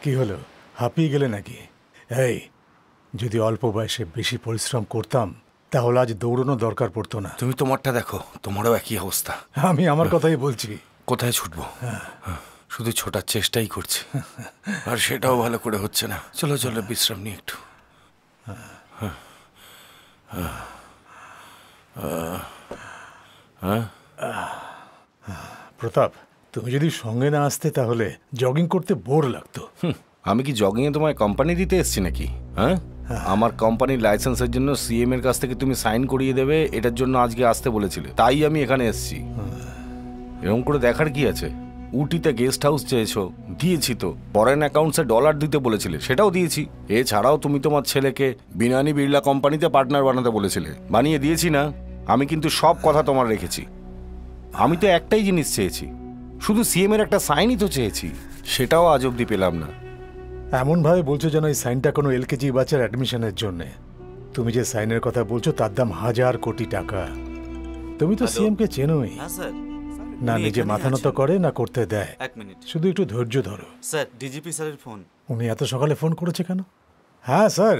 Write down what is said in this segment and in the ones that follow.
কি হলো, হাঁপিয়ে গেলে নাকি? এই, যদি অল্প বয়সে বেশি পরিশ্রম করতাম তাহলে আজ দৌড়ানো দরকার পড়তো না। তুমি তোমারটা দেখো, তোমারও একই অবস্থা। আমি আমার কথাই বলছি। কোথায় ছুটবো? শুধু ছোটার চেষ্টাই করছি, আর সেটাও ভালো করে হচ্ছে না। চলো চলো, বিশ্রাম নিয়ে একটু। প্রতাপ, তুমি যদি সঙ্গে না আসতে তাহলে জগিং করতে বোর লাগতো। আমি কি জগিংয়ে তোমায় কোম্পানি দিতে এসছি নাকি? হ্যাঁ, আমার কোম্পানির লাইসেন্সের জন্য সিএম এর কাছ থেকে তুমি সাইন করিয়ে দেবে, এটার জন্য আজকে আসতে বলেছিলে, তাই আমি এখানে এসছি। এরকম করে দেখার কি আছে? উটিতে গেস্ট হাউস চেয়েছো, দিয়েছি তো। ফরেন অ্যাকাউন্টসে ডলার দিতে বলেছিলে, সেটাও দিয়েছি। এছাড়াও তুমি তোমার ছেলেকে বিনানি বিড়লা কোম্পানিতে পার্টনার বানাতে বলেছিলে, বানিয়ে দিয়েছি না? আমি কিন্তু সব কথা তোমার রেখেছি। আমি তো একটাই জিনিস চেয়েছি, শুধু সিএম এর একটা সাইনই তো চেয়েছি, সেটাও আজ অব্দি পেলাম না। এমন ভাবে বলছো যেন এই সাইনটা কোনো এলকেজি বাচ্চার অ্যাডমিশনের জন্য। তুমি যে সাইনের কথা বলছো তার দাম 1000 কোটি টাকা। তুমি তো সিএম কে চেনোই না, নিজে মাথা নত করে না করতে দেয়। এক মিনিট, শুধু একটু ধৈর্য ধরো। স্যার, ডিজিপি স্যারের ফোন। উনি এত সকালে ফোন করেছে কেন? হ্যাঁ স্যার,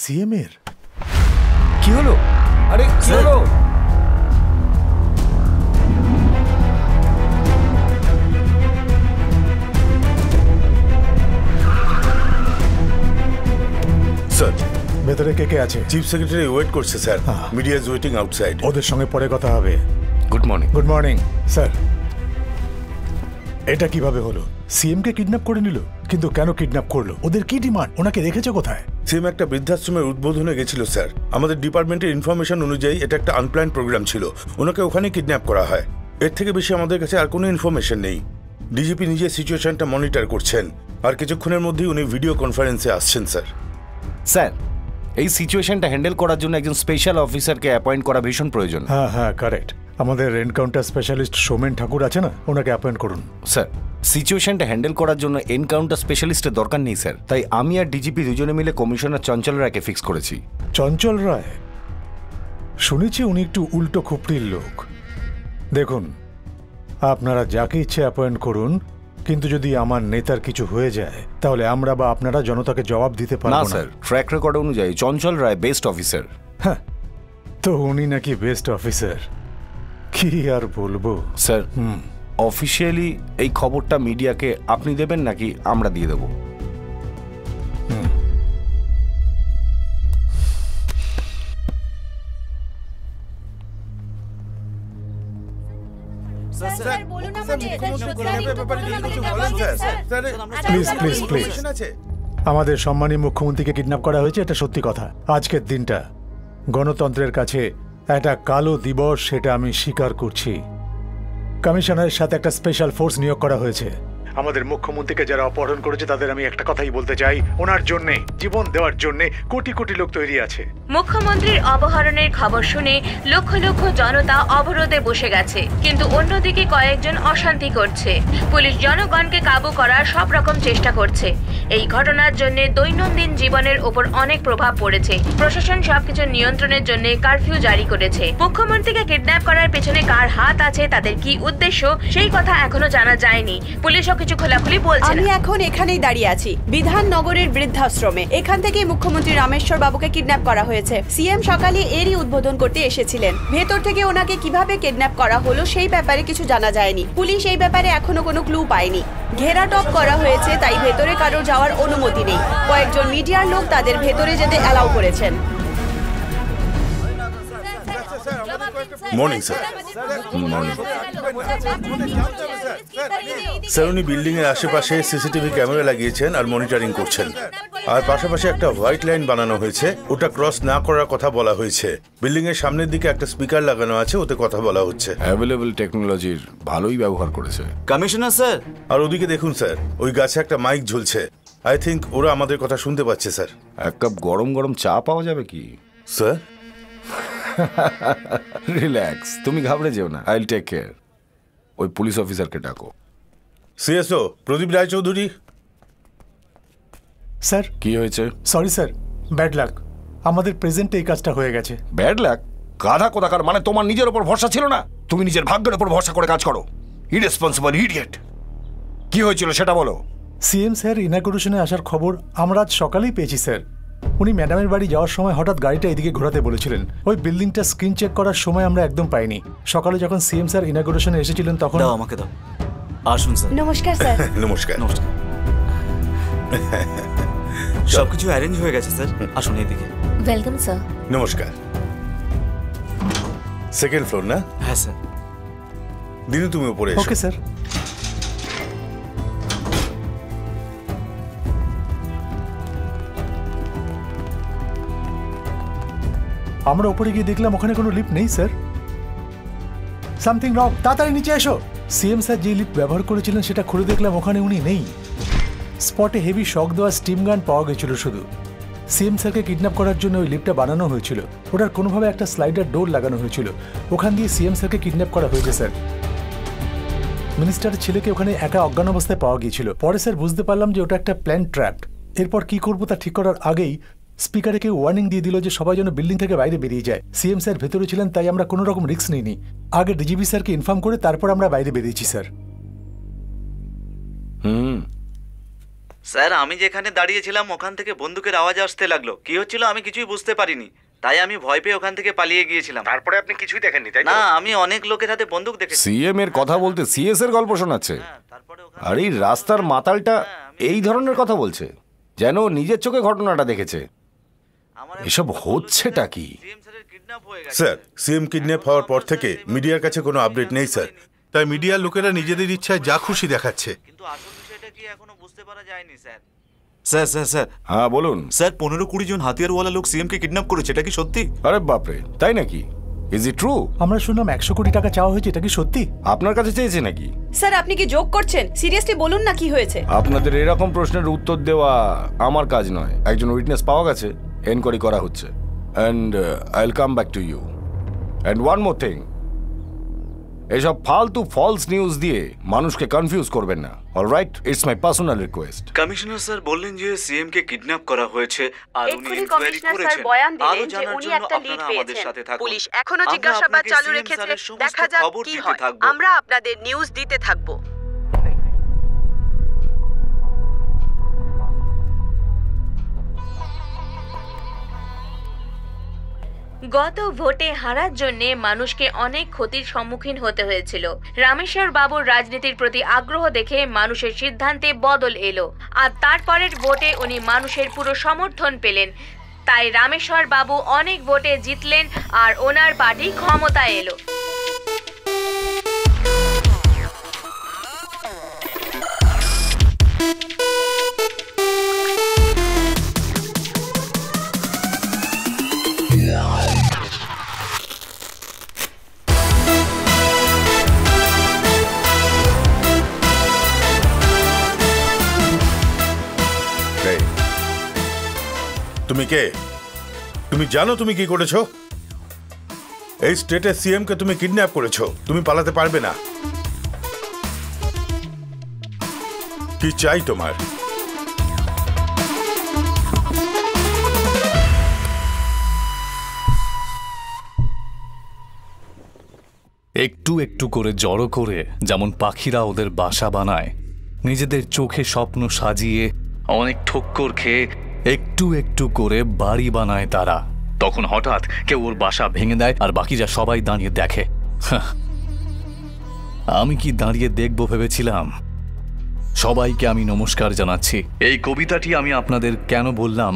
সিএম এর কি হলো? আরে কি হলো? স্যার, ভেতরে কে কে আছে? চিফ সেক্রেটারি ওয়েট করছে sir. Media is waiting outside. ওদের সঙ্গে পরে কথা হবে। Good morning. Good morning sir. এটা কিভাবে হলো? সিএম কে কিডন্যাপ করে নিল, কিন্তু কেন কিডন্যাপ করলো? ওদের কি ডিমান্ড? ওনাকে রেখেছে কোথায়? সিএম একটা বৃদ্ধাশ্রমের উদ্বোধনে গেছিল স্যার। আমাদের ডিপার্টমেন্টের ইনফরমেশন অনুযায়ী এটা একটা আনপ্ল্যান্ড প্রোগ্রাম ছিল। ওনাকে ওখানে কিডন্যাপ করা হয়। এর থেকে বেশি আমাদের কাছে আর কোনো ইনফরমেশন নেই। ডিজিপি নিজে সিচুয়েশনটা মনিটর করছেন, আর কিছুক্ষণের মধ্যেই উনি ভিডিও কনফারেন্সে আসছেন স্যার। স্যার, এই সিচুয়েশনটা হ্যান্ডেল করার জন্য একজন স্পেশাল অফিসারকে অ্যাপয়েন্ট করা ভীষণ প্রয়োজন। হ্যাঁ হ্যাঁ, কারেক্ট। আমাদের এনকাউন্টার স্পেশালিস্ট সোমেন ঠাকুর আছে না, ওনাকে অ্যাপয়েন্ট করুন। স্যার, সিচুয়েশনটা হ্যান্ডেল করার জন্য এনকাউন্টার স্পেশালিস্টের দরকার নেই স্যার। তাই আমি আর ডিজিপি দুজনে মিলে কমিশনার চঞ্চল রায়কে ফিক্স করেছি। চঞ্চল রায়? শুনেছি উনি একটু উল্টো খুপড়ির লোক। দেখুন, আপনারা যাকে ইচ্ছে অ্যাপয়েন্ট করুন, কিন্তু যদি আমার নেতার কিছু হয়ে যায় তাহলে আমরা বা আপনারা জনতাকে জবাব দিতে পারবো না। না স্যার, ট্র্যাক রেকর্ড অনুযায়ী চঞ্চল রায় বেস্ট অফিসার। হ্যাঁ, তো উনি নাকি বেস্ট অফিসার, কি আর বলবো স্যার। অফিসিয়ালি এই খবরটা মিডিয়াকে আপনি দেবেন নাকি আমরা দিয়ে দেবো? প্লিজ প্লিজ প্লিজ, আমাদের সম্মানী মুখ্যমন্ত্রীকে কিডন্যাপ করা হয়েছে, এটা সত্যি কথা। আজকের দিনটা গণতন্ত্রের কাছে একটা কালো দিবস, সেটা আমি স্বীকার করছি। কমিশনারের সাথে একটা স্পেশাল ফোর্স নিয়োগ করা হয়েছে। আমাদের মুখ্যমন্ত্রীকে যারা অপহরণ করেছে তাদের আমি একটা কথাই বলতে চাই, ওনার জন্য জীবন দেওয়ার জন্য কোটি কোটি লোক তৈরি আছে। মুখ্যমন্ত্রীর অপহরণের খবর শুনে লক্ষ লক্ষ জনতা অবরোধে বসে গেছে, কিন্তু অন্যদিকে কয়েকজন অশান্তি করছে। পুলিশ জনগণকে কাবু করার সব রকম চেষ্টা করছে। এই ঘটনার জন্য দৈনন্দিন জীবনের উপর অনেক প্রভাব পড়েছে। প্রশাসন সবকিছু নিয়ন্ত্রণের জন্য কারফিউ জারি করেছে। মুখ্যমন্ত্রীকে কিডন্যাপ করার পেছনে কার হাত আছে, তাদের কি উদ্দেশ্য, সেই কথা এখনো জানা যায়নি। পুলিশও কিছু খোলাখুলি বলছে না। আমি এখন এখানেই দাঁড়িয়ে আছি, বিধাননগরের বৃদ্ধাশ্রমে। এখান থেকে মুখ্যমন্ত্রী রামেশ্বর বাবুকে কিডন্যাপ করা হয়েছে। সিএম সকালে এরই উদ্বোধন করতে এসেছিলেন। ভেতর থেকে ওনাকে কিভাবে কিডন্যাপ করা হলো সেই ব্যাপারে কিছু জানা যায়নি। পুলিশ এই ব্যাপারে এখনো কোনো ক্লু পায়নি। ঘেরাটপ করা হয়েছে, তাই ভেতরে কারো যাওয়ার অনুমতি নেই। কয়েকজন মিডিয়ার লোক তাদের ভেতরে যেতে অ্যালাউ করেছেন। Morning sir. মর্নিং। স্যার, উনি বিল্ডিং এর আশেপাশে সিসিটিভি ক্যামেরা লাগিয়েছেন আর মনিটরিং করছেন। আর পাশাপাশি একটা হোয়াইট লাইন বানানো হয়েছে, ওটা ক্রস না করার কথা বলা হয়েছে। বিল্ডিং এর সামনের দিকে একটা স্পিকার লাগানো আছে, ওতে কথা বলা হচ্ছে। অ্যাভেলেবল টেকনোলজির ভালোই ব্যবহার করেছে কমিশনার স্যার। আর ওদিকে দেখুন স্যার, ওই গাছে একটা মাইক ঝুলছে। আই থিঙ্ক ওরা আমাদের কথা শুনতে পাচ্ছে স্যার। এক কাপ গরম গরম চা পাওয়া যাবে কি? স্যার রিল্যাক্স, তুমি ঘাবড়ে যেও না, আই উইল টেক কেয়ার। ওই পুলিশ অফিসারকে ডাকো। সিএসও প্রদীপ রায়চৌধুরী। স্যার, কি হয়েছে? Sorry sir, bad luck. আমাদের প্রেজেন্টে এই কাজটা হয়ে গেছে। Bad luck? গাধা কোথাকার, মানে তোমার নিজের উপর ভরসা ছিল না? তুমি নিজের ভাগ্যের উপর ভরসা করে কাজ করো। Irresponsible idiot. কি হয়েছিল সেটা বলো। সিএম স্যার ইনাগুরেশনে আসার খবর আমরা আজ সকালেই পেয়েছি স্যার। উনি ম্যাডামের বাড়ি যাওয়ার সময় হঠাৎ গাড়িটা এদিকে ঘোরাতে বলেছিলেন। ওই বিল্ডিংটা স্ক্রিন চেক করার সময় আমরা একদম পাইনি। সকালে যখন সিএম স্যার ইনাগুরেশনে এসেছিলেন তখন দাও আমাকে দাও। আসুন স্যার। নমস্কার স্যার। নমস্কার। নমস্কার। সবকিছু অ্যারেঞ্জ হয়ে গেছে স্যার, আসুন এদিকে। Welcome sir. নমস্কার। সেকেন্ড ফ্লোর না? হ্যাঁ স্যার। দিনু তুমি উপরে এসো। Okay sir. আমরা উপরে গিয়ে দেখলাম ওখানে কোনো লিফট নেই স্যার। সামথিং রং, তাড়াতাড়ি নিচে এসো। সিএম স্যার যে লিফট ব্যবহার করেছিলেন সেটা খুলে দেখলাম ওখানে উনি নেই। স্পটে হেভি শক দেওয়া স্টিম গান পাওয়া গেছিল শুধু। সিএম স্যারকে কিডন্যাপ করার জন্য ওই লিফটটা বানানো হয়েছিল। ওটার কোনোভাবে একটা স্লাইডার ডোর লাগানো হয়েছিল, ওখান দিয়ে সিএম স্যারকে কিডন্যাপ করা হয়েছে স্যার। মিনিস্টারের ছেলেকে ওখানে একা অজ্ঞান অবস্থায় পাওয়া গিয়েছিল। পরে স্যার বুঝতে পারলাম যে ওটা একটা প্ল্যান ট্র্যাপ। এরপর কি করবো তা ঠিক করার আগেই স্পিকারে কেউ ওয়ার্নিং দিয়ে দিল যে সবাই যেন বিল্ডিং থেকে বাইরে বেরিয়ে যায়। সিএম স্যার ভেতরে ছিলেন তাই আমরা কোনো রকম রিস্ক নিইনি। আগে ডিজিপি স্যারকে ইনফর্ম করে তারপর আমরা বাইরে বেরিয়েছি স্যার। স্যার আমি যেখানে দাঁড়িয়েছিলাম ওখান থেকে বন্দুকের আওয়াজ আসতে লাগলো। কি হচ্ছিল আমি কিছুই বুঝতে পারিনি, তাই আমি ভয় পেয়ে ওখান থেকে পালিয়ে গিয়েছিলাম। তারপরে আপনি কিছুই দেখেননি তাই না, আমি অনেক লোকের হাতে বন্দুক দেখেছি। সিএম এর কথা বলতে সিএস এর গল্প শোনাচ্ছে। তারপরে আর এই রাস্তার মাতালটা এই ধরনের কথা বলছে, যেন নিজের চোখে ঘটনাটা দেখেছে। এসব হচ্ছেটা কি? স্যার, সিএম কিডন্যাপ হওয়ার পর থেকে মিডিয়ার কাছে কোনো আপডেট নেই স্যার। তাই মিডিয়ার লোকেরা নিজেদের ইচ্ছায় যা খুশি দেখাচ্ছে। কিন্তু আসল বিষয়টা কি এখনো বুঝতে পারা যায়নি স্যার। স্যার স্যার স্যার হ্যাঁ বলুন। স্যার 15-20 জন হাতিয়ারওয়ালা লোক সিএম কে কিডন্যাপ করেছে, এটা কি সত্যি? আরে বাপরে, তাই নাকি? Is it true? আমরা শুনলাম 100 কোটি টাকা চাওয়া হয়েছে, এটা কি সত্যি? আপনার কাছে চেয়েছে নাকি? স্যার আপনি কি জোক করছেন? সিরিয়াসলি বলুন না কি হয়েছে। আপনাদের এরকম প্রশ্নের উত্তর দেওয়া আমার কাজ নয়। একজন উইটনেস পাওয়া গেছে, এনকোয়ারি করা হচ্ছে। And I will come back to you. And one more thing, এসব ফালতু ফলস নিউজ দিয়ে মানুষকে কনফিউজ করবেন না। Alright, it's my personal request. Commissioner sir বললেন যে সিএম কে কিডন্যাপ করা হয়েছে আর উনি এক্ষুনি ইনকোয়ারি কমিশনার স্যার করেছেন। বয়ান আরো দিলেন যে জানার উনি জন্য একটা লিড আপনারা আমাদের পেয়েছেন। সাথে থাকুন। পুলিশ এখনো আমরা জিজ্ঞাসাবাদ আপনাকে চালু CM রেখেছে। স্যারের সমস্ত দেখা যাক খবর কি দিতে হয়। থাকবো। আমরা আপনাদের নিউজ দিতে থাকবো। গত ভোটে হারার জন্য মানুষকে অনেক ক্ষতির সম্মুখীন হতে হয়েছিল। রামেশ্বর বাবুর রাজনীতির প্রতি আগ্রহ দেখে মানুষের সিদ্ধান্তে বদল এলো, আর তারপরের ভোটে উনি মানুষের পুরো সমর্থন পেলেন। তাই রামেশ্বর বাবু অনেক ভোটে জিতলেন আর ওনার পার্টি ক্ষমতায় এলো। তুমি কে? তুমি জানো তুমি কি করেছো? এই স্টেটের সিএম কে তুমি কিডন্যাপ করেছো। তুমি পালাতে পারবে না। কি চাই তোমার? একটু একটু করে জড়ো করে যেমন পাখিরা ওদের বাসা বানায়, নিজেদের চোখে স্বপ্ন সাজিয়ে অনেক ঠক্কর খেয়ে একটু একটু করে বাড়ি বানায় তারা। তখন হঠাৎ কেউ ওর বাসা ভেঙে দেয় আর বাকিরা সবাই দাঁড়িয়ে দেখে। আমি কি দাঁড়িয়ে দেখব ভেবেছিলাম? সবাইকে আমি নমস্কার জানাচ্ছি। এই কবিতাটি আমি আপনাদের কেন বললাম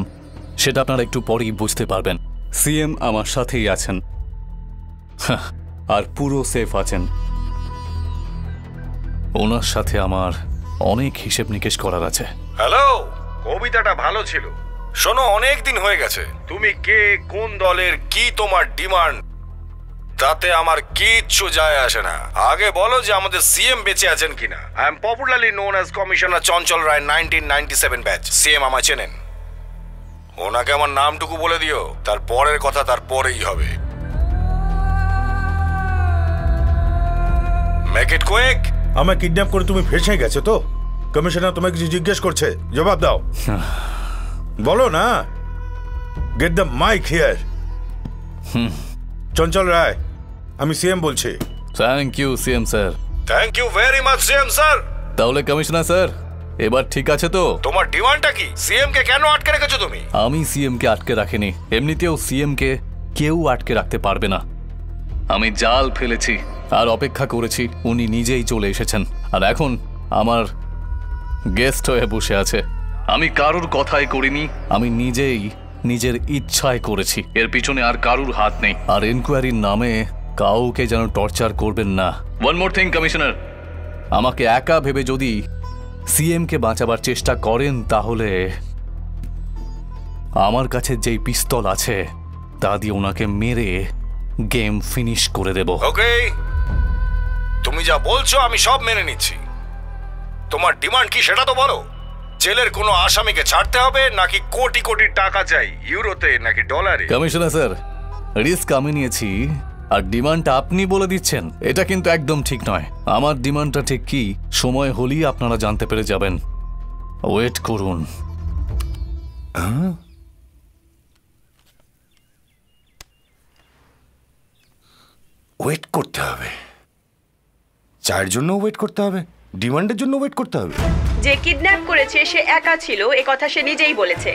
সেটা আপনারা একটু পরেই বুঝতে পারবেন। সিএম আমার সাথেই আছেন আর পুরো সেফ আছেন। ওনার সাথে আমার অনেক হিসেব নিকেশ করার আছে। হ্যালো, কবিতাটা ভালো ছিল। শোনো, অনেক দিন হয়ে গেছে। তুমি কে, কোন দলের, কি তোমার ডিমান্ড, তাতে আমার কিচ্ছু যায় আসে না। আগে বলো যে আমাদের সিএম বেঁচে আছেন কিনা। I am popularly known as commissioner Chanchal Roy 1997 batch. CM আমায় চেনেন। ওনাকে আমার নামটুকু বলে দিও, তার পরের কথা তার পরেই হবে। Make it quick. আমায় কিডন্যাপ করে তুমি ফেসে গেছো তো? কমিশনার তোমায় কিছু জিজ্ঞেস করছে, জবাব দাও। বলো না। Get the mike here. Chanchal Roy, আমি সিএম বলছি। Thank you CM sir. Thank you very much CM sir. তাহলে কমিশনার স্যার, এবার ঠিক আছে তো? তোমার ডিমান্ডটা কি? সিএম কে কেন আটকে রেখেছো তুমি? আমি সিএম কে আটকে রাখিনি, এমনিতেও সিএম কে কেউ আটকে রাখতে পারবে না। আমি জাল ফেলেছি আর অপেক্ষা করেছি, উনি নিজেই চলে এসেছেন আর এখন আমার গেস্ট হয়ে বসে আছে। আমি কারুর কথাই করিনি, আমি নিজেই নিজের ইচ্ছায় করেছি। এর পিছনে আর কারুর হাত নেই। আর এনকোয়ারির নামে কাউকে যেন টর্চার করবেন না। ওয়ান মোর থিং কমিশনার, আমাকে একা ভেবে যদি সিএম কে বাঁচাবার চেষ্টা করেন তাহলে আমার কাছে যেই পিস্তল আছে তা দিয়ে ওনাকে মেরে গেম ফিনিশ করে দেব। ওকে, তুমি যা বলছো আমি সব মেনে নিচ্ছি। তোমার ডিমান্ড কি সেটা তো বলো। জেলের কোনো আসামিকে ছাড়তে হবে নাকি কোটি কোটি টাকা চাই, ইউরোতে নাকি ডলারে? কমিশনার স্যার, রিস্ক আমি নিয়েছি আর ডিমান্ডটা আপনি বলে দিচ্ছেন, এটা কিন্তু একদম ঠিক নয়। আমার ডিমান্ডটা ঠিক কি সময় হলেই আপনারা জানতে পেরে যাবেন। ওয়েট করুন। ওয়েট করতে হবে? চায়ের জন্য ওয়েট করতে হবে? ডিমান্ডের জন্য ওয়েট করতে হবে? যে কিডন্যাপ করেছে সে একা ছিল, এ কথা সে নিজেই বলেছে।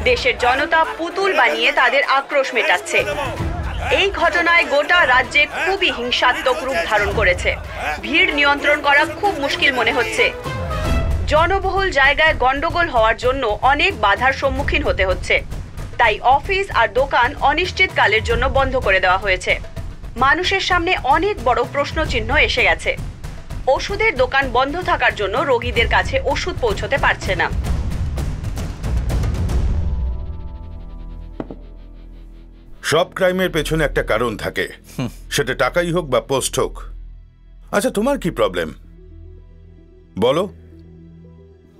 দেশের জনতা পুতুল বানিয়ে তাদের আক্রোশ মেটাচ্ছে। এই ঘটনায় গোটা রাজ্যে খুবই হিংসাত্মক রূপ ধারণ করেছে। ভিড় নিয়ন্ত্রণ করা খুব মুশকিল মনে হচ্ছে। জনবহুল জায়গায় গন্ডগোল হওয়ার জন্য অনেক বাধার সম্মুখীন হতে হচ্ছে। তাই অফিস আর দোকান অনিশ্চিতকালের জন্য বন্ধ করে দেওয়া হয়েছে। মানুষের সামনে অনেক বড় প্রশ্নচিহ্ন এসে গেছে। ওষুধের দোকান বন্ধ থাকার জন্য রোগীদের কাছে ওষুধ পৌঁছতে পারছে না। সব ক্রাইমের পেছনে একটা কারণ থাকে, সেটা টাকাই হোক বা পোস্ট হোক। আচ্ছা, তোমার কি প্রবলেম বলো?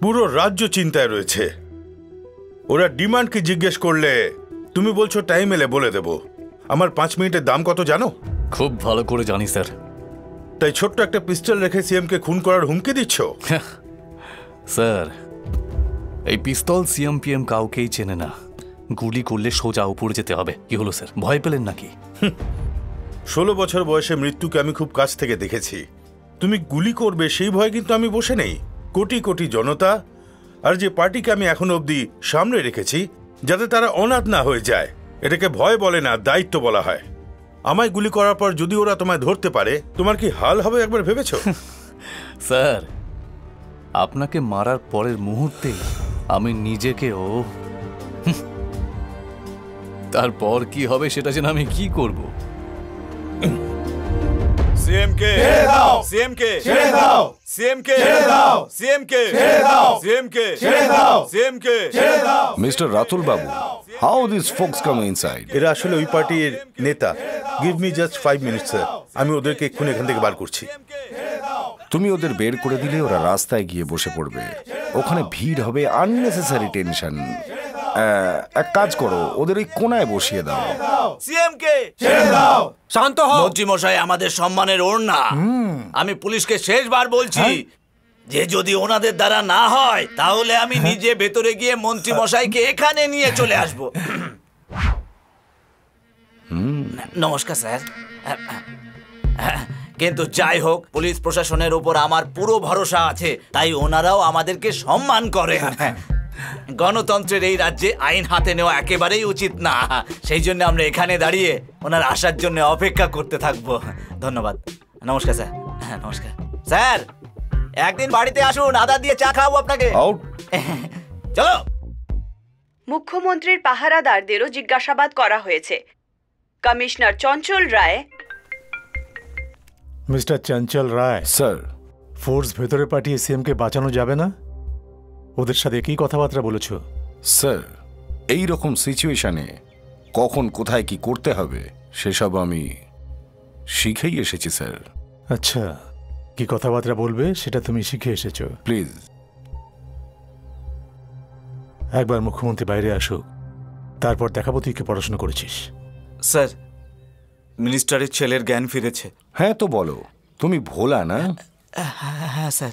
পুরো রাজ্য চিন্তায় রয়েছে। ওরা ডিমান্ড কি জিজ্ঞেস করলে তুমি বলছো টাইম এলে বলে দেব। আমার 5 মিনিটের দাম কত জানো? খুব ভালো করে জানি স্যার। তাই ছোট্ট একটা পিস্তল রেখে সিএম কে খুন করার হুমকি দিচ্ছ? স্যার, এই পিস্তল সিএম পিএম কাউকেই চেনে না। গুলি করলে সোজা উপরে যেতে হবে। কি হলো স্যার, ভয় পেলেন নাকি? 16 বছর বয়সে মৃত্যুকে আমি খুব কাছ থেকে দেখেছি। তুমি গুলি করবে সেই ভয় কিন্তু আমি বসে নেই। কোটি কোটি জনতা আর যে পার্টিকে আমি এখনো অবধি সামনে রেখেছি যাতে তারা অনাথ না হয়ে যায়, এটাকে ভয় বলে না, দায়িত্ব বলা হয়। আমায় গুলি করার পর যদি ওরা তোমায় ধরতে পারে, তোমার কি হাল হবে একবার ভেবেছো? স্যার, আপনাকে মারার পরের মুহূর্তে আমি নিজেকেও তারপর কি হবে সেটা যেন আমি কি করব। সিএম কে ছেড়ে দাও, সিএম কে ছেড়ে দাও, সিএম কে ছেড়ে দাও, সিএম কে ছেড়ে দাও, সিএম কে ছেড়ে দাও, সিএম কে ছেড়ে দাও। Mister Ratul babu, how this folks come inside? এরা আসলে ওই পার্টির নেতা। Give me just 5 minute sir, আমি ওদেরকে এক্ষুনি এখান থেকে বার করছি। তুমি ওদের বের করে দিলে ওরা রাস্তায় গিয়ে বসে পড়বে, ওখানে ভিড় হবে, আননেসেসারি টেনশন। এক কাজ করো, ওদের ওই কোনায় বসিয়ে দাও। সিএম কে ছেড়ে দাও। শান্ত হও মন্ত্রী মশাই, আমাদের সম্মানের ওড়না। আমি পুলিশকে শেষবার বলছি যে যদি ওনাদের দ্বারা না হয় তাহলে আমি নিজে ভেতরে গিয়ে মন্ত্রী মশাইকে এখানে নিয়ে চলে আসব। নমস্কার স্যার। কিন্তু যাই হোক, পুলিশ প্রশাসনের উপর আমার পুরো ভরসা আছে, তাই ওনারাও আমাদেরকে সম্মান করে। গণতন্ত্রের এই রাজ্যে আইন হাতে নেওয়া একেবারেই উচিত না। সেই জন্য আমরা এখানে দাঁড়িয়ে ওনার আসার জন্য অপেক্ষা করতে থাকবো। ধন্যবাদ। নমস্কার স্যার। হ্যাঁ নমস্কার স্যার। একদিন বাড়িতে আসুন, আদা দিয়ে চা খাওয়াবো আপনাকে। চলো। মুখ্যমন্ত্রীর পাহারাদারদেরও জিজ্ঞাসাবাদ করা হয়েছে। কমিশনার চঞ্চল রায়। মিস্টার চঞ্চল রায় স্যার, ফোর্স ভেতরে পাঠিয়ে সিএম কে বাঁচানো যাবে না? ওদের সাথে কি কথাবার্তা বলেছো? স্যার, এই রকম সিচুয়েশনে কখন কোথায় কি করতে হবে সেসব আমি শিখেই এসেছি স্যার। আচ্ছা, কি কথাবার্তা বলবে সেটা তুমি শিখে এসেছো? প্লিজ একবার মুখ্যমন্ত্রী বাইরে আসুক, তারপর দেখাবো তুই কি পড়াশোনা করেছিস। স্যার, মিনিস্টারের ছেলের জ্ঞান ফিরেছে। হ্যাঁ তো বলো, তুমি ভোলা না? হ্যাঁ স্যার।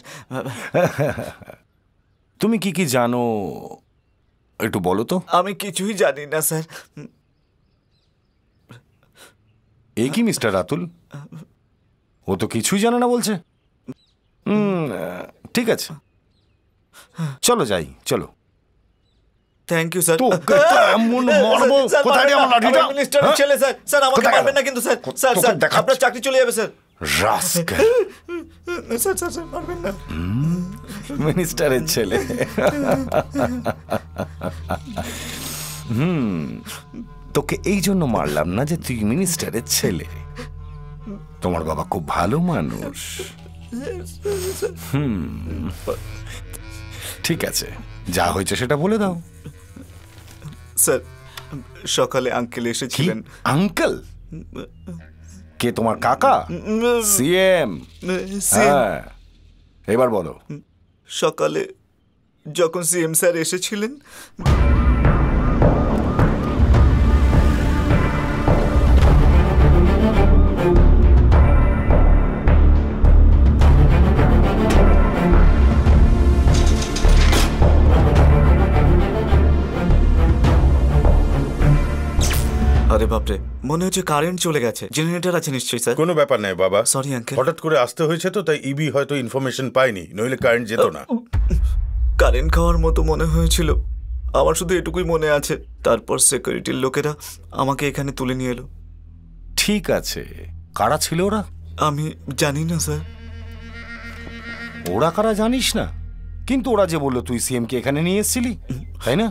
তুমি কি কি জানো একটু বলো তো। আমি কিছুই জানি না স্যার। এ কি মিস্টার রাতুল, ও তো কিছুই জানে না বলছে। ঠিক আছে, চলো যাই, চলো। Thank you sir. তোকে তো এমন মারবো, কোথায় রে আমার লাঠিটা? মিনিস্টারের ছেলে স্যার। স্যার আমাকে কোথায় মারবেন গেল? না কিন্তু স্যার। স্যার তোকে স্যার দেখাচ্ছি। আপনার চাকরি চলে যাবে sir. Rascal, sir sir sir মারবেন না। মিনিস্টারের ছেলে। তোকে এই জন্য মারলাম না যে তুই মিনিস্টারের ছেলে। তোমার বাবা খুব ভালো মানুষ। ঠিক আছে, যা হয়েছে সেটা বলে দাও। স্যার সকালে আঙ্কেল এসেছিলেন। আঙ্কেল? কে তোমার কাকা? সিএম? হ্যাঁ, এবার বলো। সকালে যখন সিএম স্যার এসেছিলেন, আরে বাপরে, মনে হচ্ছে কারেন্ট চলে গেছে। জেনারেটর আছে নিশ্চয়ই স্যার? কোনো ব্যাপার নাই বাবা। Sorry uncle. হঠাৎ করে আসতে হয়েছে তো, তাই ইবি হয়তো ইনফরমেশন পায়নি, নইলে কারেন্ট যেত না। কারেন্ট খাওয়ার মতো মনে হয়েছিল। আমার শুধু এটুকুই মনে আছে। তারপর সিকিউরিটির লোকেরা আমাকে এখানে তুলে নিয়ে এলো। ঠিক আছে, কারা ছিল ওরা? আমি জানি না স্যার। ওরা কারা জানিস না? কিন্তু ওরা যে বললো তুই সিএম কে এখানে নিয়ে এসেছিলি, তাই না?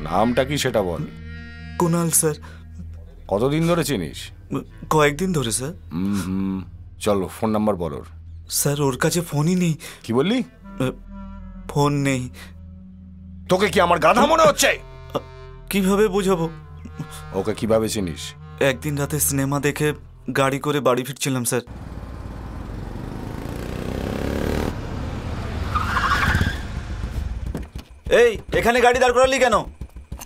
নামটা কি সেটা বল। কুনাল স্যার। কতদিন ধরে চিনিস? কয়েকদিন ধরে স্যার। চলো ফোন নাম্বার বল ওর। স্যার ওর কাছে ফোনই নেই। কি বললি? ফোন নেই। তোকে কি আমার গাধা মনে হচ্ছে? কিভাবে বুঝাবো? ওকে কিভাবে চিনিস? একদিন রাতে সিনেমা দেখে গাড়ি করে বাড়ি ফিরছিলাম স্যার। এই এখানে গাড়ি দাঁড় করালি কেন?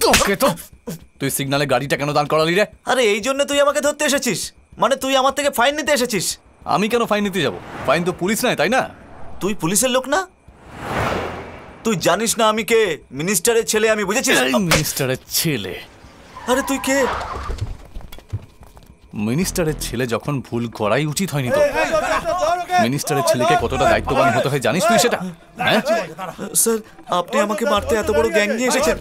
তোকে তো, তুই সিগনালে গাড়িটা কেন দাঁড় করালি রে? আরে এই জন্য তুই আমাকে ধরতে এসেছিস? মানে তুই আমার থেকে ফাইন নিতে এসেছিস? আমি কেন ফাইন নিতে যাব? ফাইন তো পুলিশ নেয়, তাই না? তুই পুলিশের লোক না? তুই জানিস না আমি কে? মিনিস্টারের ছেলে, আমি বুঝেছিস? মিনিস্টারের ছেলে? আরে তুই কে? মিনিস্টারের ছেলে যখন ভুল করাই উচিত হয়নি তো। মিনিস্টারের ছেলেকে কতটা দায়িত্ববান হতে হয় জানিস তুই সেটা? হ্যাঁ স্যার, আপনি আমাকে মারতে এত বড় গ্যাং নিয়ে এসেছেন।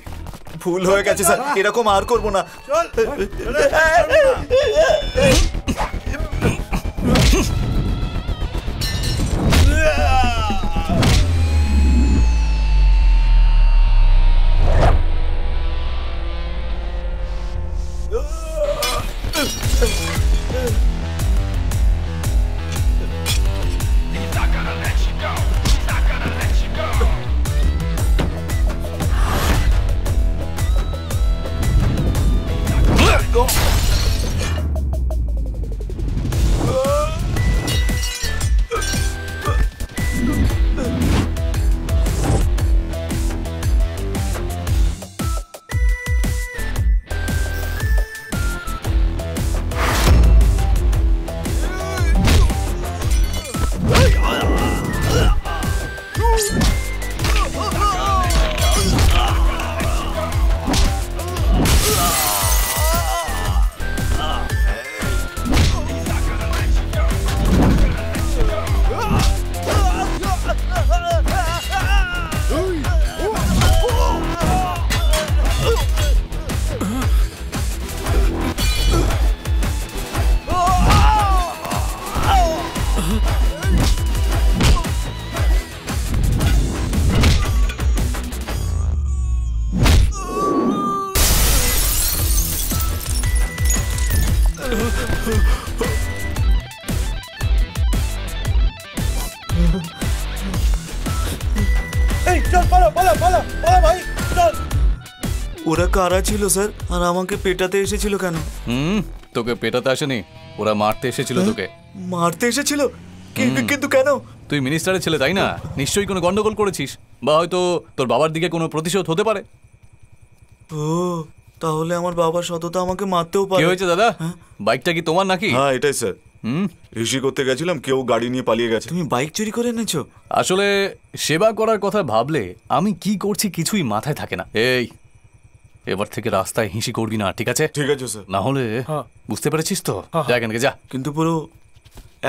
ভুল হয়ে গেছে স্যার, এরকম আর করবো না। ওরা কারা ছিল স্যার, আর আমাকে পেটাতে এসেছিল কেন? তোকে পেটাতে আসেনি, ওরা মারতে এসেছিল তোকে। মারতে এসেছিল? কিন্তু কেন? তুই মিনিস্টারের ছেলে তাই না? নিশ্চয়ই কোনো গন্ডগোল করেছিস, বা হয়তো তোর বাবার দিকে কোনো প্রতিশোধ হতে পারে। ও, তাহলে আমার বাবার সততা আমাকে মারতেও পারে। কি হয়েছে দাদা? বাইকটা কি তোমার নাকি? হ্যাঁ এটাই স্যার। ঋষি করতে গেছিলাম, কেউ গাড়ি নিয়ে পালিয়ে গেছে। তুমি বাইক চুরি করে এনেছো? আসলে সেবা করার কথা ভাবলে আমি কি করছি কিছুই মাথায় থাকে না। এই এবার থেকে রাস্তায় হিসি করবি না, ঠিক আছে? ঠিক আছে স্যার। না হলে বুঝতে পেরেছিস তো? যা এখান থেকে যা। কিন্তু পুরো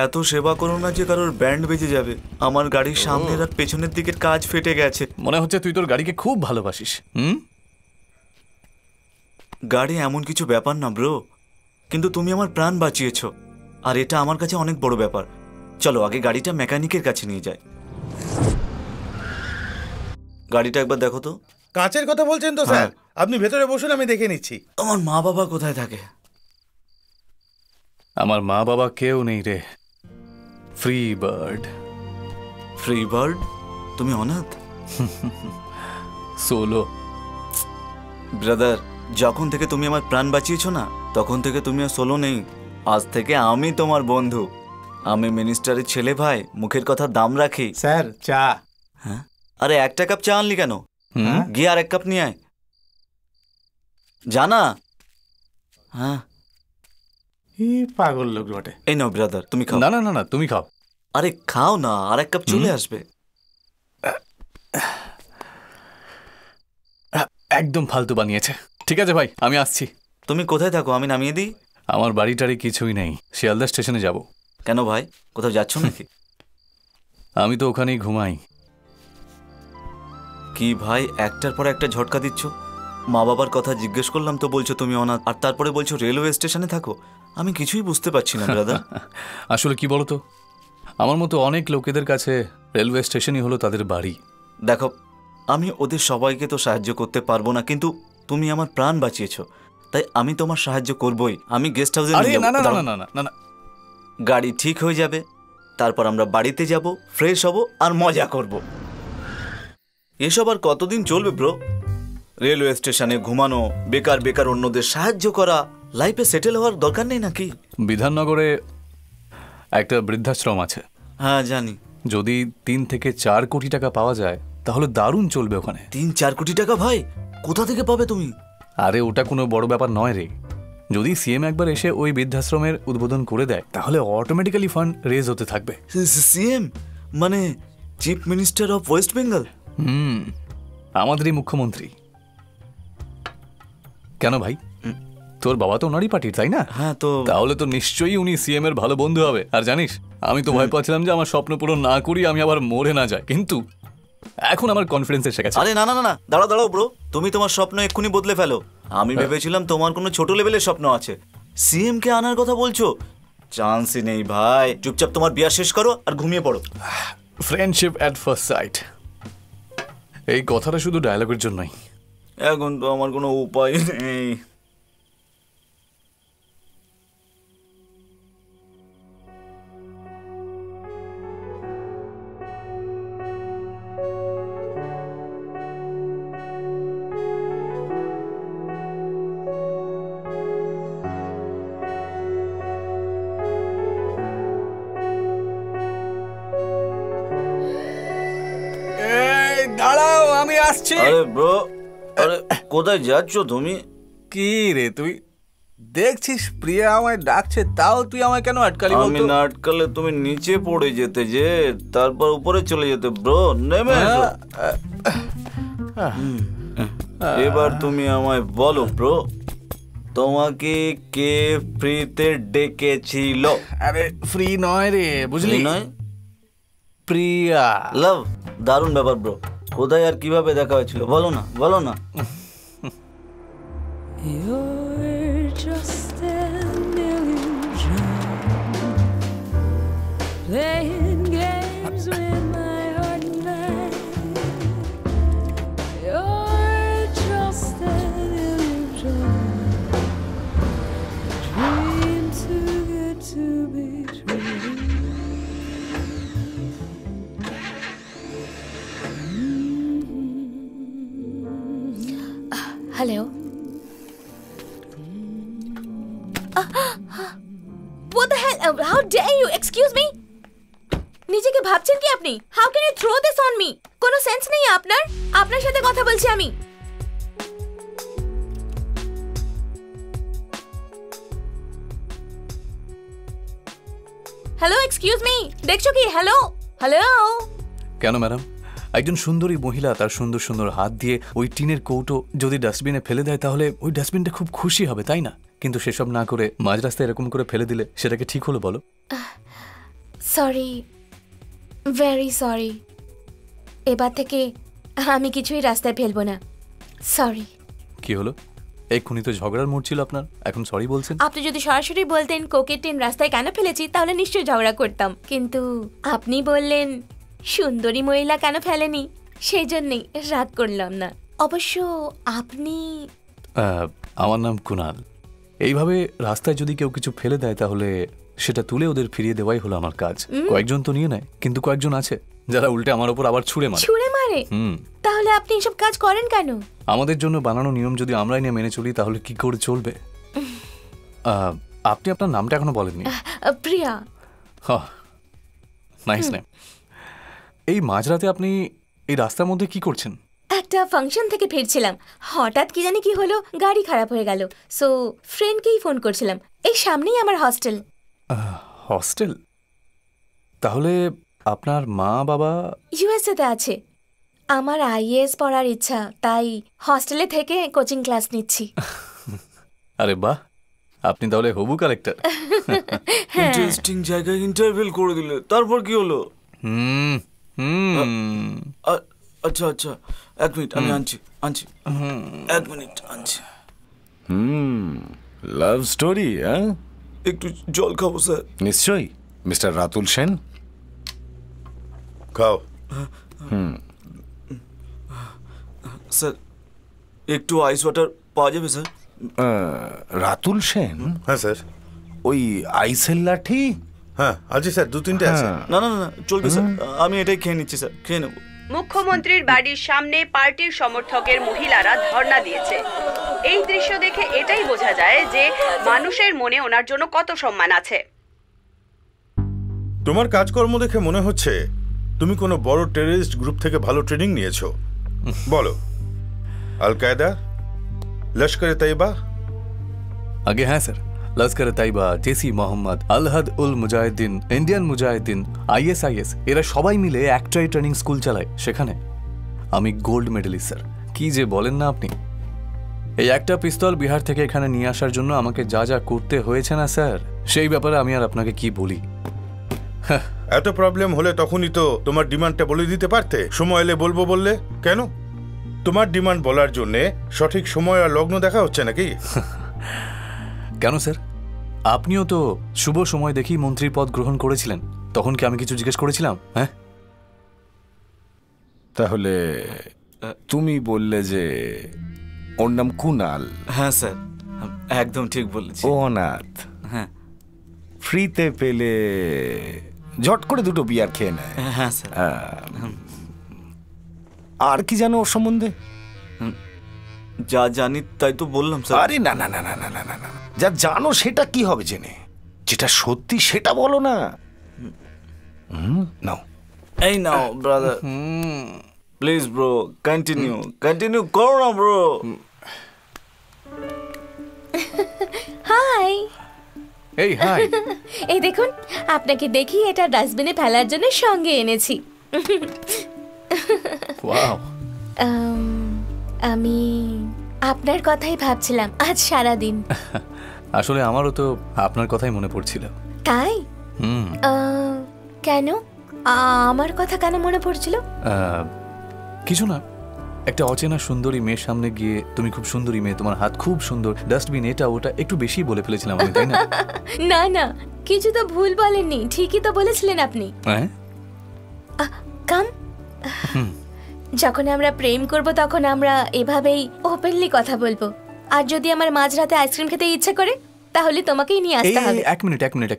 এত সেবা করো না যে কারোর ব্যান্ড বেজে যাবে। আমার গাড়ির সামনের আর পেছনের দিকের কাজ ফেটে গেছে। মনে হচ্ছে তুই তোর গাড়িকে খুব ভালোবাসিস। গাড়ি এমন কিছু ব্যাপার না ব্রো, কিন্তু তুমি আমার প্রাণ বাঁচিয়েছো, আর এটা আমার কাছে অনেক বড় ব্যাপার। চলো আগে গাড়িটা মেকানিকের কাছে নিয়ে যাই। গাড়িটা একবার দেখো তো। কাঁচের কথা বলছেন তো স্যার? আপনি ভেতরে বসুন, আমি দেখে নিচ্ছি। আমার মা বাবা কোথায় থাকে? আমার মা বাবা কেউ নেই রে। Free bird. Free bird? তুমি অনাথ? সোলো। ব্রাদার, যখন থেকে তুমি আমার প্রাণ বাঁচিয়েছো না, তখন থেকে তুমি আর সোলো নেই। আজ থেকে আমি তোমার বন্ধু। আমি মিনিস্টারের ছেলে ভাই, মুখের কথা দাম রাখি। স্যার চা। হ্যাঁ? আরে একটা কাপ চা আনলি কেন? গিয়ে আর এক কাপ নিয়ে আয়। জানা? হ্যাঁ, পাগল লোক বটে। এই নাও ব্রাদার, তুমি খাও। না না না না, তুমি খাও। আরে খাও না, আর এক কাপ চলে আসবে। একদম ফালতু বানিয়েছে। ঠিক আছে ভাই, আমি আসছি। তুমি কোথায় থাকো, আমি নামিয়ে দিই? আমার বাড়িটারি কিছুই নেই, শিয়ালদা স্টেশনে যাব। কেন ভাই, কোথাও যাচ্ছ নাকি? আমি তো ওখানেই ঘুমাই। কি ভাই, একটার পর একটা ঝটকা দিচ্ছ। মা বাবার কথা জিজ্ঞেস করলাম তো বলছো তুমি অনাথ, আর তারপরে বলছো রেলওয়ে স্টেশনে থাকো। আমি কিছুই বুঝতে পারছি না ব্রাদার। আসলে কি বলতো, আমার মতো অনেক লোকেদের কাছে রেলওয়ে স্টেশনই হলো তাদের বাড়ি। দেখো, আমি ওদের সবাইকে তো সাহায্য করতে পারবো না, কিন্তু তুমি আমার প্রাণ বাঁচিয়েছো, তাই আমি তোমার সাহায্য করবই। আমি গেস্ট হাউসে না, গাড়ি ঠিক হয়ে যাবে, তারপর আমরা বাড়িতে যাব, ফ্রেশ হব আর মজা করব। এসব আর কতদিন চলবে ব্রো? রেলওয়ে স্টেশনে ঘুমানো, বেকার বেকার অন্যদের সাহায্য করা, লাইফে সেটেল হওয়ার দরকার নেই নাকি? বিধাননগরে একটা বৃদ্ধাশ্রম আছে। হ্যাঁ জানি। যদি 3 থেকে 4 কোটি টাকা পাওয়া যায় তাহলে দারুণ চলবে ওখানে। 3-4 কোটি টাকা ভাই, কোথা থেকে পাবে তুমি? আরে ওটা কোনো বড় ব্যাপার নয় রে। যদি সিএম একবার এসে ওই বৃদ্ধাশ্রমের উদ্বোধন করে দেয় তাহলে অটোমেটিক্যালি ফান্ড রেজ হতে থাকবে। সিএম মানে chief minister of West Bengal? আমাদেরই মুখ্যমন্ত্রী। কেন ভাই, তোর বাবা তো ওনারই পার্টির, তাই না? হ্যাঁ, তো তাহলে তো নিশ্চয়ই উনি সিএম এর ভালো বন্ধু হবে। আর জানিস, আমি তো ভয় পাচ্ছিলাম যে আমার স্বপ্ন পূরণ না করি আমি আবার মরে না যাই, কিন্তু এখন আমার কনফিডেন্স এসে গেছে। আরে না না না, দাঁড়াও দাঁড়াও ব্রো, তুমি তোমার স্বপ্ন এক্ষুনি বদলে ফেলো। আমি ভেবেছিলাম তোমার কোনো ছোট লেভেলের স্বপ্ন আছে, সিএম কে আনার কথা বলছো। চান্সই নেই ভাই, চুপচাপ তোমার বিয়া শেষ করো আর ঘুমিয়ে পড়ো। ফ্রেন্ডশিপ এট ফার্স্ট সাইট, এই কথাটা শুধু ডায়লগের জন্যই। এখন তো আমার কোনো উপায় নেই। দাঁড়াও, আমি আসছি। আরে ব্রো, আরে কোথায় যাচ্ছ তুমি? কি রে তুই দেখছিস প্রিয়া আমায় ডাকছে, তাও তুই আমায় কেন আটকালি? আমি না আটকালে তুমি নিচে পড়ে যেতে, যে তারপর উপরে চলে যেতে। ব্রো নেমে এসো। এবার তুমি আমায় বলো ব্রো, তোমাকে কে ফ্রিতে ডেকেছিল? আরে ফ্রি নয় রে, বুঝলি? নয়? প্রিয়া। লাভ, দারুণ ব্যাপার ব্রো। কোথায় আর কিভাবে দেখা হয়েছিল বলো না, বলো না। You're just an illusion, playing games with my heart and mind. You're just an illusion, a dream too good to be true. Hello. What the hell? How dare you? Excuse me? নিজেকে ভাবছেন কি আপনি? How can you throw this on me? কোনো sense নেই আপনার? আপনার সাথে কথা বলছি আমি। হ্যালো, এক্সকিউজ মি, দেখছো কি? Hello hello. কেন ম্যাডাম, একজন সুন্দরী মহিলা তার সুন্দর সুন্দর হাত দিয়ে ওই টিনের কৌটো যদি ডাস্টবিনে ফেলে দেয় তাহলে ওই ডাস্টবিনটা খুব খুশি হবে, তাই না? কিন্তু সেসব না করে মাঝ রাস্তায় এরকম করে ফেলে দিলে সেটাকে ঠিক হলো বলো? Sorry, very sorry. এবার থেকে আমি কিছুই রাস্তায় ফেলবো না। সরি। কি হলো? এক্ষুনি তো ঝগড়ার মোড় ছিল আপনার, এখন সরি বলছেন? আপনি যদি সরাসরি বলতেন কোকের টিন রাস্তায় কেন ফেলেছি তাহলে নিশ্চয়ই ঝগড়া করতাম, কিন্তু আপনি বললেন সুন্দরী মহিলা কেন ফেলেনি, সেই জন্যই রাগ করলাম না। অবশ্য আপনি? আমার নাম কুনাল। এইভাবে রাস্তায় যদি কেউ কিছু ফেলে দেয় তাহলে সেটা তুলে ওদের ফিরিয়ে দেওয়াই হলো আমার কাজ। কয়েকজন তো নিয়ে নেয়, কিন্তু কয়েকজন আছে যারা উল্টে আমার উপর আবার ছুঁড়ে মারে। ছুঁড়ে মারে? তাহলে আপনি এসব কাজ করেন কেন? আমাদের জন্য বানানো নিয়ম যদি আমরাই নিয়ে মেনে চলি তাহলে কি করে চলবে? আপনি আপনার নামটা এখনো বলেননি। প্রিয়া। Nice name. এই মাঝরাতে আপনি এই রাস্তার মধ্যে কি করছেন? একটা ফাংশন থেকে ফিরছিলাম, হঠাৎ কি জানি কি হলো, গাড়ি খারাপ হয়ে গেল, সো ফ্রেন্ডকেই ফোন করছিলাম। এই সামনেই আমার হস্টেল। হস্টেল? তাহলে আপনার মা বাবা? ইউএসএ তে আছে। আমার আইএএস পড়ার ইচ্ছা, তাই হস্টেলে থেকে কোচিং ক্লাস নিচ্ছি। আরে বাহ, আপনি তাহলে হবু কালেক্টর। ইন্টারেস্টিং জায়গায় ইন্টারভিউ করে দিলে, তারপর কি হলো? আচ্ছা আচ্ছা, এক মিনিট, আমি আনছি। এক মিনিট আনছি। Love story? হ্যাঁ, একটু জল খাবো স্যার? নিশ্চয়ই। মিস্টার রাতুল সেন, খাও। স্যার একটু আইস ওয়াটার পাওয়া যাবে স্যার? রাতুল সেন? হ্যাঁ স্যার। ওই আইসের লাঠি? হ্যাঁ আছে স্যার, 2-3টে আছে। না না না, চলবে স্যার, আমি এটাই খেয়ে নিচ্ছি স্যার, খেয়ে নেবো। মুখ্যমন্ত্রীর বাড়ির সামনে পার্টির সমর্থকের মহিলারা ধর্ণা দিয়েছে। এই দৃশ্য দেখে এটাই বোঝা যায় যে মানুষের মনে ওনার জন্য কত সম্মান আছে। তোমার কাজকর্ম দেখে মনে হচ্ছে তুমি কোনো বড় টেররিস্ট গ্রুপ থেকে ভালো ট্রেনিং নিয়েছো। বলো, আল কায়দা, লস্করে তৈবা? আগে হ্যাঁ স্যার, লস্করে তৈবা, জেসি মোহাম্মদ, আলহাদ উল মুজাহিদিন, ইন্ডিয়ান মুজাহিদিন, আইএসআইএস, এরা সবাই মিলে একটাই ট্রেনিং স্কুল চালায়। সেখানে আমি গোল্ড মেডেলিস্ট স্যার। কি যে বলেন না আপনি! এই একটা পিস্তল বিহার থেকে এখানে নিয়ে আসার জন্য আমাকে যা যা করতে হয়েছে না স্যার, সেই ব্যাপারে আমি আর আপনাকে কি বলি। এত প্রবলেম হলে তখনই তো তোমার ডিমান্ডটা বলে দিতে পারতে। সময় এলে বলবো বললে কেন? তোমার ডিমান্ড বলার জন্য সঠিক সময় আর লগ্ন দেখা হচ্ছে নাকি? কেন স্যার, আপনিও তো শুভ সময় দেখেই মন্ত্রীর পদ গ্রহণ করেছিলেন, তখন কি আমি কিছু জিজ্ঞেস করেছিলাম? হ্যাঁ, তাহলে তুমি বললে যে ওর নাম কুনাল? হ্যাঁ স্যার, একদম ঠিক বলেছি। ও অনাথ? হ্যাঁ। ফ্রিতে পেলে ঝট করে 2টো বিয়ার খেয়ে নেয়? হ্যাঁ স্যার। আর কি জানো ওর সম্বন্ধে? যা জানি তাই তো বললাম স্যার। আরে না না না না না না না না, যা জানো সেটা কি হবে জেনে? যেটা সত্যি সেটা বলো না। নাও, এই নাও ব্রাদার, প্লিজ ব্রো, কন্টিনিউ করো না ব্রো। হাই। এই হাই। এই দেখুন, আপনাকে দেখি এটা ডাস্টবিনে ফেলার জন্য সঙ্গে এনেছি। ওয়াও। আমি আপনার কথাই ভাবছিলাম আজ সারা দিন। আসলে আমারও তো আপনার কথাই মনে পড়ছিল। তাই? কেন আমার কথা কেন মনে পড়ছিল? কিছু না, একটা অচেনা সুন্দরী মেয়ের সামনে গিয়ে তুমি খুব সুন্দরী মেয়ে, তোমার হাত খুব সুন্দর, ডাস্টবিন এটা ওটা একটু বেশি বলে ফেলেছিলাম আমি, তাই না? না না, কিছু তো ভুল বলেননি, ঠিকই তো বলেছিলেন আপনি। হ্যাঁ, কাম। যখন আমরা প্রেম করব তখন আমরা এভাবেই ওপেনলি কথা বলবো। আর যদি আমার মাঝরাতে আইসক্রিম খেতে ইচ্ছে করে তাহলে তোমাকেই নিয়ে আসতে হবে। এক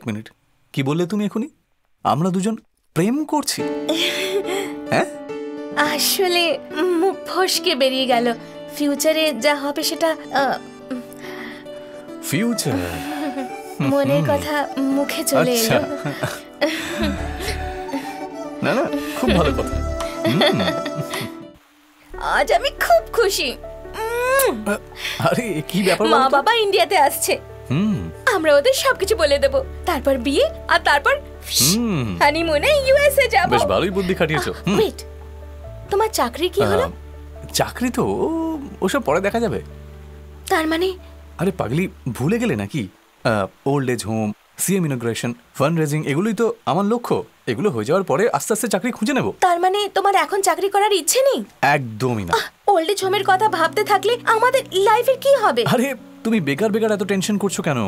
মিনিট, কি বললে তুমি এখনই? আমরা দুজন প্রেম করছি? হ্যাঁ, আসলে মুখ ফসকে বেরিয়ে গেল। ফিউচারে যা হবে সেটা ফিউচার, মনের কথা মুখে চলে এলো। না না, খুব ভালো কথা। আজ আমি খুব খুশি। আরে কি ব্যাপার? মা বাবা ইন্ডিয়াতে আসছে, আমরা ওদের সবকিছু বলে দেব, তারপর বিয়ে, আর তারপর হানিমুনে ইউএসএ যাব। বেশ ভালোই বুদ্ধি খাটিয়েছো। ওয়েট, তোমার চাকরি কি হলো? চাকরি তো ওসব পরে দেখা যাবে। তার মানে আরে পাগলি, ভুলে গেলে নাকি? Old age home, CM inauguration, fund raising, এগুলোই তো আমার লক্ষ্য। এগুলো হয়ে যাওয়ার পরে আস্তে আস্তে চাকরি খুঁজে নেব। তার মানে তোমার এখন চাকরি করার ইচ্ছে নেই? একদমই না। ওল্ড এজ হোমের কথা ভাবতে থাকলে আমাদের লাইফের কি হবে? আরে তুমি বেকার বেকার এত টেনশন করছো কেন?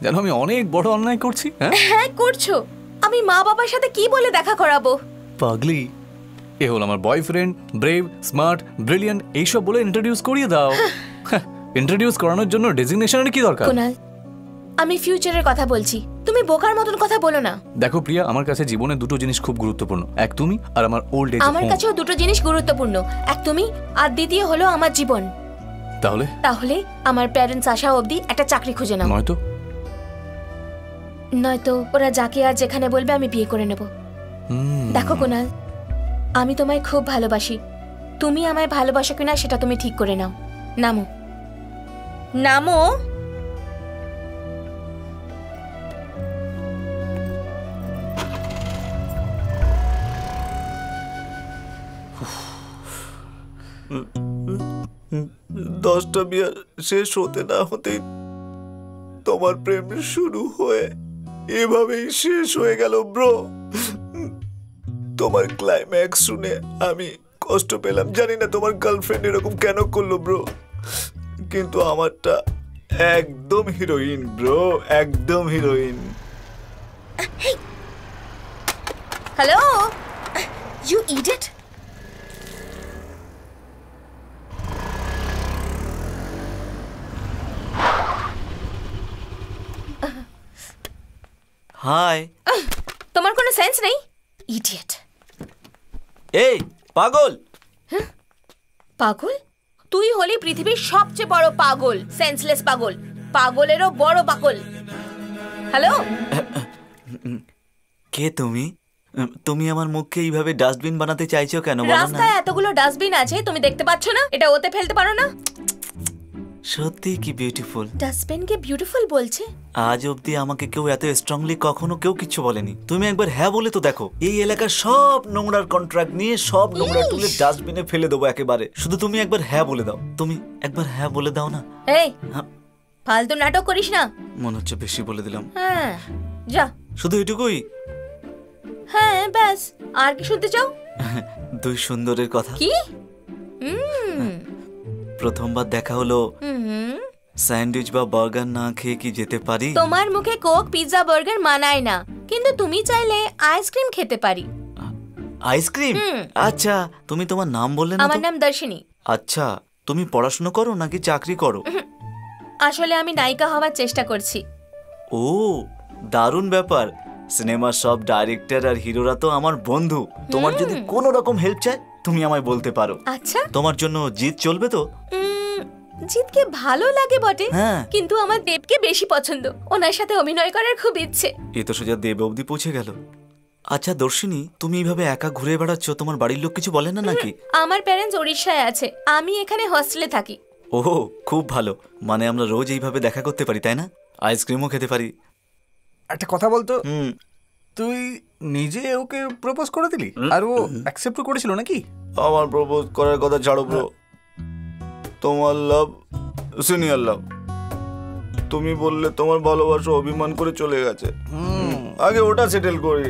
জানো আমি অনেক বড় অন্যায় করছি। হ্যাঁ করছো। আমি মা বাবার সাথে কি বলে দেখা করাবো? পাগলি, এ হল আমার বয়ফ্রেন্ড, ব্রেভ, স্মার্ট, ব্রিলিয়ান্ট, এইসব বলে ইন্ট্রোডিউস করিয়ে দাও। ইন্ট্রোডিউস করানোর জন্য ডেজিগনেশনের কি দরকার? কুনাল, আমি ফিউচারের কথা বলছি, তুমি বোকার মতন কথা বলো না। দেখো প্রিয়া, আমার কাছে জীবনে দুটো জিনিস খুব গুরুত্বপূর্ণ, এক তুমি আর আমার ওল্ড এজ হোম। আমার কাছেও দুটো জিনিস গুরুত্বপূর্ণ, এক তুমি আর দ্বিতীয় হলো আমার জীবন। তাহলে আমার প্যারেন্টস আসা অবধি একটা চাকরি খুঁজে নাও। নয়তো ওরা যাকে আর যেখানে বলবে আমি বিয়ে করে নেব। দেখো কুনাল, আমি তোমায় খুব ভালোবাসি, তুমি আমায় ভালোবাসো কিনা সেটা তুমি ঠিক করে নাও। নামো নামো। দশটা বিয়ার শেষ হতে না হতেই তোমার প্রেম শুরু হয়ে এভাবেই শেষ হয়ে গেল ব্রো। তোমার ক্লাইম্যাক্স শুনে আমি কষ্ট পেলাম, জানি না তোমার গার্লফ্রেন্ড এরকম কেন করলো ব্রো, কিন্তু আমারটা একদম হিরোইন ব্রো, একদম heroine. Hello you idiot. Hi. তোমার কোনো সেন্স নেই, ইডিয়েট। এই পাগল। পাগল? তুই হলি পৃথিবীর সবচেয়ে বড় পাগল, সেন্সলেস পাগল, পাগলেরও বড় পাগল। হ্যালো, কে তুমি? তুমি আমার মুখকে এইভাবে ডাস্টবিন বানাতে চাইছো কেন বলো না? রাস্তায় এতগুলো ডাস্টবিন আছে, তুমি দেখতে পাচ্ছ না? এটা ওতে ফেলতে পারো না? সত্যি কি বিউটিফুল। ডাস্টবিনকে বিউটিফুল বলছে? আজ অবধি আমাকে কেউ এত স্ট্রংলি কখনো কেউ কিছু বলেনি। তুমি একবার হ্যাঁ বলে তো দেখো, এই এলাকার সব নোংরার কন্ট্রাক্ট নিয়ে সব নোংরা তুলে ডাস্টবিনে ফেলে দেবো একেবারে। শুধু তুমি একবার হ্যাঁ বলে দাও, তুমি একবার হ্যাঁ বলে দাও না। এই ফালতু নাটক করিস না। মনে হচ্ছে বেশি বলে দিলাম। হ্যাঁ যা। শুধু এটুকুই? হ্যাঁ ব্যাস, আর কি শুনতে চাও? দুই সুন্দরের কথা। কি? প্রথমবার দেখা হলো, স্যান্ডউইচ বা বার্গার না খেয়ে কি যেতে পারি? তোমার মুখে কোক, পিৎজা, বার্গার মানায় না, কিন্তু তুমি চাইলে আইসক্রিম খেতে পারি। আইসক্রিম? আচ্ছা, তুমি তোমার নাম বললে না? আমার নাম দর্শিনী। আচ্ছা, তুমি পড়াশোনা করো নাকি চাকরি করো? আসলে আমি নায়িকা হওয়ার চেষ্টা করছি। ও দারুণ ব্যাপার। সিনেমার সব ডাইরেক্টর আর হিরোরা তো আমার বন্ধু। তোমার যদি কোনো রকম হেল্প চাই তুমি আমায় বলতে পারো। আচ্ছা, তোমার জন্য জিৎ চলবে তো? জিৎকে ভালো লাগে বটে, কিন্তু আমার দেবকে বেশি পছন্দ, ওনার সাথে অভিনয় করার খুব ইচ্ছে। এ তো সোজা দেব অবধি পৌঁছে গেল। আচ্ছা দর্শিনী, তুমি এইভাবে একা ঘুরে বেড়াচ্ছ, তোমার বাড়ির লোক কিছু বলে না নাকি? আমার প্যারেন্টস ওড়িশায় আছে, আমি এখানে হস্টেলে থাকি। ও খুব ভালো, মানে আমরা রোজ এইভাবে দেখা করতে পারি তাই না? আইসক্রিমও খেতে পারি। একটা কথা বলতো, তুই নিজে ওকে প্রপোজ করে দিলি আর ও অ্যাকসেপ্ট করেছিল নাকি? আমার প্রপোজ করার কথা ছাড়ো ব্রো, তোমার লাভ সিনিয়র লাভ। তুমি বললে তোমার ভালোবাসা অভিমান করে চলে গেছে, আগে ওটা সেটেল করি।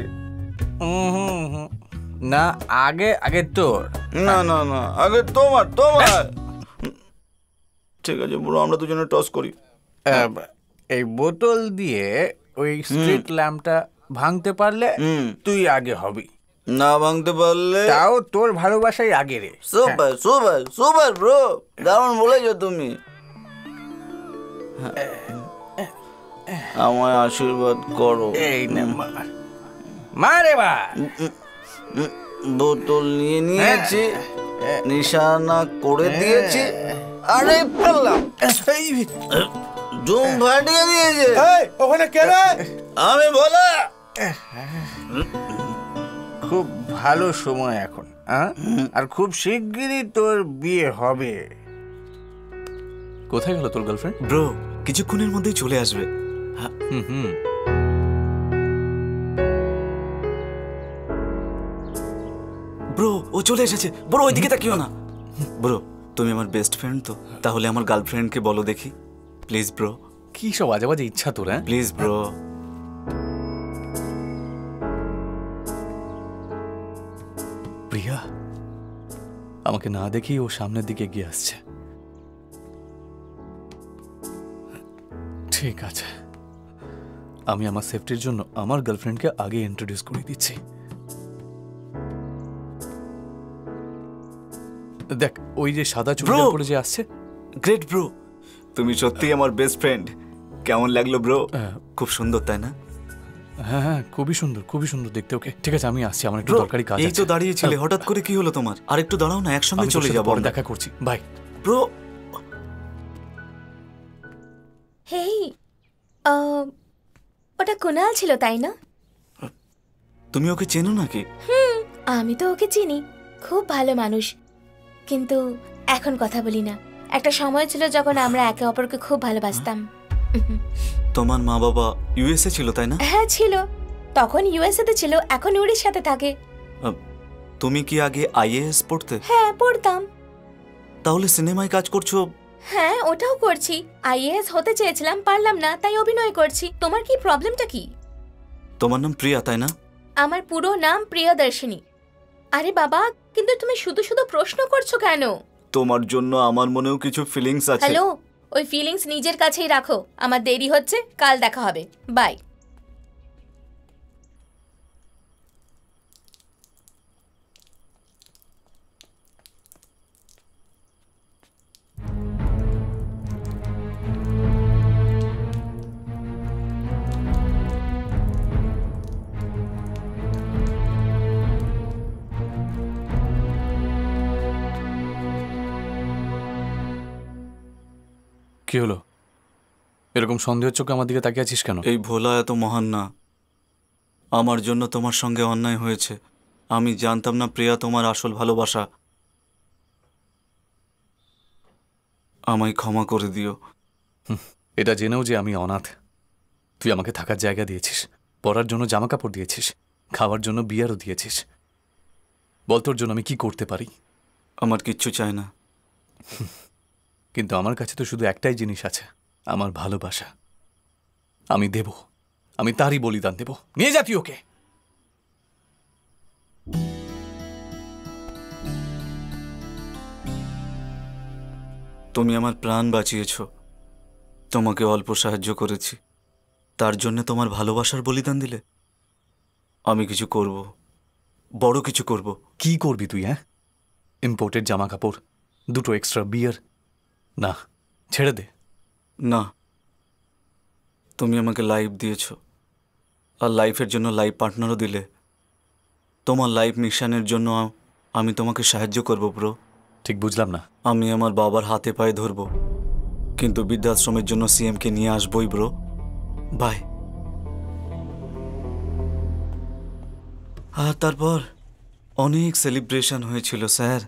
না আগে আগে তোর, না না না আগে তোমার তোমার। ঠিক আছে ব্রো, আমরা দুজনে টস করি। এই বোতল দিয়ে ওই স্ট্রিট ল্যাম্পটা ভাঙতে পারলে তুই আগে হবি, না ভাঙতে পারলে তাও তোর ভালোবাসাই আগে রে। সুপার সুপার সুপার ব্রো, দারুণ বলেছো তুমি। আমায় আশীর্বাদ করো। এই নে মারে বা। বোতল নিয়ে নিয়েছি, নিশানা করে দিয়েছি, আরে পারলাম জুম ফাটিয়ে দিয়েছে। ওখানে কে রে? আমি বলা। খুব ভালো সময় এখন, আর খুব শিগগিরই তোর বিয়ে হবে। কোথায় গেল তোর গার্লফ্রেন্ড? ব্রো কিছুক্ষণের মধ্যেই চলে আসবে। ব্রো ও চলে এসেছে। ব্রো ওইদিকে তাকিও না। ব্রো তুমি আমার বেস্ট ফ্রেন্ড তো, তাহলে আমার গার্লফ্রেন্ডকে বলো দেখি প্লিজ ব্রো। কি সব আজে বাজে ইচ্ছা তোর? হ্যাঁ প্লিজ ব্রো। প্রিয়া আমাকে না দেখেই ও সামনের দিকে এগিয়ে আসছে। ঠিক আছে, আমি আমার সেফটির জন্য আমার গার্লফ্রেন্ডকে আগে ইন্ট্রোডিউস করে দিচ্ছি। দেখ ওই যে সাদা চুড়িদার পরে যে আসছে। গ্রেট ব্রো, তুমি সত্যিই আমার বেস্ট ফ্রেন্ড। কেমন লাগলো ব্রো? খুব সুন্দর তাই না? হ্যাঁ হ্যাঁ খুবই সুন্দর, খুবই সুন্দর দেখতে ওকে। ঠিক আছে আমি আসছি, আমার একটু দরকারি কাজ আছে। এই তো দাঁড়িয়েছিলে, হঠাৎ করে কি হলো তোমার? আর একটু দাঁড়াও না, একসঙ্গে চলে যাবো। পরে দেখা করছি, বাই ব্রো। হেই, ওটা কুনাল ছিল তাই না? তুমি ওকে চেনো নাকি? আমি তো ওকে চিনি, খুব ভালো মানুষ, কিন্তু এখন কথা বলি না। একটা সময় ছিল যখন আমরা একে অপরকে খুব ভালোবাসতাম। তোমার মা বাবা ইউএসএ ছিল তাই না? হ্যাঁ ছিল, তখন ইউএসএ তে ছিল, এখন উড়িষ্যাতে থাকে। তুমি কি আগে আইএএস পড়তে? হ্যাঁ পড়তাম। তাহলে সিনেমায় কাজ করছো? হ্যাঁ ওটাও করছি। আইএএস হতে চেয়েছিলাম, পারলাম না, তাই অভিনয় করছি। তোমার কি প্রবলেমটা কি? তোমার নাম প্রিয়া তাই না? আমার পুরো নাম প্রিয়দর্শিনী। আরে বাবা, কিন্তু তুমি শুধু শুধু প্রশ্ন করছো কেন? তোমার জন্য আমার মনেও কিছু ফিলিংস আছে। হ্যালো, ওই ফিলিংস নিজের কাছেই রাখো। আমার দেরি হচ্ছে, কাল দেখা হবে, বাই। কি হলো? এরকম সন্দেহের চোখে আমার দিকে তাকিয়ে আছিস কেন? এই ভোলা এত মহান না। আমার জন্য তোমার সঙ্গে অন্যায় হয়েছে। আমি জানতাম না প্রিয়া তোমার আসল ভালোবাসা। আমায় ক্ষমা করে দিও। এটা জেনেও যে আমি অনাথ, তুই আমাকে থাকার জায়গা দিয়েছিস, পরার জন্য জামা কাপড় দিয়েছিস, খাওয়ার জন্য বিয়ারও দিয়েছিস। বল তোর জন্য আমি কি করতে পারি? আমার কিচ্ছু চাই না, কিন্তু আমার কাছে তো শুধু একটাই জিনিস আছে, আমার ভালোবাসা। আমি দেব, আমি তারই বলিদান দেব। নিয়ে যা তুই ওকে। তুমি আমার প্রাণ বাঁচিয়েছ। তোমাকে অল্প সাহায্য করেছি, তার জন্য তোমার ভালোবাসার বলিদান দিলে? আমি কিছু করব, বড় কিছু করব। কি করবি তুই? হ্যাঁ, ইম্পোর্টেড জামা কাপড়, দুটো এক্সট্রা বিয়ার? না, ছেড়ে দে। না, তুমি আমাকে লাইফ দিয়েছ, আর লাইফের জন্য লাইফ পার্টনারও দিলে। তোমার লাইফ মিশনের জন্য আমি তোমাকে সাহায্য করব ব্রো। ঠিক বুঝলাম না। আমি আমার বাবার হাতে পায়ে ধরব, কিন্তু বৃদ্ধাশ্রমের জন্য সিএমকে নিয়ে আসবই ব্রো। বাই। আর তারপর অনেক সেলিব্রেশন হয়েছিল স্যার।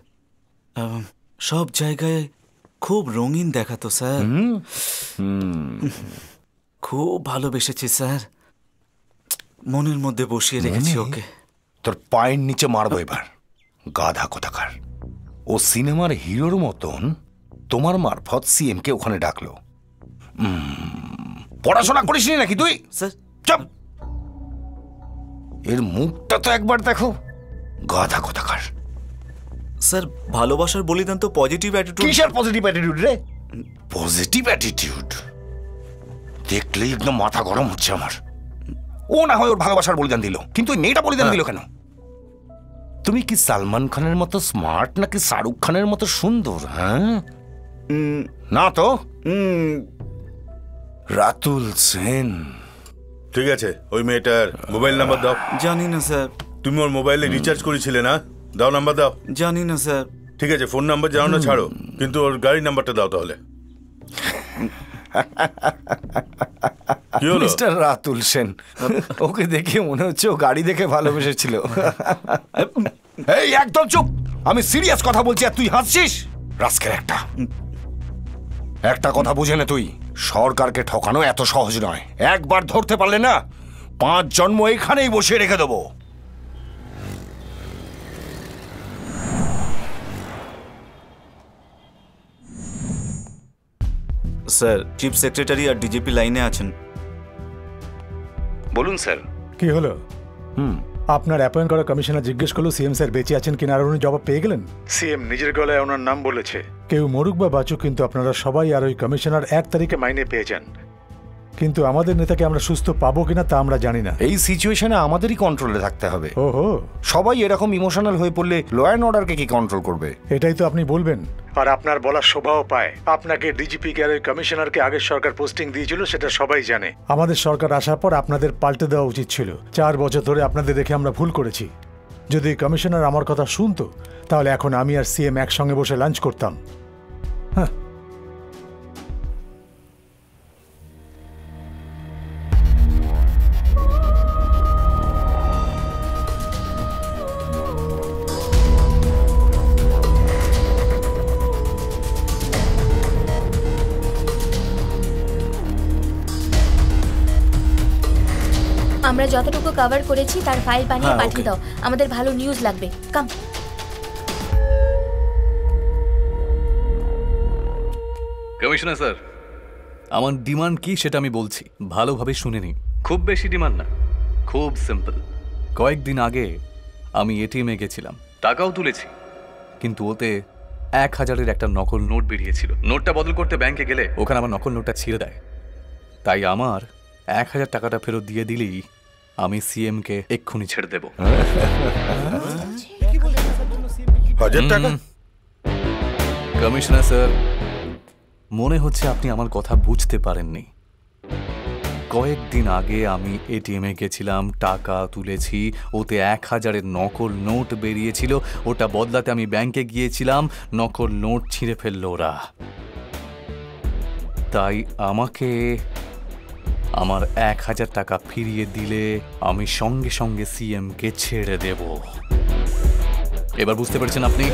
সব জায়গায় খুব রঙিন দেখাতো স্যার। খুব ভালোবেসেছি স্যার, মনের মধ্যে বসিয়ে রেখেছি ওকে। তোর পায়ের নিচে মারবো এবার, গাধা কোথাকার। ও সিনেমার হিরোর মতন তোমার মারফত সিএম কে ওখানে ডাকলো। পড়াশোনা করিসনি নাকি তুই? স্যার চুপ। এর মুখটা তো একবার দেখো, গাধা কোথাকার। স্যার ভালোবাসার বলিদান তো পজিটিভ অ্যাটিটিউড। কিসের পজিটিভ অ্যাটিটিউড রে? পজিটিভ অ্যাটিটিউড দেখলেই একদম মাথা গরম হচ্ছে আমার। ও না হয় ওর ভালোবাসার বলিদান দিল, কিন্তু ওই মেয়েটা বলিদান দিল কেন? তুমি কি সালমান খানের মতো স্মার্ট নাকি শাহরুখ খানের মতো সুন্দর? হ্যাঁ না তো। রাতুল সেন। ঠিক আছে, ওই মেয়েটার মোবাইল নাম্বার দাও। জানি না স্যার। তুমি ওর মোবাইলে রিচার্জ করেছিলে না? দাও, নাম্বার দাও। জানি না স্যার। ঠিক আছে, ফোন নাম্বার জানো না ছাড়ো, কিন্তু ওর গাড়ির নাম্বারটা দাও তাহলে। মিস্টার রাতুল সেন, ওকে দেখে মনে হচ্ছে ও গাড়ি দেখে ভালোবেসেছিল। এই একদম চুপ, আমি সিরিয়াস কথা বলছি আর তুই হাসছিস। রাস্কেল একটা কথা বুঝে নে, তুই সরকারকে ঠকানো এত সহজ নয়। একবার ধরতে পারলে না, 5 জন্ম এখানেই বসিয়ে রেখে দেবো। স্যার চিফ সেক্রেটারি আর ডিজিপি লাইনে আছেন। বলুন স্যার। কি হলো? আপনার অ্যাপয়েন্ট করা কমিশনার জিজ্ঞেস করলো সিএম স্যার বেঁচে আছেন কিনা, আর উনি জবাব পেয়ে গেলেন। সিএম নিজের গলায় ওনার নাম বলেছে। কেউ মরুক বা বাঁচুক, কিন্তু আপনারা সবাই আর ওই কমিশনার 1 তারিখে মাইনে পেয়ে যান। কিন্তু আমাদের নেতাকে আমরা সুস্থ পাবো কিনা তা আমরা জানি না। এই সিচুয়েশনে আমাদেরই কন্ট্রোলে থাকতে হবে। ওহো, সবাই এরকম ইমোশনাল হয়ে পড়লে ল অ্যান্ড অর্ডারকে কি কন্ট্রোল করবে? এটাই তো আপনি বলবেন, আর আপনার বলার শোভাও পায়। আপনাকে ডিজিপি কে আর ওই কমিশনারকে আগের সরকার পোস্টিং দিয়েছিল, সেটা সবাই জানে। আমাদের সরকার আসার পর আপনাদের পাল্টে দেওয়া উচিত ছিল। 4 বছর ধরে আপনাদের দেখে আমরা ভুল করেছি। যদি কমিশনার আমার কথা শুনতো, তাহলে এখন আমি আর সিএম একসঙ্গে বসে লাঞ্চ করতাম। হ্যাঁ, আমরা যতটুকু কভার করেছি তার ফাইল বানিয়ে পাঠিয়ে দাও, আমাদের ভালো নিউজ লাগবে। কাম। কমিশনার স্যার, আমার ডিমান্ড কি সেটা আমি বলছি, ভালোভাবে শুনে নিন। খুব বেশি ডিমান্ড না, খুব সিম্পল। কয়েকদিন আগে আমি এটিএমে গেছিলাম, টাকাও তুলেছি, কিন্তু ওতে 1000-এর একটা নকল নোট বেরিয়েছিল। নোটটা বদল করতে ব্যাংকে গেলে ওখানে আমার নকল নোটটা ছিঁড়ে দেয়। তাই আমার 1000 টাকাটা ফেরত দিয়ে দিলেই আমি সিএম কে এক্ষুনি ছেড়ে দেব। 1000 টাকা? কমিশনার স্যার, মনে হচ্ছে আপনি আমার কথা বুঝতে পারেননি। কয়েকদিন আগে আমি এটিএমে গেছিলাম, টাকা তুলেছি, ওতে 1000-এর নকল নোট বেরিয়েছিল। ওটা বদলাতে আমি ব্যাংকে গিয়েছিলাম, নকল নোট ছিঁড়ে ফেললো ওরা। তাই আমাকে আমার 1000 টাকা ফিরিয়ে দিলে আমি সঙ্গে সঙ্গে সিএম কে ছেড়ে দেব। এবার বুঝতে পারছেন আপনি?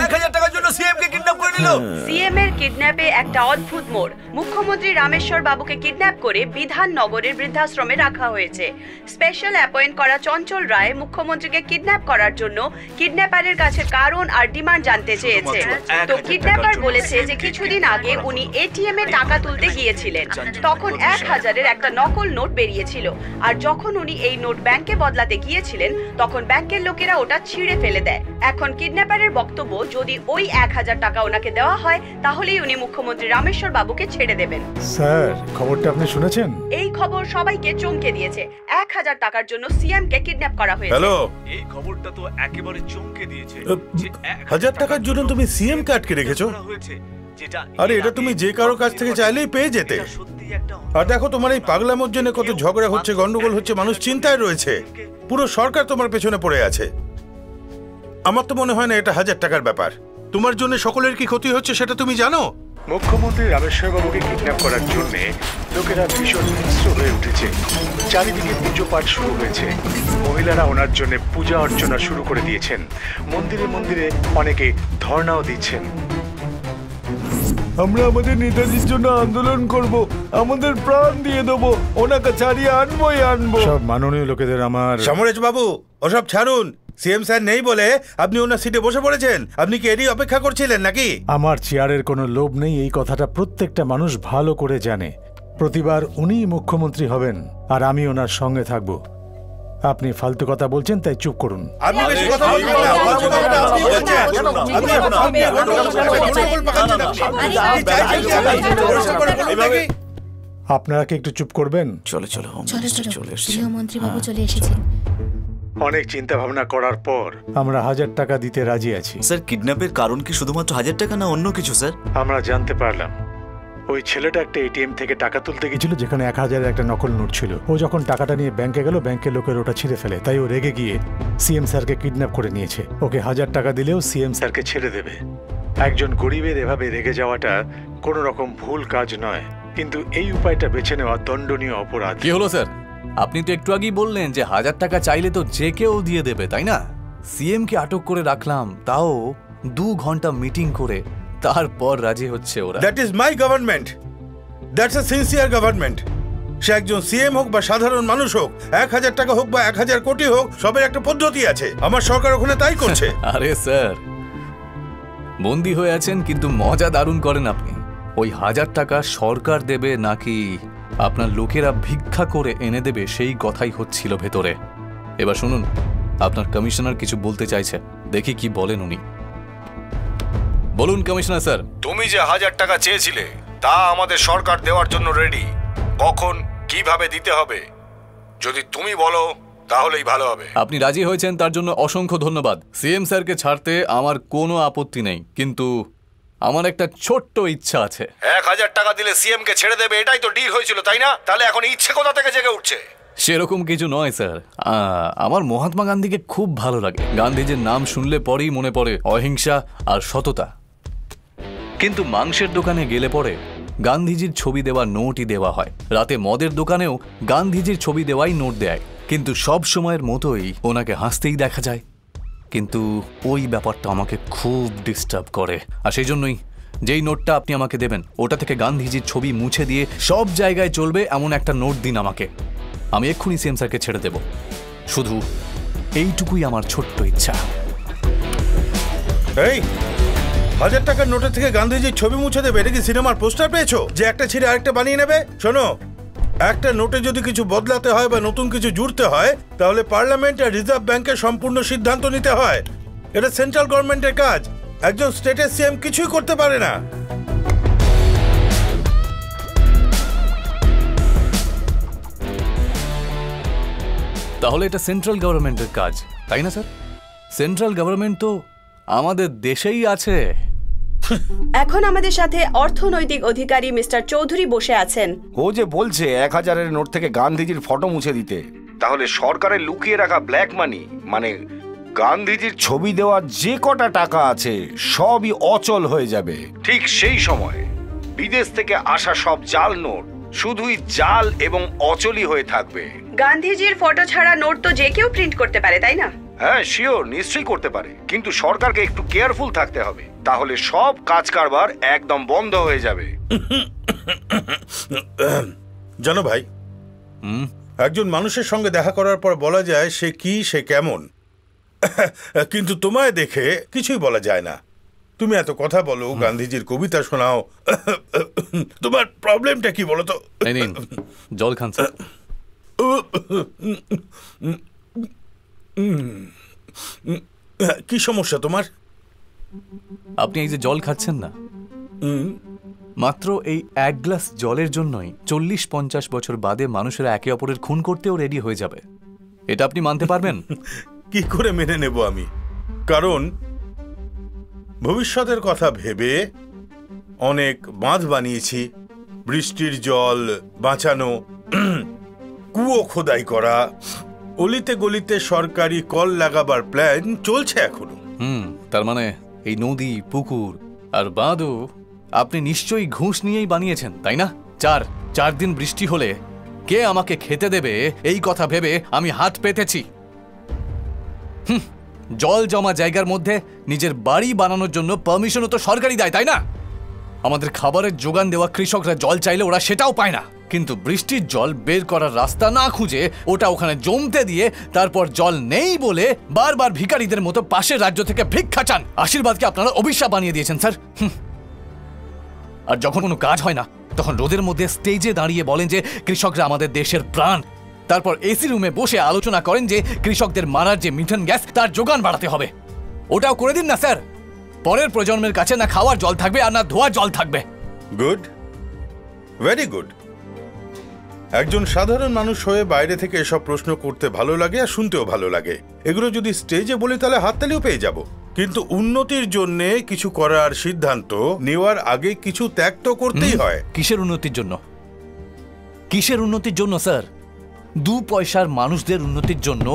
1000 টাকার জন্য সিএম কে কিডন্যাপ করে নিল। সিএম এর কিডন্যাপে একটা অদ্ভুত মোড়। মুখ্যমন্ত্রী রামেশ্বর বাবুকে কিডন্যাপ করে বিধাননগরের বৃদ্ধাশ্রমে রাখা হয়েছে। স্পেশাল অ্যাপয়েন্ট করা চঞ্চল রায় মুখ্যমন্ত্রীকে কিডন্যাপ করার জন্য কিডন্যাপারের কাছে কারণ আর ডিমান্ড জানতে চেয়েছে। তো কিডন্যাপার বলেছে যে কিছুদিন আগে উনি এটিএম এ টাকা তুলতে গিয়েছিলেন, তখন 1000-এর একটা নকল নোট বেরিয়েছিল। আর যখন উনি এই নোট ব্যাংকে বদলাতে গিয়েছিলেন, তখন ব্যাংকের লোকেরা ওটা ছিঁড়ে ফেলে দেয়। এখন কিডন্যাপারের বক্তব্য, যদি ওই 1000 টাকা ওনাকে দেওয়া হয়, তাহলেই উনি মুখ্যমন্ত্রী রামেশ্বর বাবুকে ছেড়ে দেবেন। স্যার, খবরটা আপনি শুনেছেন? এই খবর সবাইকে চমকে দিয়েছে। 1000 টাকার জন্য সিএম কে কিডন্যাপ করা হয়েছে। হ্যালো, এই খবরটা তো একেবারে চমকে দিয়েছে। 1000 টাকার জন্য তুমি সিএম কে আটকে রেখেছো? আরে এটা তুমি যে কারো কাছ থেকে চাইলেই পেয়ে যেতে। আর দেখো, তোমার এই পাগলামোর জন্য কত ঝগড়া হচ্ছে, গন্ডগোল হচ্ছে, মানুষ চিন্তায় রয়েছে। পুরো সরকার তোমার পেছনে পড়ে আছে। আমার তো মনে হয় না এটা 1000 টাকার ব্যাপার। তোমার জন্য সকলের কি ক্ষতি হচ্ছে সেটা তুমি জানো? মুখ্যমন্ত্রী রামেশ্বর বাবুকে কিডন্যাপ করার জন্য লোকেরা ভীষণ হিংস্র হয়ে উঠেছে। চারিদিকে পুজো পাঠ শুরু হয়েছে। মহিলারা ওনার জন্য পূজা অর্চনা শুরু করে দিয়েছেন। মন্দিরে মন্দিরে অনেকে ধর্ণাও দিচ্ছেন। আমরা আমাদের নেতাজির জন্য আন্দোলন করব, আমাদের প্রাণ দিয়ে দেবো, ওনাকে ছাড়িয়ে আনবো। সব মাননীয় লোকেদের আমার। সমরেশ বাবু, ওসব ছাড়ুন। সিএম স্যার নেই বলে আপনি ওনার সিটে বসে পড়েছেন। আপনি কি এরই অপেক্ষা করছিলেন নাকি? আমার চেয়ারের কোনো লোভ নেই, এই কথাটা প্রত্যেকটা মানুষ ভালো করে জানে। প্রতিবার উনিই মুখ্যমন্ত্রী হবেন, আর আমি ওনার সঙ্গে থাকব। আপনি ফালতু কথা বলছেন, তাই চুপ করুন। আপনি বেশি কথা বলবেন না। ফালতু কথা আপনি বলছেন। আপনি আপনারা কি একটু চুপ করবেন? চলো চলো মন্ত্রী বাবু চলে এসেছেন। অনেক চিন্তা ভাবনা করার পর আমরা 1000 টাকা দিতে রাজি আছি। স্যার, কিডন্যাপের কারণ কি শুধুমাত্র 1000 টাকা না অন্য কিছু? স্যার, আমরা জানতে পারলাম ওই ছেলেটা একটা এটিএম থেকে টাকা তুলতে গেছিল, যেখানে 1000-এর একটা নকল নোট ছিল। ও যখন টাকাটা নিয়ে ব্যাংকে গেল, ব্যাংকের লোকের ওটা ছিঁড়ে ফেলে। তাই ও রেগে গিয়ে সিএম স্যারকে কিডন্যাপ করে নিয়েছে। ওকে 1000 টাকা দিলেও সিএম স্যারকে ছেড়ে দেবে। একজন গরিবের এভাবে রেগে যাওয়াটা কোনো রকম ভুল কাজ নয়, কিন্তু এই উপায়টা বেছে নেওয়া দণ্ডনীয় অপরাধ। কি হলো স্যার? আপনি তো একটু আগেই বললেন যে 1000 টাকা চাইলে তো যে কেউ দিয়ে দেবে, তাই না? সিএম কে আটক করে রাখলাম, তাও 2 ঘন্টা মিটিং করে, তারপর রাজি হচ্ছে ওরা। That is my government. That's a sincere government. সে একজন সিএম হোক বা সাধারণ মানুষ হোক, 1000 টাকা হোক বা 1000 কোটি হোক, সবের একটা পদ্ধতি আছে। আমার সরকার ওখানে তাই করছে। আরে স্যার, বন্দী হয়ে আছেন কিন্তু মজা দারুণ করেন আপনি। ওই 1000 টাকা সরকার দেবে নাকি আপনার লোকেরা ভিক্ষা করে এনে দেবে সেই কথাই হচ্ছিল ভেতরে। এবার শুনুন, আপনার কমিশনার কিছু বলতে চাইছে, দেখি কি বলেন উনি। বলুন কমিশনার স্যার। তুমি যে 1000 টাকা চেয়েছিলে তা আমাদের সরকার দেওয়ার জন্য রেডি। কখন কিভাবে দিতে হবে যদি তুমি বলো তাহলেই ভালো হবে। আপনি রাজি হয়েছেন তার জন্য অসংখ্য ধন্যবাদ। সিএম স্যারকে ছাড়তে আমার কোনো আপত্তি নেই, কিন্তু আমার একটা ছোট্ট ইচ্ছা আছে। 1000 টাকা দিলে সিএম কে ছেড়ে দেবে, এটাই তো ডিল হয়েছিল তাই না? তাহলে এখন ইচ্ছে কোথা থেকে জেগে উঠছে? সেরকম কিছু নয় স্যার, আমার মহাত্মা গান্ধীকে খুব ভালো লাগে। গান্ধীজির নাম শুনলে পরেই মনে পড়ে অহিংসা আর সততা। কিন্তু মাংসের দোকানে গেলে পরে গান্ধীজির ছবি দেওয়া নোটই দেওয়া হয়, রাতে মদের দোকানেও গান্ধীজির ছবি দেওয়াই নোট দেয়, কিন্তু সব সময়ের মতোই ওনাকে হাসতেই দেখা যায়। কিন্তু ওই ব্যাপারটা আমাকে খুব ডিস্টার্ব করে, আর সেই জন্যই যেই নোটটা আপনি আমাকে দেবেন ওটা থেকে গান্ধীজির ছবি মুছে দিয়ে সব জায়গায় চলবে এমন একটা নোট দিন আমাকে। আমি এক্ষুনি সিএম স্যারকে ছেড়ে দেব। শুধু এইটুকুই আমার ছোট্ট ইচ্ছা। এই 1000 টাকার নোটের থেকে গান্ধীজির ছবি মুছে দেবে? এটা কি সিনেমার পোস্টার পেয়েছো যে একটা ছিঁড়ে আরেকটা বানিয়ে নেবে? শোনো, একটা নোটে যদি কিছু বদলাতে হয় বা নতুন কিছু জুড়তে হয় তাহলে পার্লামেন্ট আর রিজার্ভ ব্যাংকের সম্পূর্ণ সিদ্ধান্ত নিতে হয়। এটা সেন্ট্রাল গভর্নমেন্টের কাজ, একজন স্টেটের সিএম কিছুই করতে পারে না। তাহলে এটা সেন্ট্রাল গভর্নমেন্টের কাজ, তাই না স্যার? সেন্ট্রাল গভর্নমেন্ট তো আমাদের দেশেই আছে। এখন আমাদের সাথে অর্থনৈতিক অধিকারী মিস্টার চৌধুরী বসে আছেন। ও যে বলছে 1000-এর নোট থেকে গান্ধীজির ফটো মুছে দিতে, তাহলে সরকারের লুকিয়ে রাখা ব্ল্যাক মানি মানে গান্ধীজির ছবি দেওয়ার যে কটা টাকা আছে সবই অচল হয়ে যাবে। ঠিক সেই সময় বিদেশ থেকে আসা সব জাল নোট শুধুই জাল এবং অচলই হয়ে থাকবে। গান্ধীজির ফটো ছাড়া নোট তো যে কেউ প্রিন্ট করতে পারে, তাই না? হ্যাঁ শিওর, নিশ্চয়ই করতে পারে, কিন্তু সরকারকে একটু কেয়ারফুল থাকতে হবে, তাহলে সব কাজ কারবার একদম বন্ধ হয়ে যাবে। জানো ভাই, একজন মানুষের সঙ্গে দেখা করার পর বলা যায় সে কি, সে কেমন, কিন্তু তোমায় দেখে কিছুই বলা যায় না। তুমি এত কথা বলো, গান্ধীজির কবিতা শোনাও, তোমার প্রবলেমটা কি বলো তো? জল খান স্যার। কি সমস্যা তোমার? আপনি এই যে জল খাচ্ছেন না, মাত্র এই 1 গ্লাস জলের জন্যই 40-50 বছর বাদে মানুষেরা একে অপরের খুন করতেও রেডি হয়ে যাবে। এটা আপনি মানতে পারবেন? কি করে মেনে নেব আমি? কারণ ভবিষ্যতের কথা ভেবে অনেক বাঁধ বানিয়েছি, বৃষ্টির জল বাঁচানো, কুয়ো খোদাই করা, অলিতে গলিতে সরকারি কল লাগাবার প্ল্যান চলছে এখনো। তার মানে এই নদী, পুকুর আর বাঁধও আপনি নিশ্চয়ই ঘুষ নিয়েই বানিয়েছেন, তাই না? 4 দিন বৃষ্টি হলে কে আমাকে খেতে দেবে এই কথা ভেবে আমি হাত পেতেছি। জল জমা জায়গার মধ্যে নিজের বাড়ি বানানোর জন্য পারমিশনও তো সরকারই দেয়, তাই না? আমাদের খাবারের যোগান দেওয়া কৃষকরা জল চাইলে ওরা সেটাও পায় না, কিন্তু বৃষ্টির জল বের করার রাস্তা না খুঁজে ওটা ওখানে জমতে দিয়ে তারপর জল নেই বলে বারবার ভিখারিদের মতো পাশের রাজ্য থেকে ভিক্ষা চান। আশীর্বাদকে আপনারা অভিশাপ বানিয়ে দিয়েছেন স্যার। আর যখন কোনো কাজ হয় না তখন রোদের মধ্যে স্টেজে দাঁড়িয়ে বলেন যে কৃষকরা আমাদের দেশের প্রাণ, তারপর এসি রুমে বসে আলোচনা করেন যে কৃষকদের মারার যে মিথেন গ্যাস তার যোগান বাড়াতে হবে। ওটাও করে দিন না স্যার, পরের প্রজন্মের কাছে না খাওয়ার জল থাকবে আর না ধোয়ার জল থাকবে। Good, very good. একজন সাধারণ মানুষ হয়ে বাইরে থেকে এসব প্রশ্ন করতে ভালো লাগে আর শুনতেও ভালো লাগে। এগুলো যদি স্টেজে বলি তাহলে হাততালিও পেয়ে যাব, কিন্তু উন্নতির জন্য কিছু করার সিদ্ধান্ত নেওয়ার আগে কিছু ত্যাগ তো করতেই হয়। কিসের উন্নতির জন্য? কিসের উন্নতির জন্য স্যার? 2 পয়সার মানুষদের উন্নতির জন্য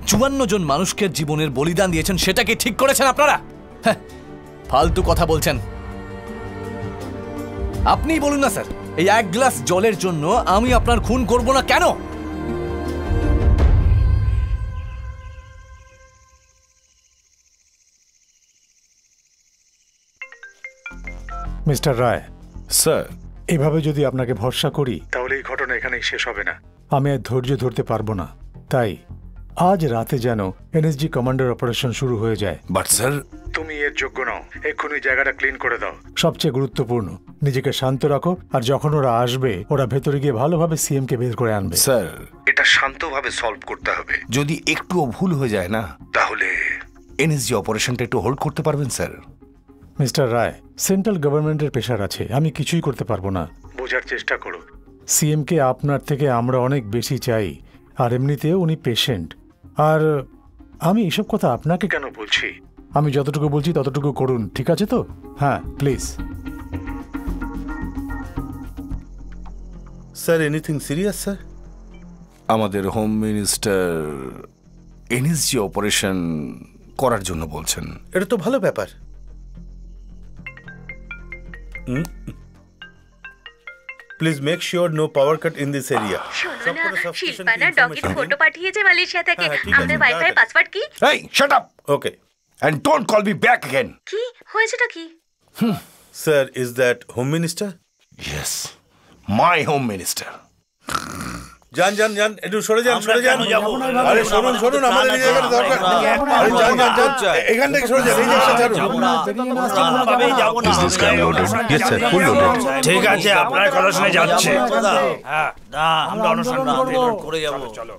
54 জন মানুষকে জীবনের বলিদান দিয়েছেন, সেটাকে ঠিক করেছেন আপনারা? হ্যাঁ, ফালতু কথা বলছেন। আপনিই বলুন না স্যার, এই 1 গ্লাস জলের জন্য আমি আপনার খুন করব না কেন? মিস্টার রায় স্যার, এভাবে যদি আপনাকে ভরসা করি তাহলে এই ঘটনা এখানেই শেষ হবে না। আমি আর ধৈর্য ধরতে পারবো না, তাই আজ রাতে যেন এনএসজি কমান্ডার অপারেশন শুরু হয়ে যায়। বাট স্যার, তুমি এর যোগ্য নও। এক্ষুনি জায়গাটা ক্লিন করে দাও। সবচেয়ে গুরুত্বপূর্ণ, নিজেকে শান্ত রাখো, আর যখন ওরা আসবে ওরা ভেতরে গিয়ে ভালোভাবে সিএম কে বের করে আনবে। স্যার, এটা শান্তভাবে সলভ করতে হবে। যদি একটুও ভুল হয়ে যায় না, তাহলে এনএসজি অপারেশনটা একটু হোল্ড করতে পারবেন স্যার? মিস্টার রায়, সেন্ট্রাল গভর্নমেন্টের প্রেশার আছে, আমি কিছুই করতে পারবো না। বোঝার চেষ্টা করো, সিএম কে আপনার থেকে আমরা অনেক বেশি চাই, আর এমনিতেও উনি পেশেন্ট। আর আমি এসব কথা আপনাকে কেন বলছি, আমি যতটুকু বলছি ততটুকু করুন, ঠিক আছে তো? হ্যাঁ, please. Sir, anything serious sir? আমাদের হোম মিনিস্টার এনএসজি অপারেশন করার জন্য বলছেন। এটা তো ভালো ব্যাপার। Please make sure no power cut in this area. Shilpa না ডগির ফটো পাঠিয়েছে মালয়েশিয়া থেকে। আমাদের ওয়াইফাই পাসওয়ার্ড কি? এই shut up. Okay, and don't call me back again. কি হয়েছেটা কি? Sir, is that home minister? Yes, my home minister. যান যান যান, একটু সরে যান, সরে যান। আরে শুনুন শুনুন, আমাদের এই জায়গাটা দরকার। আরে যান যান যান, এখান থেকে সরে যান, এই জায়গাটা ছাড়ুন। ঠিক আছে, আপনার কথা শুনে যাচ্ছে। হ্যাঁ, আমরা অনুসন্ধান করে যাব। চলো।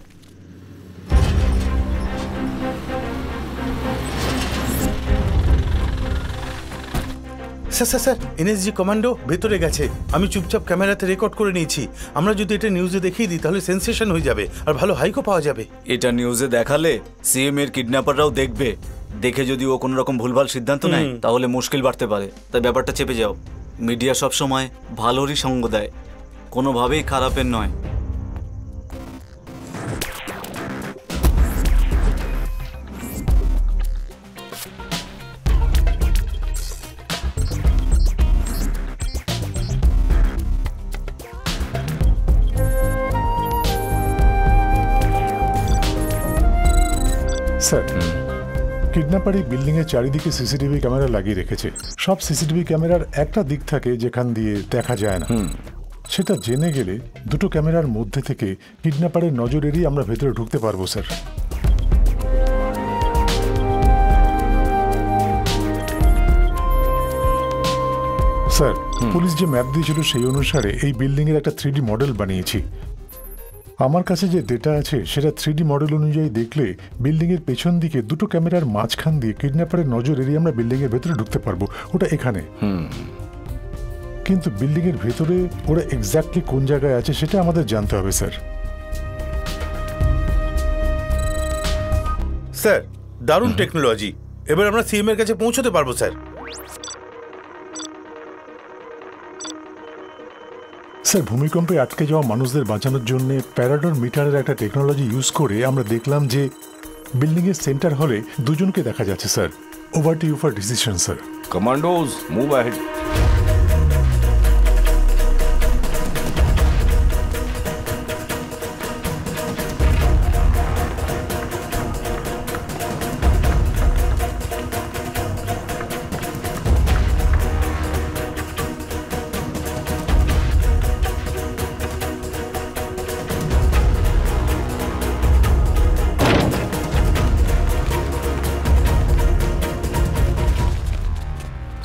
Sir sir sir, NSG commando ভেতরে গেছে। আমি চুপচাপ ক্যামেরাতে রেকর্ড করে নিয়েছি। আমরা যদি এটা নিউজে দেখিয়ে দিই তাহলে সেন্সেশন হয়ে যাবে, আর ভালো হাইকও পাওয়া যাবে। এটা নিউজে দেখালে সিএম এর কিডন্যাপাররাও দেখবে। দেখে যদি ও কোনো রকম ভুলভাল সিদ্ধান্ত নেয় তাহলে মুশকিল বাড়তে পারে। তাই ব্যাপারটা চেপে যাও। মিডিয়া সবসময় ভালোরই সঙ্গ দেয়, কোনোভাবেই খারাপের নয়। স্যার, কিডন্যাপার এই বিল্ডিং এর চারিদিকে সিসিটিভি ক্যামেরা লাগিয়ে রেখেছে। সব সিসিটিভি ক্যামেরার একটা দিক থাকে যেখান দিয়ে দেখা যায় না। সেটা জেনে গেলে দুটো ক্যামেরার মধ্যে থেকে কিডন্যাপারের নজর এড়িয়ে আমরা ভেতরে ঢুকতে পারবো স্যার। স্যার, পুলিশ যে ম্যাপ দিয়েছিল সেই অনুসারে এই বিল্ডিং এর একটা 3D মডেল বানিয়েছি। আমার কাছে যে ডেটা আছে সেটা 3D মডেল অনুযায়ী দেখলে বিল্ডিং এর পেছন দিকে দুটো ক্যামেরার মাঝখান দিয়ে কিডন্যাপারের নজর এড়িয়ে আমরা বিল্ডিং এর ভেতরে ঢুকতে পারবো। ওটা এখানে। কিন্তু বিল্ডিং এর ভেতরে ওরা এক্স্যাক্টলি কোন জায়গায় আছে সেটা আমাদের জানতে হবে স্যার। স্যার, দারুণ টেকনোলজি। এবার আমরা সিএম এর কাছে পৌঁছতে পারবো স্যার। স্যার, ভূমিকম্পে আটকে যাওয়া মানুষদের বাঁচানোর জন্য প্যারাডর মিটারের একটা টেকনোলজি ইউজ করে আমরা দেখলাম যে বিল্ডিং এর সেন্টার হলে দুজনকে দেখা যাচ্ছে sir. Over to you for decision sir. Commandos, move ahead.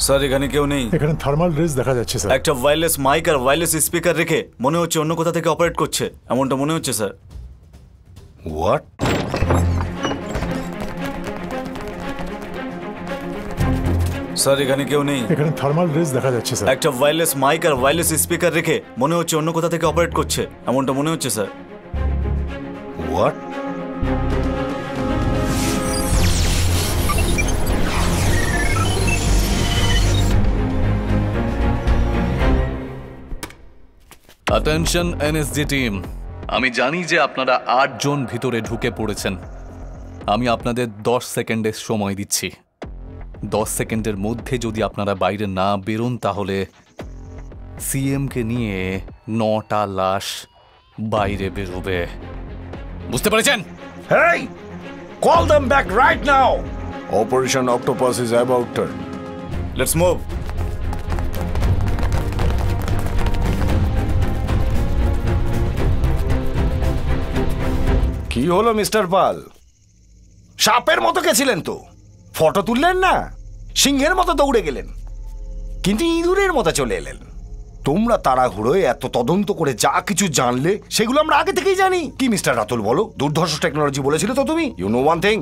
Sir, এখানে কেউ নেই। এখানে থার্মাল রেস দেখা যাচ্ছে স্যার। একটা ওয়্যারলেস মাইক আর ওয়্যারলেস স্পিকার রেখে মনে হচ্ছে অন্য কোথা থেকে অপারেট করছে, এমনটা মনে হচ্ছে স্যার। হোয়াট? স্যার, এখানে কেউ নেই। এখানে থার্মাল রেস দেখা যাচ্ছে স্যার। একটা ওয়্যারলেস মাইক আর ওয়্যারলেস স্পিকার রেখে মনে হচ্ছে অন্য কোথা থেকে অপারেট করছে, এমনটা মনে হচ্ছে sir. What? Attention NSG team, আমি জানি যে আপনারা 8 জন ভিতরে ঢুকে পড়েছেন। আমি আপনাদের 10 সেকেন্ডের সময় দিচ্ছি। 10 সেকেন্ডের মধ্যে যদি আপনারা বাইরে না বেরোন তাহলে সিএমকে নিয়ে 9টা লাশ বাইরে বেরোবে। বুঝতে পেরেছেন? Hey! Call them back right now! Operation Octopus is about to. Let's move. কি হলো মিস্টার পাল? সাপের মতো গেছিলেন তো, ফটো তুললেন না, সিংহের মতো দৌড়ে গেলেন, কিন্তু ইঁদুরের মতো চলে এলেন। তোমরা তাড়াহুড়োয় এত তদন্ত করে যা কিছু জানলে সেগুলো আমরা আগে থেকেই জানি। কি মিস্টার রাতুল বলো, দুর্ধর্ষ টেকনোলজি বলেছিল তো তুমি? ইউ নো ওয়ান থিং,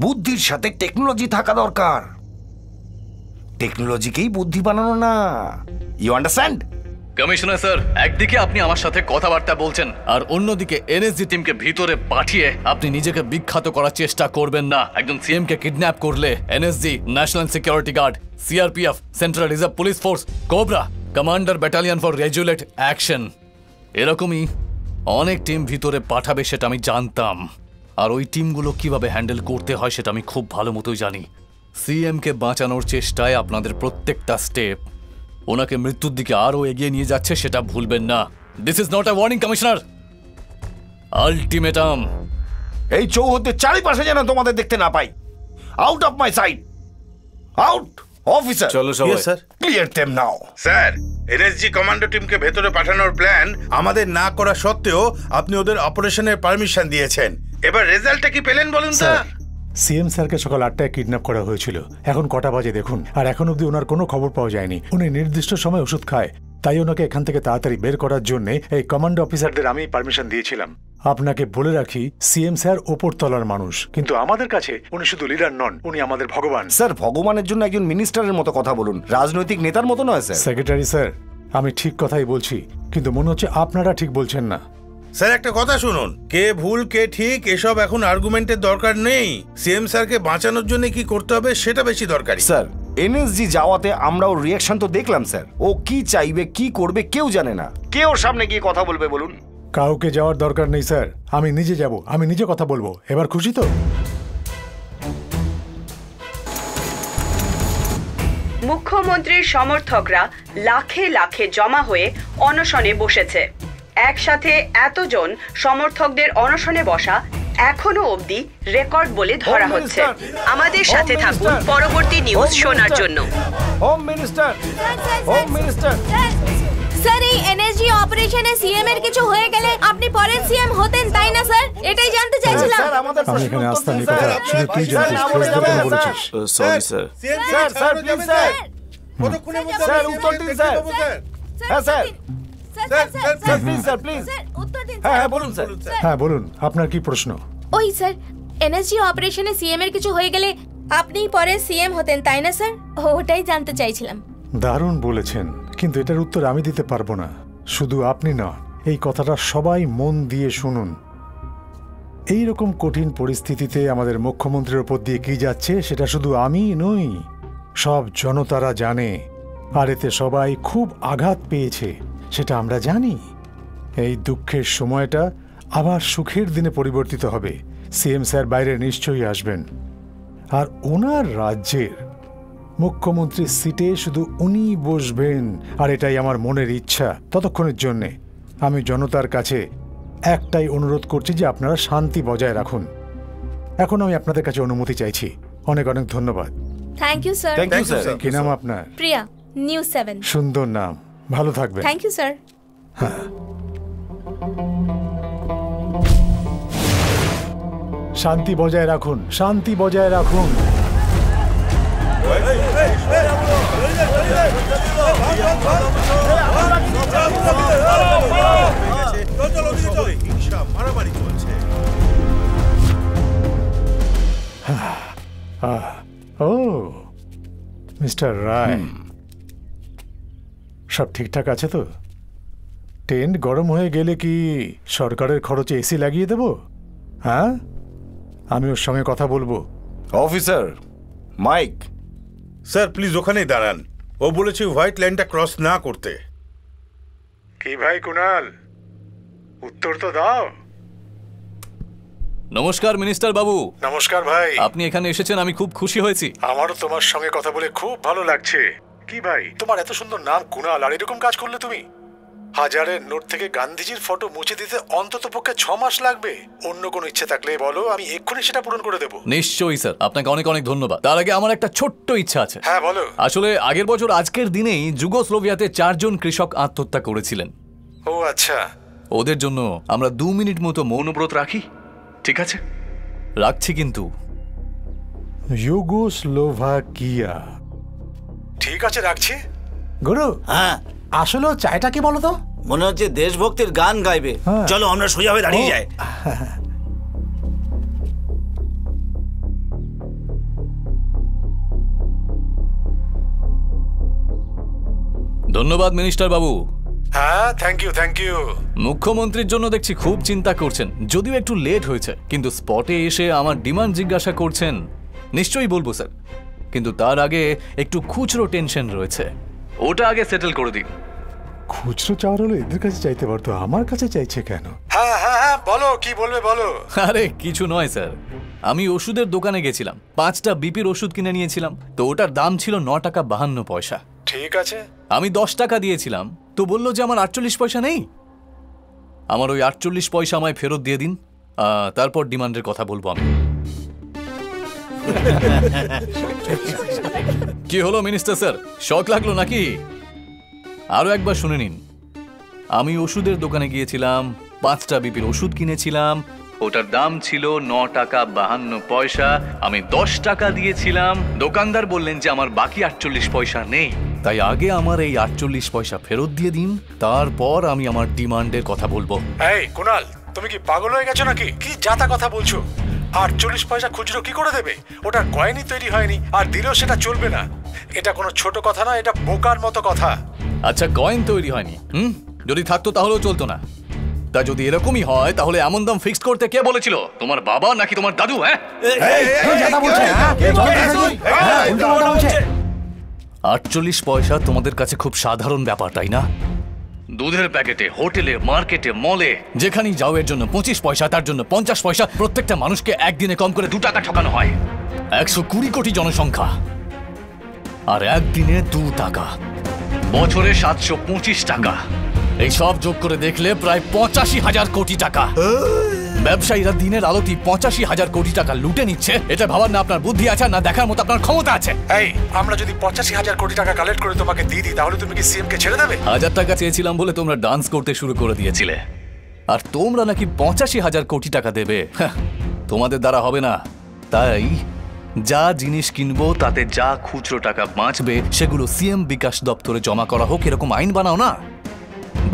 বুদ্ধির সাথে টেকনোলজি থাকা দরকার, টেকনোলজিকেই বুদ্ধি বানানো না। You understand? কমিশনার স্যার, একদিকে আপনি আমার সাথে কথাবার্তা বলছেন আর অন্যদিকে এনএসজি টিমকে ভিতরে পাঠিয়ে আপনি নিজেকে বিখ্যাত করার চেষ্টা করবেন না। একজন সিএম কে কিডন্যাপ করলে NSG, national security guard, CRPF, central reserve police force, cobra, commander battalion for resolute action, এরকমই অনেক টিম ভিতরে পাঠাবে সেটা আমি জানতাম। আর ওই টিমগুলো কিভাবে হ্যান্ডেল করতে হয় সেটা আমি খুব ভালো মতোই জানি। সিএম কে বাঁচানোর চেষ্টায় আপনাদের প্রত্যেকটা স্টেপ ওনাকে মৃত্যুর দিকে আরো এগিয়ে নিয়ে যাচ্ছে, সেটা ভুলবেন না। This is not a warning commissioner, ultimatum. এই চৌহদ্দের চারিপাশে যেন তোমাদের দেখতে না পাই। Out of my sight, out. Officer চলো সবাই, sir. Clear them now. Sir, NSG commando টিমকে ভেতরে পাঠানোর প্ল্যান আমাদের না করা সত্ত্বেও আপনি ওদের অপারেশনের পারমিশন দিয়েছেন। এবার রেজাল্টটা কি পেলেন বলুন তো? সিএম স্যারকে সকাল 8টায় কিডন্যাপ করা হয়েছিল। এখন কটা বাজে দেখুন, আর এখন অব্দি ওনার কোনো খবর পাওয়া যায়নি। উনি নির্দিষ্ট সময় ওষুধ খায়, তাই ওনাকে এখান থেকে তাড়াতাড়ি বের করার জন্য এই কমান্ডো অফিসারদের আমি পারমিশন দিয়েছিলাম। আপনাকে বলে রাখি, সিএম স্যার ওপর তলার মানুষ, কিন্তু আমাদের কাছে উনি শুধু লিডার নন, উনি আমাদের ভগবান। স্যার, ভগবানের জন্য একজন মিনিস্টারের মতো কথা বলুন, রাজনৈতিক নেতার মতো নয়। স্যার সেক্রেটারি স্যার, আমি ঠিক কথাই বলছি, কিন্তু মনে হচ্ছে আপনারা ঠিক বলছেন না। স্যার, একটা কথা শুনুন, কে ভুল কে ঠিক এসব এখন আর্গুমেন্টের দরকার নেই। সিএম স্যারকে বাঁচানোর জন্য কি করতে হবে সেটা বেশি দরকারি। স্যার, এনএসজি যাওয়াতে আমরাও রিয়াকশন তো দেখলাম স্যার। ও কি চাইবে কি করবে কেউ জানে না। কে ওর সামনে গিয়ে কথা বলবে বলুন? কাউকে যাওয়ার দরকার নেই স্যার, আমি নিজে যাব, আমি নিজে কথা বলবো। এবার খুশি তো? মুখ্যমন্ত্রীর সমর্থকরা লাখে লাখে জমা হয়ে অনশনে বসেছে। একসাথে এতজন সমর্থকদের অনশনে বসা এখনো অবধি রেকর্ড বলে ধরা হচ্ছে। আমাদের সাথে থাকুন পরবর্তী নিউজ শোনার জন্য। Home minister, home minister. Sir, এই এনএসজি অপারেশনে সিএম এর কিছু হয়ে গেলে আপনি পরের সিএম হতেন, তাই না স্যার? এটাই জানতে চাইছিলাম। আমি এখানে আসতাম এই কথা, শুধু তুই জানতিস, প্রেসদের কেন বলেছিস? Sorry sir. Sir, sir please sir, sir উত্তর দিন স্যার। হ্যাঁ sir, sir please, sir please. হ্যাঁ বলুন স্যার। হ্যাঁ বলুন, আপনার কি প্রশ্ন? ওই স্যার, এনএসজি অপারেশনে সিএম এর কিছু হয়ে গেলে আপনি পরে সিএম হতেন, তাই না স্যার? ওটাই জানতে চাইছিলাম। দারুণ বলেছেন, কিন্তু এটার উত্তর আমি দিতে পারবো না। শুধু আপনি না, এই কথাটা সবাই মন দিয়ে শুনুন। এই রকম কঠিন পরিস্থিতিতে আমাদের মুখ্যমন্ত্রীর ওপর দিয়ে কি যাচ্ছে সেটা শুধু আমি নই, সব জনতারা জানে। আর এতে সবাই খুব আঘাত পেয়েছে, সেটা আমরা জানি। এই দুঃখের সময়টা আবার সুখের দিনে পরিবর্তিত হবে। সিএম স্যার বাইরে নিশ্চয়ই আসবেন, আর ওনার রাজ্যের মুখ্যমন্ত্রীর সিটে শুধু উনি বসবেন। আর এটাই আমার মনের ইচ্ছা। ততক্ষণের জন্যে আমি জনতার কাছে একটাই অনুরোধ করছি যে আপনারা শান্তি বজায় রাখুন। এখন আমি আপনাদের কাছে অনুমতি চাইছি। অনেক অনেক ধন্যবাদ। Thank you sir. Thank you sir. কি নাম আপনার? প্রিয়া, নিউজ 7। সুন্দর নাম, ভালো থাকবেন। Thank you sir. শান্তি বজায় রাখুন, শান্তি বজায় রাখুন। মারামারি চলছে। ও মিস্টার রায়, সব ঠিকঠাক আছে তো? টেন্ট গরম হয়ে গেলে কি সরকারের খরচে এসি লাগিয়ে দেব? হ্যাঁ, আমি ওর সঙ্গে কথা বলবো। Officer mic. স্যার প্লিজ ওখানেই দাঁড়ান। ও বলেছে হোয়াইট লাইনটা ক্রস না করতে। কি ভাই কুনাল, উত্তর তো দাও। নমস্কার মিনিস্টার বাবু। নমস্কার ভাই। আপনি এখানে এসেছেন, আমি খুব খুশি হয়েছি। আমারও তোমার সঙ্গে কথা বলে খুব ভালো লাগছে। কি ভাই, তোমার এত সুন্দর নাম কুনাল, আর এরকম কাজ করলে তুমি? হাজারের নোট থেকে গান্ধীজির ফটো মুছে দিতে অন্তত পক্ষে 6 মাস লাগবে। অন্য কোনো ইচ্ছে থাকলে বলো, আমি এক্ষুনি সেটা পূরণ করে দেবো। নিশ্চয়ই স্যার, আপনাকে অনেক অনেক ধন্যবাদ। তার আগে আমার একটা ছোট্ট ইচ্ছা আছে। হ্যাঁ বলো। আসলে আগের বছর আজকের দিনেই যুগোস্লোভিয়াতে 4 জন কৃষক আত্মহত্যা করেছিলেন। ও আচ্ছা। ওদের জন্য আমরা 2 মিনিট মতো মৌনব্রত রাখি, ঠিক আছে? রাখছি কিন্তু। ইউগোস্লোভাকিয়া। ঠিক আছে, রাখছি। গুরু, হ্যাঁ আসলে চাইটা কি বলো তো? মনে হচ্ছে দেশভক্তির গান গাইবে। চলো আমরা সোজা হয়ে দাঁড়িয়ে যাই। ধন্যবাদ মিনিস্টার বাবু। হ্যাঁ, থ্যাংক ইউ। মুখ্যমন্ত্রীর জন্য দেখছি খুব চিন্তা করছেন, যদিও একটু লেট হয়েছে, কিন্তু স্পটে এসে আমার ডিমান্ড জিজ্ঞাসা করছেন। নিশ্চয়ই বলবো স্যার, কিন্তু তার আগে একটু খুচরো টেনশন রয়েছে, ওটা আগে সেটেল করে দিন। খুচরো চাওয়ার হলে এদের কাছে চাইতে পারতো, আমার কাছে চাইছে কেন? হ্যাঁ, বলো কি বলবে বলো। আরে কিছু নয় স্যার, আমি ওষুধের দোকানে গেছিলাম, 5টা বিপির ওষুধ কিনে নিয়েছিলাম, তো ওটার দাম ছিল 9 টাকা 52 পয়সা। ঠিক আছে। আমি 10 টাকা দিয়েছিলাম, তো বললো যে আমার 48 পয়সা নেই। আমার ওই 48 পয়সা আমায় ফেরত দিয়ে দিন, তারপর ডিমান্ডের কথা বলবো আমি। কি হলো মিনিস্টার স্যার, শক লাগলো নাকি? আরো একবার শুনে নিন। আমি ওষুধের দোকানে গিয়েছিলাম, 5টা বিপির ওষুধ কিনেছিলাম, ওটার দাম ছিল 9 টাকা 52 পয়সা। আমি 10 টাকা দিয়েছিলাম, দোকানদার বললেন যে আমার বাকি 48 পয়সা নেই, তাই আগে আমার এই 48 পয়সা ফেরত দিয়ে দিন, তারপর আমি আমার ডিমান্ডের কথা বলবো। এই কুনাল, তুমি কি পাগল হয়ে গেছো নাকি? কি যাতা কথা বলছো? 48 পয়সা খুচরো কি করে দেবে? ওটা কয়েনই তৈরি হয়নি, আর দিলেও সেটা চলবে না। এটা কোনো ছোট কথা না, এটা বোকার মতো কথা। আচ্ছা, কয়েন তৈরি হয়নি, যদি থাকতো তাহলেও চলতো না। তা যদি এরকমই হয় তাহলে এমন দাম ফিক্সড করতে কে বলেছিল? তোমার বাবা নাকি তোমার দাদু? 48 পয়সা তোমাদের কাছে খুব সাধারণ ব্যাপার, তাই না? দুধের প্যাকেটে, হোটেলে, মার্কেটে, মলে, যেখানেই যাও এর জন্য 25 পয়সা, তার জন্য 50 পয়সা। প্রত্যেকটা মানুষকে একদিনে কম করে 2 টাকা ঠকানো হয়। 120 কোটি জনসংখ্যা, আর একদিনে 2 টাকা, বছরে 725 টাকা। এই সব যোগ করে দেখলে প্রায় 85,000 কোটি টাকা। ব্যবসায়ীরা দিনের আলোতে 85,000 কোটি টাকা লুটে নিচ্ছে। এটা ভাবার না আপনার বুদ্ধি আছে, না দেখার মতো আপনার ক্ষমতা আছে। এই, আমরা যদি 85,000 কোটি টাকা কালেক্ট করে তোমাকে দিয়ে দিই, তাহলে তুমি কি সিএম কে ছেড়ে দেবে? 1000 টাকা চেয়েছিলাম বলে তোমরা ডান্স করতে শুরু করে দিয়েছিলে, আর তোমরা নাকি 85,000 কোটি টাকা দেবে। তোমাদের দ্বারা হবে না। তাই যা জিনিস কিনবো তাতে যা খুচরো টাকা বাঁচবে সেগুলো সিএম বিকাশ দপ্তরে জমা করা হোক, এরকম আইন বানাও না।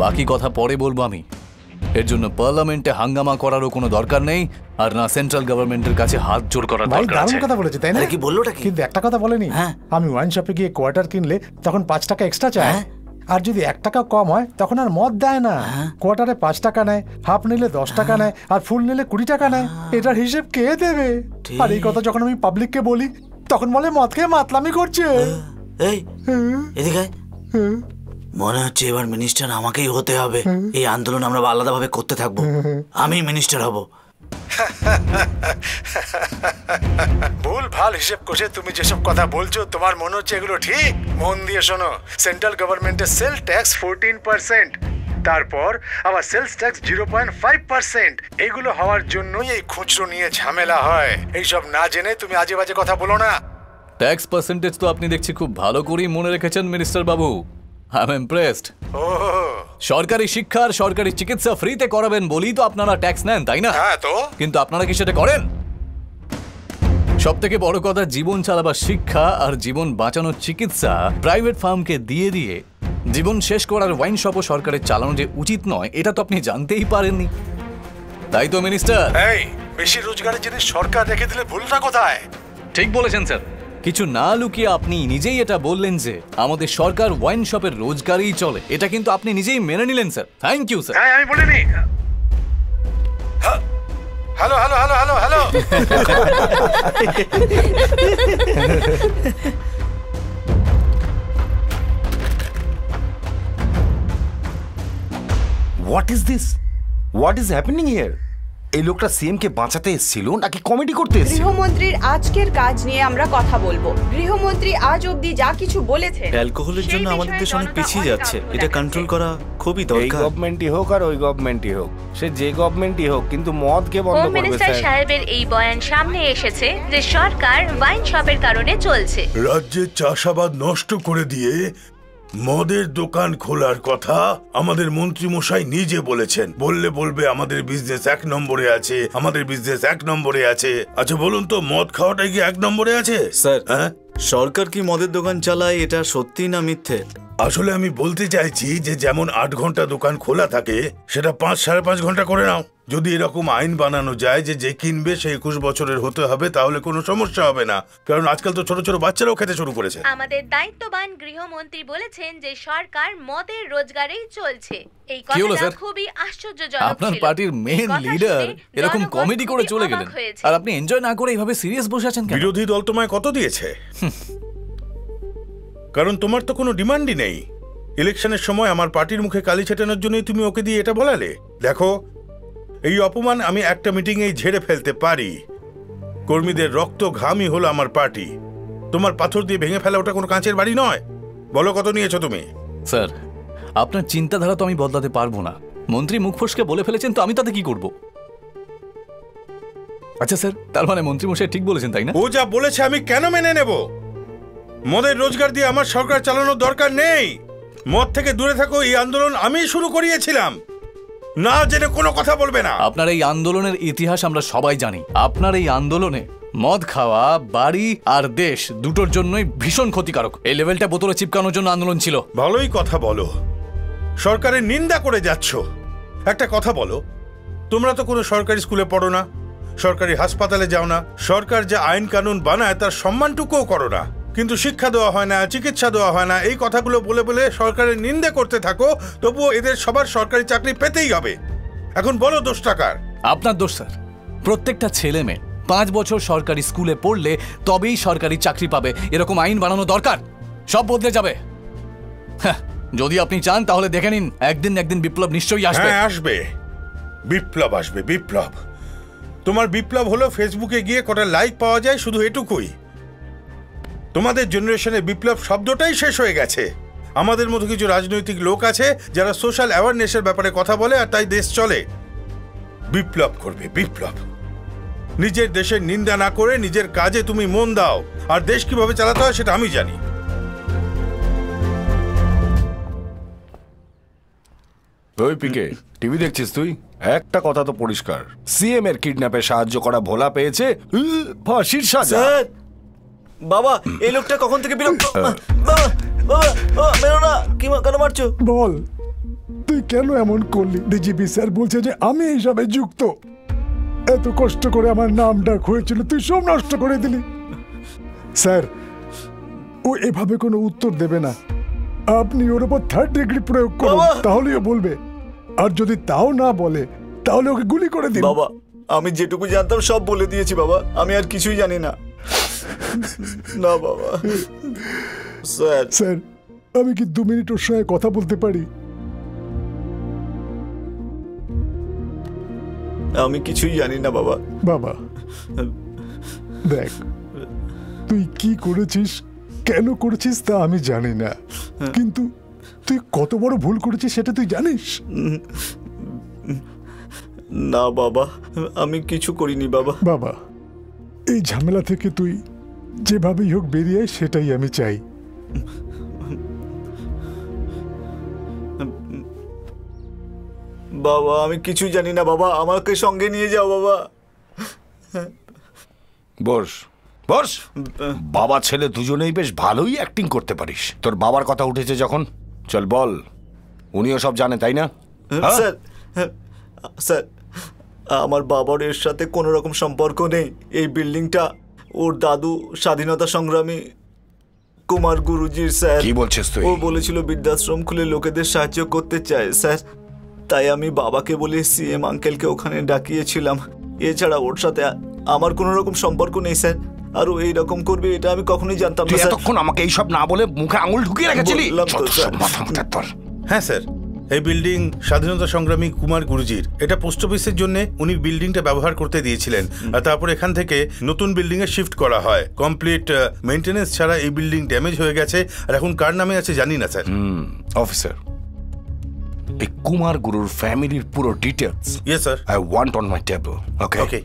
বাকি কথা পরে বলবো আমি। এর জন্য পার্লামেন্টে হাঙ্গামা করারও কোনো দরকার নেই, আর না সেন্ট্রাল গভর্নমেন্টের কাছে হাত জোর করার দরকার আছে। কথা বলেছে তাই না? কি বললোটা কি? কিন্তু একটা কথা বলেনি। আমি ওয়াইন শপে গিয়ে কোয়ার্টার কিনলে তখন 5 টাকা এক্সট্রা চায়, আর যদি 1 টাকা কম হয় তখন আর মদ দেয় না। কোয়ার্টারে 5 টাকা নেয়, হাফ নিলে 10 টাকা নেয়, আর ফুল নিলে 20 টাকা নেয়। এটার হিসেব কে দেবে? আর এই কথা যখন আমি পাবলিককে বলি, তখন বলে মদ খেয়ে মাতলামি করছে। এই এদিকে, মনে হচ্ছে এবার মিনিস্টার আমাকেই হতে হবে। এই আন্দোলন আমরা আলাদাভাবে করতে থাকবো, আমি মিনিস্টার হব। ভুল ভাল হিসেব করে তুমি যেসব কথা বলছো, তোমার মনে হচ্ছে এগুলো ঠিক? মন দিয়ে শোনো, সেন্ট্রাল গভর্নমেন্টের সেল ট্যাক্স 14%, তারপর আবার সেলস ট্যাক্স 0.5%। এগুলো হওয়ার জন্যই এই খুচরো নিয়ে ঝামেলা হয়। এইসব না জেনে তুমি আজে বাজে কথা বলো না। ট্যাক্স পার্সেন্টেজ তো আপনি দেখছি খুব ভালো করেই মনে রেখেছেন minister Babu. I am impressed. সরকারি শিক্ষা আর সরকারি চিকিৎসা ফ্রিতে করাবেন বলেই তো আপনারা ট্যাক্স নেন, তাই না? হ্যাঁ, তো কিন্তু আপনারা কি সেটা করেন? সব থেকে বড় কথা, জীবন চালাবার শিক্ষা আর জীবন বাঁচানোর চিকিৎসা প্রাইভেট ফার্মকে দিয়ে দিয়ে জীবন শেষ করার ওয়াইন শপও সরকারের চালানো যে উচিত নয়, এটা তো আপনি জানতেই পারেননি, তাই তো মিনিস্টার? এই, বেশি রোজগারের জিনিস সরকার রেখে দিলে ভুলটা কোথায়? ঠিক বলেছেন স্যার। কিছু না লুকিয়ে আপনি নিজেই এটা বললেন যে আমাদের সরকার ওয়াইন শপের রোজগারেই চলে। এটা কিন্তু আপনি নিজেই মেনে নিলেন স্যার। Thank you sir. আমি বলিনি। Hello hello hello hello hello. What is this? What is happening here? এই লোকটা সিএম কে বাঁচাতে এসেছিল নাকি কমেডি করতে এসেছিল? গৃহমন্ত্রীর আজকের কাজ নিয়ে আমরা কথা বলবো। গৃহমন্ত্রী আজ অবধি যা কিছু বলেছেন, অ্যালকোহলের জন্য আমাদের দেশ অনেক পিছিয়ে যাচ্ছে। এটা কন্ট্রোল করা খুবই দরকার। এই গভর্নমেন্টই হোক আর ওই গভর্নমেন্টই হোক, সে যে গভর্নমেন্টই হোক, কিন্তু মদ কে বন্ধ করবে? মিনিস্টার সাহেবের এই বয়ান সামনে এসেছে যে সরকার ওয়াইন শপের কারণে চলছে। রাজ্যের চাষাবাদ নষ্ট করে দিয়ে মদের দোকান খোলার কথা আমাদের মন্ত্রী মশাই নিজে বলেছেন। বলবে আমাদের বিজনেস 1 নম্বরে আছে, আমাদের বিজনেস 1 নম্বরে আছে। আচ্ছা বলুন তো, মদ খাওয়াটা কি 1 নম্বরে আছে? স্যার, হ্যাঁ, সরকার কি মদের দোকান চালায়, এটা সত্যি না মিথ্যে? আসলে আমি বলতে চাইছি যে যেমন 8 ঘন্টা দোকান খোলা থাকে, সেটা 5-5.5 ঘন্টা করে নাও। যদি এরকম আইন বানানো যায় যে যে কিনবে সে 21 বছরের হতে হবে, তাহলে কোনো সমস্যা হবে না। কারণ আজকাল তো ছোট ছোট বাচ্চারাও খেতে শুরু করেছে। আমাদের দায়িত্ববান গৃহমন্ত্রী বলেছেন যে সরকার মদের রোজগারেই চলছে। এই কি হলো কথাটা স্যার? খুবই আশ্চর্যজনক আপনার ছিল। পার্টির মেন এই কথা লিডার শুনে এরকম জনগণ কমেডি করে খুবই চলে অবাক গেলেন, হয়েছে। আর আপনি এনজয় না করে এইভাবে সিরিয়াস বসে আছেন কেন? বিরোধী দল তোমায় কত দিয়েছে? কারণ তোমার তো কোনো ডিমান্ডই নেই। ইলেকশনের সময় আমার পার্টির মুখে কালি ছেটানোর জন্যই তুমি ওকে দিয়ে এটা বলালে। দেখো, এই অপমান আমি একটা মিটিংয়েই ঝেড়ে ফেলতে পারি। কর্মীদের রক্ত ঘামই হলো আমার পার্টি। তোমার পাথর দিয়ে ভেঙে ফেলা ওটা কোনো কাঁচের বাড়ি নয়। বলো কত নিয়েছো তুমি? স্যার, আপনার চিন্তাধারা তো আমি বদলাতে পারবো না। মন্ত্রী মুখ ফসকে বলে ফেলেছেন, তো আমি তাতে কি করব? আচ্ছা স্যার, তার মানে মন্ত্রী মশাই ঠিক বলেছেন, তাই না? ও যা বলেছে আমি কেন মেনে নেব? মদের রোজগার দিয়ে আমার সরকার চালানোর দরকার নেই। মদ থেকে দূরে থাকো, এই আন্দোলন আমি শুরু করিয়েছিলাম। না জেনে কোনো কথা বলবে না। আপনার এই আন্দোলনের ইতিহাস আমরা সবাই জানি। আপনার এই আন্দোলনে মদ খাওয়া বাড়ি আর দেশ দুটোর জন্যই ভীষণ ক্ষতিকারক। এই লেভেলটা বোতলে চিপকানোর জন্য আন্দোলন ছিল। ভালোই কথা বলো, সরকারের নিন্দা করে যাচ্ছ। একটা কথা বলো, তোমরা তো কোনো সরকারি স্কুলে পড়ো না, সরকারি হাসপাতালে যাও না, সরকার যে আইন কানুন বানায় তার সম্মানটুকুও করো না। কিন্তু শিক্ষা দেওয়া হয় না, চিকিৎসা দেওয়া হয় না। এই কথাগুলো বলে বলে সরকারের নিন্দা করতে থাকো, তবুও এদের সবার সরকারি চাকরি পেতেই হবে। এখন বলো দোষটা কার? আপনার দোষ স্যার। প্রত্যেকটা ছেলে মেয়ে 5 বছর সরকারি স্কুলে পড়লে তবেই সরকারি চাকরি পাবে, এরকম আইন বানানো দরকার। সব বদলে যাবে। হ্যাঁ, যদি আপনি চান তাহলে দেখে নিন, একদিন না একদিন বিপ্লব নিশ্চয়ই আসবে। হ্যাঁ, আসবে, বিপ্লব আসবে, বিপ্লব। তোমার বিপ্লব হলো ফেসবুকে গিয়ে কটা লাইক পাওয়া যায়, শুধু এটুকুই। তোমাদের জেনারেশনে বিপ্লব শব্দটাই শেষ হয়ে গেছে। আমাদের মতো কিছু রাজনৈতিক লোক আছে যারা সোশ্যাল অ্যাওয়ারনেসের ব্যাপারে কথা বলে, আর তাই দেশ চলে। বিপ্লব করবে, বিপ্লব। নিজের দেশের নিন্দা না করে নিজের কাজে তুমি মন দাও, আর দেশ কিভাবে চালাতে হয় সেটা আমি জানি। ওই পিকে, টিভি দেখছিস তুই? একটা কথা তো পরিষ্কার, সিএম এর কিডন্যাপে সাহায্য করা ভোলা পেয়েছে ফাঁসির সাজা। স্যার, বাবা এই লোকটা কখন থেকে বিরক্ত। মেরো না, কি কেন মারছো? বল, তুই কেন এমন করলি? ডিজিপি স্যার বলছে যে আমি এইসবে যুক্ত। এত কষ্ট করে আমার নাম ডাক হয়েছিল, তুই সব নষ্ট করে দিলি। স্যার, ও এভাবে কোনো উত্তর দেবে না। আপনি ওর উপর 3rd ডিগ্রি প্রয়োগ করুন, তাহলেই ও বলবে। আর যদি তাও না বলে তাহলে ওকে গুলি করে দিন। বাবা, আমি যেটুকু জানতাম সব বলে দিয়েছি বাবা, আমি আর কিছুই জানি না। না বাবা। স্যার, স্যার, আমি কি 2 মিনিট ওর সঙ্গে কথা বলতে পারি? আমি কিছুই জানি না বাবা। বাবা দেখ, তুই কি করেছিস, কেন করেছিস তা আমি জানি না, কিন্তু তুই কত বড় ভুল করেছিস সেটা তুই জানিস? না বাবা, আমি কিছু করিনি বাবা। বাবা, এই ঝামেলা থেকে তুই যেভাবেই হোক বেরিয়ে আয়, সেটাই আমি চাই। বাবা, আমি কিছুই জানি না বাবা, আমাকে সঙ্গে নিয়ে যাও বাবা। বস বস, বাবা ছেলে দুজনেই বেশ ভালোই অ্যাক্টিং করতে পারিস। তোর বাবার কথা উঠেছে যখন, চল বল। উনিও সব জানে, তাই না? স্যার, স্যার, আমার বাবার এর সাথে কোনো রকম সম্পর্ক নেই। এই বিল্ডিংটা ওর দাদু স্বাধীনতা সংগ্রামী কুমার গুরুজির স্যার। কি বলছিস তুই? ও বলেছিল বৃদ্ধাশ্রম খুলে লোকেদের সাহায্য করতে চায় স্যার, তাই আমি বাবাকে বলে সিএম আঙ্কেলকে ওখানে ডাকিয়েছিলাম। এছাড়া ওর সাথে আমার কোনো রকম সম্পর্ক নেই স্যার। আর ও এইরকম করবে এটা আমি কখনোই জানতাম না। এতক্ষণ আমাকে এইসব না বলে মুখে আঙুল ঢুকিয়ে রেখেছিলি। হ্যাঁ স্যার, এই বিল্ডিং স্বাধীনতা সংগ্রামী কুমার গুরুজির। এটা পোস্ট অফিসের জন্য উনি বিল্ডিংটা ব্যবহার করতে দিয়েছিলেন, আর তারপর এখান থেকে নতুন বিল্ডিং এ শিফট করা হয়। কমপ্লিট মেইনটেনেন্স ছাড়া এই বিল্ডিং ড্যামেজ হয়ে গেছে, আর এখন কার নামে আছে জানি না স্যার। অফিসার, এই কুমার গুরুর ফ্যামিলির পুরো details yes sir, I want on my table. Okay okay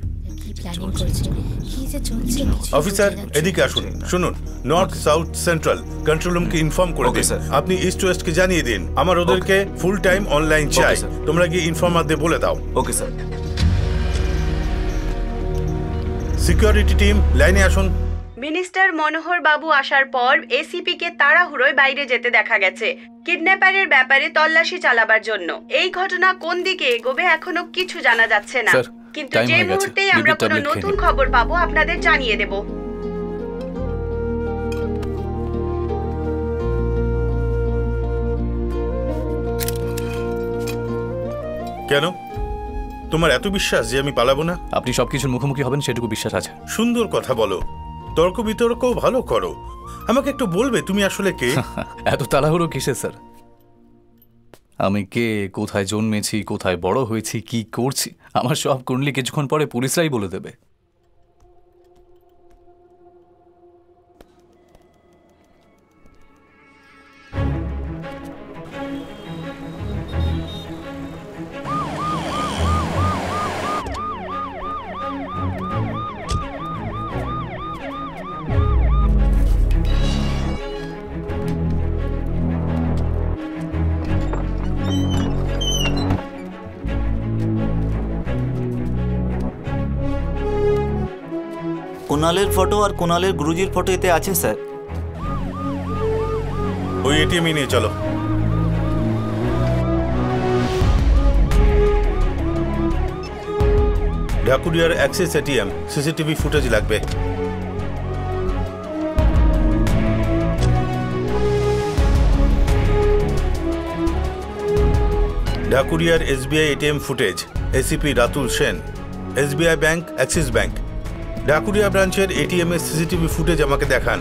planning করছে কি যে চলছে অফিসার এদিকে আসুন, শুনুন, নর্থ সাউথ সেন্ট্রাল কন্ট্রোল রুমকে ইনফর্ম করে দিন। আপনি ইস্ট ওয়েস্টকে জানিয়ে দিন আমার ওদেরকে ফুল টাইম অনলাইন চাই। তোমরা গিয়ে ইনফর্মারদের বলে দাও। Okay sir. সিকিউরিটি টিম লাইনে আসুন। মিনিস্টার মনোহর বাবু আসার পর এসিপি কে তাড়াহুড়োয় বাইরে যেতে দেখা গেছে কিডন্যাপারের ব্যাপারে তল্লাশি চালাবার জন্য। এই ঘটনা কোন দিকে এগোবে এখনো কিছু জানা যাচ্ছে না, কিন্তু যে মুহূর্তেই আমরা কোনো নতুন খবর পাবো আপনাদের জানিয়ে দেব। কেন তোমার এত বিশ্বাস যে আমি পালাবো না? আপনি সবকিছুর মুখোমুখি হবেন সেটুকু বিশ্বাস আছে। সুন্দর কথা বলো, তর্ক বিতর্ক ভালো করো। আমাকে একটু বলবে তুমি আসলে কে? এত তাড়াহুড়ো কিসে স্যার? আমি কে, কোথায় জন্মেছি, কোথায় বড় হয়েছি, কি করছি, আমার সব কুণ্ডলি কিছুক্ষণ পরে পুলিশরাই বলে দেবে। কুনালের ফটো আর কুনালের গুরুজির ফটো এতে আছে স্যার। ওই এটিএমই নিয়ে চলো। ঢাকুরিয়ার অ্যাক্সেস এটিএম সিসিটিভি ফুটেজ লাগবে। ঢাকুরিয়ার SBI ATM footage, ACP Ratul Sen, SBI bank, Axis bank. Dhakuria ব্রাঞ্চের এটিএম এর সিসিটিভি ফুটেজ আমাকে দেখান।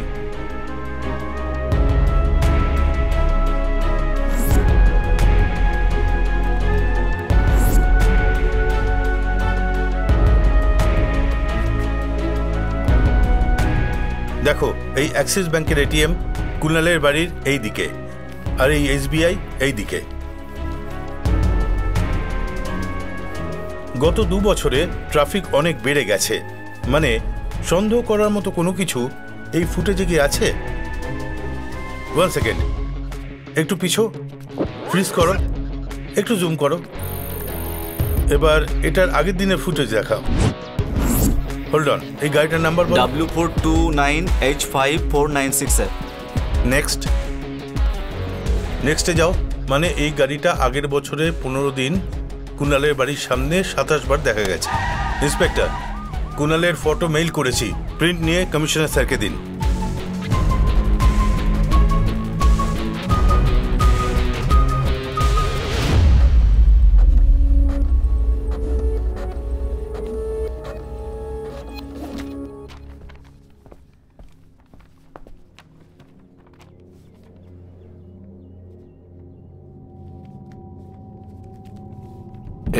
দেখো, এই অ্যাক্সিস ব্যাংকের এটিএম কুনালের বাড়ির এই দিকে, আর এই এসবিআই এই দিকে। গত 2 বছরে ট্রাফিক অনেক বেড়ে গেছে, মানে সন্দেহ করার মতো কোনো কিছু এই ফুটেজে কি আছে? 1 সেকেন্ড, একটু পিছো, ফ্রিজ করো, একটু জুম করো। এবার এটার আগের দিনের ফুটেজ দেখাও। হোল্ড অন, এই গাড়িটার নাম্বার বলো। W429H5496 sir. নেক্সট, নেক্সটে যাও। মানে এই গাড়িটা আগের বছরে 15 দিন কুনালের বাড়ির সামনে 27 বার দেখা গেছে। ইন্সপেক্টর, কুনালের ফটো মেইল করেছি, প্রিন্ট নিয়ে কমিশনার স্যারকে দিন।